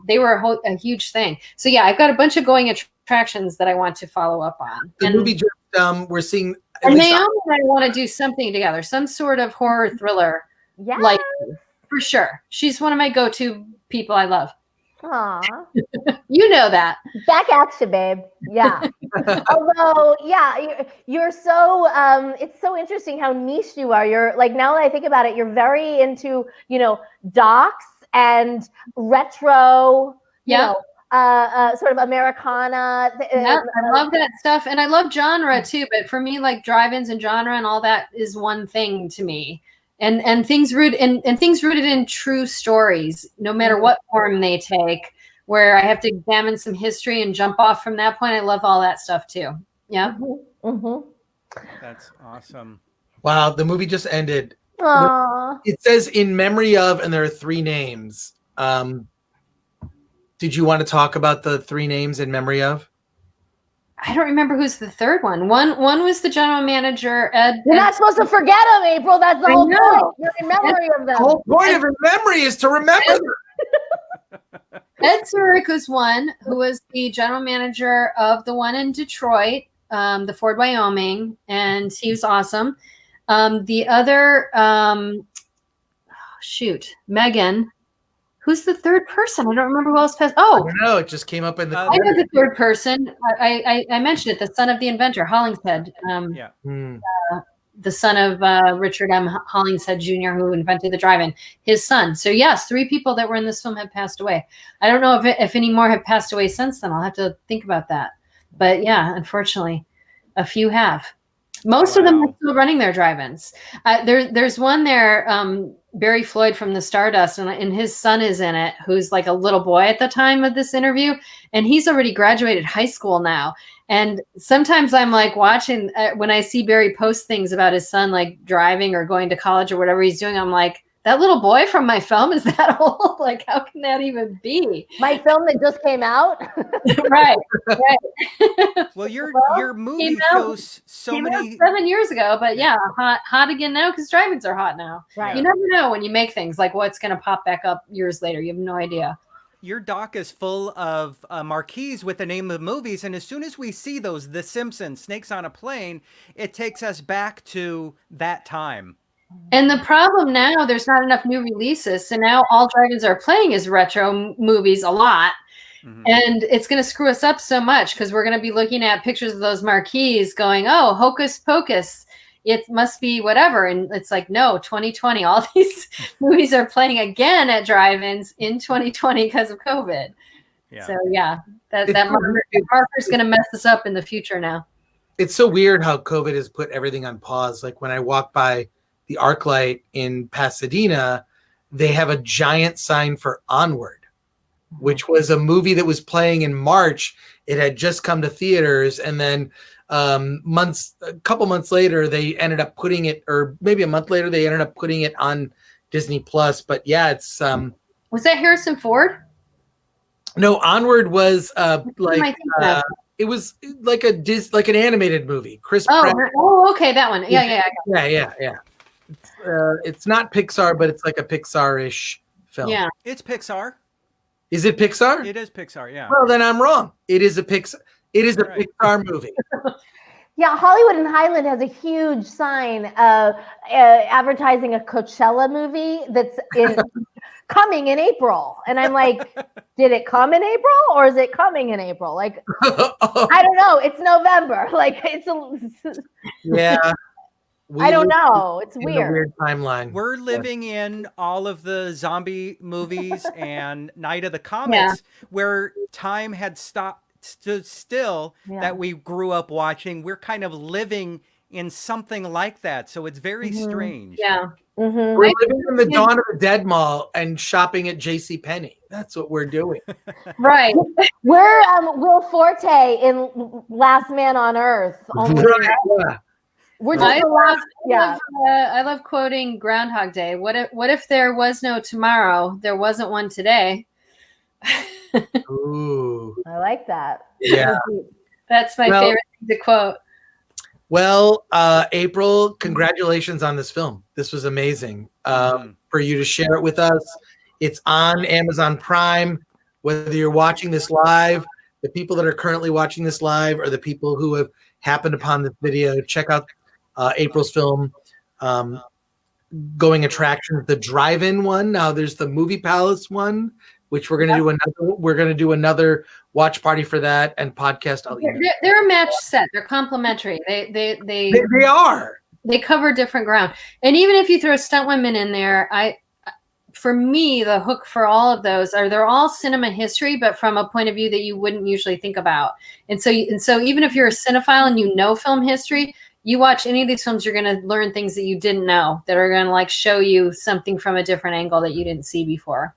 They were a huge thing. So yeah, I've got a bunch of going attractions that I want to follow up on. The movie just we're seeing. And Naomi and I want to do something together, some sort of horror thriller. Yeah, like for sure. She's one of my go-to people I love. Aw. You know that. Back at you, babe. Yeah. Although, yeah, you're so, it's so interesting how niche you are. You're like, now that I think about it, you're very into, docs and retro, sort of Americana. Yeah, I love that stuff. And I love genre too. But for me, like drive-ins and genre and all that is one thing to me. And things rooted in true stories, no matter what form they take, where I have to examine some history and jump off from that point. I love all that stuff too. Yeah. Mm-hmm. That's awesome. Wow, the movie just ended. Aww. It says in memory of, and there are 3 names. Did you want to talk about the 3 names in memory of? I don't remember who's the third one. One was the general manager, Ed. You're not supposed to forget them, April. That's the whole point. You're in memory of them. The whole point of memory is to remember them. Ed Zurich was one, who was the general manager of the one in Detroit, the Ford, Wyoming, and he was awesome. The other, Megan. Who's the third person? I don't remember who else passed. Oh, no, it just came up in the. I know the third person. I mentioned it. The son of the inventor, Hollingshead. The son of Richard M. Hollingshead Jr., who invented the drive-in. His son. So yes, 3 people that were in this film have passed away. I don't know if any more have passed away since then. I'll have to think about that. But yeah, unfortunately, a few have. Most of them are still running their drive-ins. There's one there, Barry Floyd from the Stardust, and his son is in it, who's like a little boy at the time of this interview, and he's already graduated high school now. And sometimes I'm like watching when I see Barry post things about his son like driving or going to college or whatever he's doing, I'm like, that little boy from my film is that old? Like, how can that even be? My film that just came out? Right. Well, your movie shows so many. 7 years ago, but yeah, hot again now because drive-ins are hot now. Right. You never know when you make things like what's going to pop back up years later. You have no idea. Your doc is full of marquees with the name of movies, and as soon as we see those, The Simpsons, Snakes on a Plane, it takes us back to that time. And the problem now, there's not enough new releases. So now all drive-ins are playing is retro movies a lot. Mm-hmm. And it's going to screw us up so much because we're going to be looking at pictures of those marquees going, oh, hocus pocus. It must be whatever. And it's like, no, 2020, all these movies are playing again at drive-ins in 2020 because of COVID. Yeah. So yeah, that marker's going to mess us up in the future now. It's so weird how COVID has put everything on pause. Like when I walk by the ArcLight in Pasadena, they have a giant sign for Onward, which was a movie that was playing in March. It had just come to theaters, and then a couple months later, they ended up putting it, or maybe a month later, they ended up putting it on Disney Plus. But yeah, it's was that Harrison Ford? No, Onward was it was like an animated movie. Chris Pratt. Oh, okay, that one. Yeah. It's not Pixar, but it's like a Pixar-ish film. Yeah, it's Pixar. Is it Pixar? It is Pixar, yeah. Well, then I'm wrong. It is a Pixar. It is a Right. Pixar movie. Yeah, Hollywood and Highland has a huge sign advertising a Coachella movie that's coming in April. And I'm like, did it come in April or is it coming in April? Like, I don't know. It's November. Like, Yeah. I don't know. It's in a weird. weird timeline. We're living in all of the zombie movies and Night of the Comets, where time had stood still, that we grew up watching. We're kind of living in something like that. So it's very strange. Yeah. Mm-hmm. We're living in the Dawn of the Dead mall and shopping at JCPenney. That's what we're doing. Right. We're Will Forte in Last Man on Earth. Only Yeah. we're just the last. I love quoting Groundhog Day. What if there was no tomorrow? There wasn't one today. Ooh. I like that. Yeah. That's my favorite thing to quote. Well, April, congratulations on this film. This was amazing. For you to share it with us. It's on Amazon Prime. Whether you're watching this live, the people that are currently watching this live, or the people who have happened upon this video, check out April's film, Going Attractions, the drive-in one. Now there's the Movie Palace one, which we're gonna do another. We're gonna do another watch party for that and podcast. They're a match set. They're complementary. They are. They cover different ground. And even if you throw stunt women in there, for me, the hook for all of those they're all cinema history, but from a point of view that you wouldn't usually think about. And so even if you're a cinephile and you know film history, you watch any of these films, you're going to learn things that you didn't know, that are going to like show you something from a different angle that you didn't see before.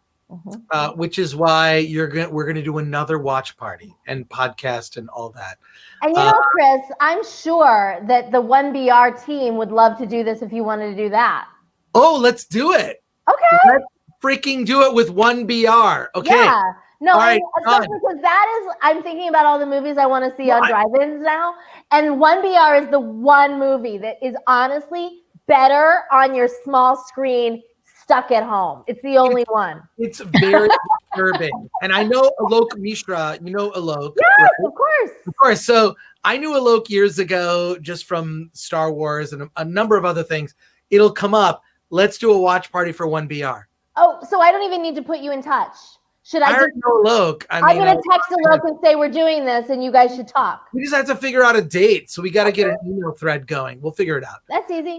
Which is why we're gonna do another watch party and podcast and all that. And you know, Chris, I'm sure that the 1BR team would love to do this if you wanted to do that. Oh, let's do it. Okay. Let's freaking do it with 1BR. Okay. Yeah. No, all right, especially because that is, I'm thinking about all the movies I want to see on drive-ins now. And 1BR is the one movie that is honestly better on your small screen stuck at home. It's the only one. It's very disturbing. And I know Alok Mishra, you know Alok. Yes, right? of course. Of course. So I knew Alok years ago just from Star Wars and a number of other things. It'll come up. Let's do a watch party for 1BR. Oh, so I don't even need to put you in touch. Should I already know Alok. I'm going to text Alok and say we're doing this and you guys should talk. We just have to figure out a date. So we got to get an email thread going. We'll figure it out. That's easy.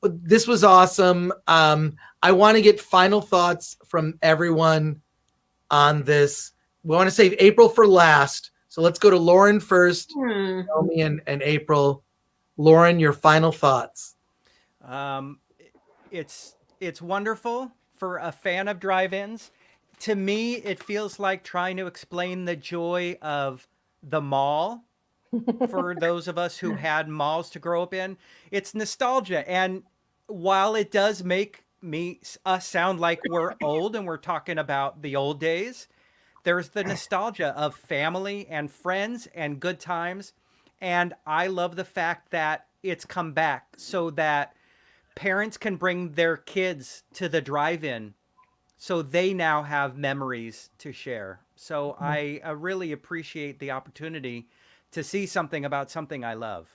This was awesome. I want to get final thoughts from everyone on this. We want to save April for last. So let's go to Lauren first, Naomi and April. Lauren, your final thoughts. It's wonderful for a fan of drive-ins. To me, it feels like trying to explain the joy of the mall for those of us who had malls to grow up in. It's nostalgia. And while it does make us sound like we're old and we're talking about the old days, there's the nostalgia of family and friends and good times. And I love the fact that it's come back so that parents can bring their kids to the drive-in so they now have memories to share. So I really appreciate the opportunity to see something about something I love.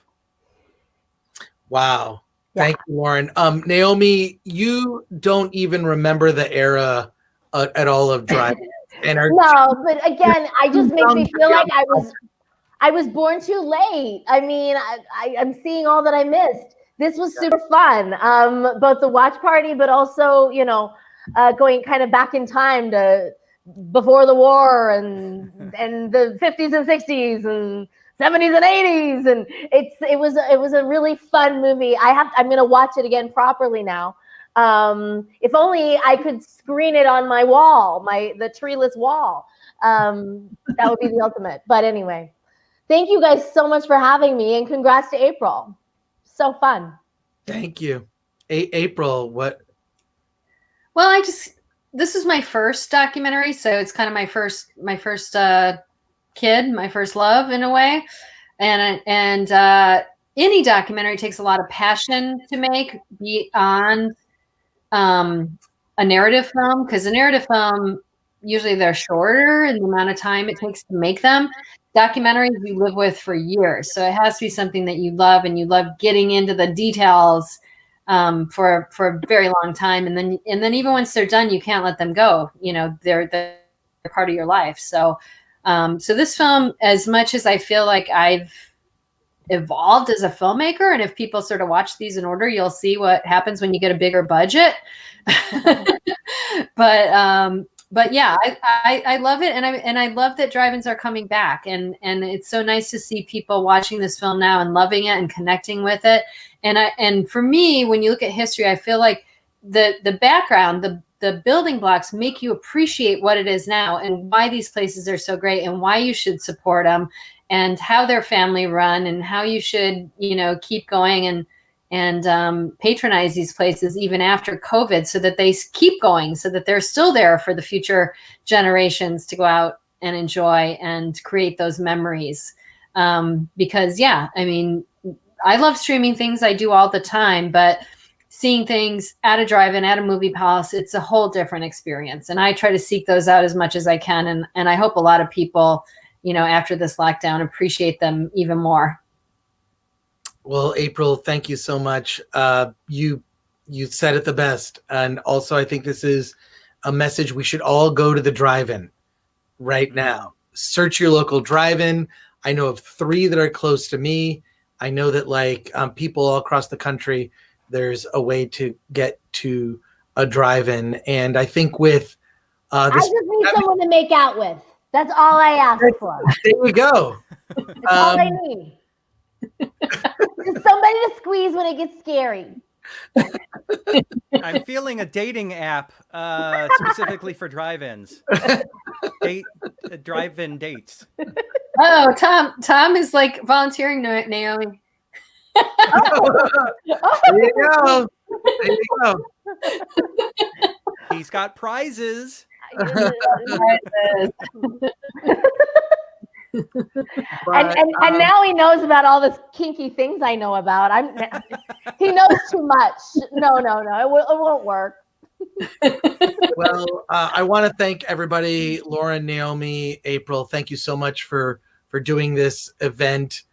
Wow. Thank you, Lauren. Naomi, you don't even remember the era at all of driving. No, but again, I just makes me feel like I was born too late. I mean, I'm seeing all that I missed. This was super fun. Both the watch party, but also, you know, going kind of back in time to before the war and the 50s and 60s and 70s and 80s, and it was a really fun movie. I'm gonna watch it again properly now. If only I could screen it on my wall, the treeless wall. That would be the ultimate. But anyway, thank you guys so much for having me, and congrats to April. So fun. Thank you, April. What? Well, this is my first documentary, so it's kind of my first kid, my first love in a way. And any documentary takes a lot of passion to make beyond a narrative film, because a narrative film, usually they're shorter in the amount of time it takes to make them. Documentaries you live with for years. So it has to be something that you love, and you love getting into the details for a very long time. And then even once they're done, you can't let them go. You know, they're part of your life. So, so this film, as much as I feel like I've evolved as a filmmaker, and if people sort of watch these in order, you'll see what happens when you get a bigger budget. But yeah, I love it, and I love that drive-ins are coming back, and it's so nice to see people watching this film now and loving it and connecting with it. And for me, when you look at history, I feel like the background, the building blocks make you appreciate what it is now, and why these places are so great, and why you should support them, and how they're family run, and how you should, you know, keep going and patronize these places even after COVID, so that they keep going, so that they're still there for the future generations to go out and enjoy and create those memories. Because yeah, I mean, I love streaming things, I do all the time, but seeing things at a drive-in, at a movie palace, it's a whole different experience. And I try to seek those out as much as I can. And I hope a lot of people, you know, after this lockdown, appreciate them even more. Well, April, thank you so much. You said it the best. And also, I think this is a message we should all go to the drive-in right now. Search your local drive-in. I know of 3 that are close to me. I know that like people all across the country, there's a way to get to a drive-in. And I think with I just need someone to make out with. That's all I ask for. There you go. That's all I need. Just somebody to squeeze when it gets scary. I'm feeling a dating app specifically for drive-ins. Drive-in dates. Oh, Tom is like volunteering, Naomi. There you go. There you go. He's got prizes. And now he knows about all this kinky things I know about. He knows too much. No, it won't work. Well, I want to thank everybody, Lauren, Naomi, April. Thank you so much for doing this event.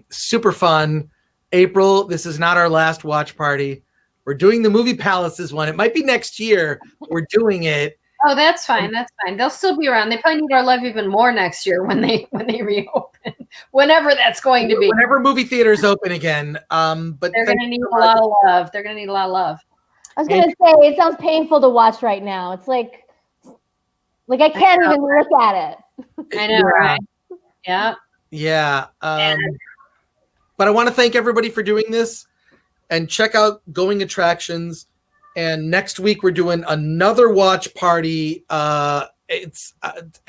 Super fun. April, this is not our last watch party. We're doing the Movie Palaces one. It might be next year. We're doing it. Oh, that's fine. That's fine. They'll still be around. They probably need our love even more next year when they reopen, whenever that's going to be. Whenever movie theaters open again. But they're going to need a lot of love. They're going to need a lot of love. I was going to say, it sounds painful to watch right now. It's like I can't even look at it. I know, right? Yeah. Yeah. But I want to thank everybody for doing this, and check out Going Attractions. And next week we're doing another watch party. It's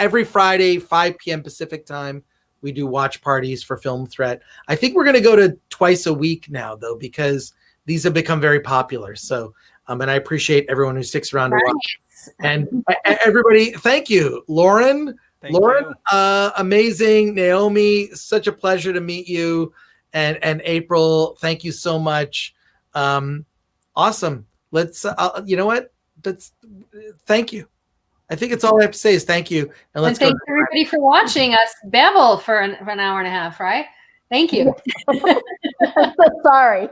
every Friday, 5 p.m. Pacific time. We do watch parties for Film Threat. I think we're going to go to twice a week now, though, because these have become very popular. So, and I appreciate everyone who sticks around to watch. And everybody, thank you, Lauren. Thank you. Amazing. Naomi, such a pleasure to meet you. And April, thank you so much. Awesome. Let's, you know what? Thank you. I think it's all I have to say is thank you. And let's thank everybody for watching us babble for an hour and a half, right? Thank you. I'm so sorry.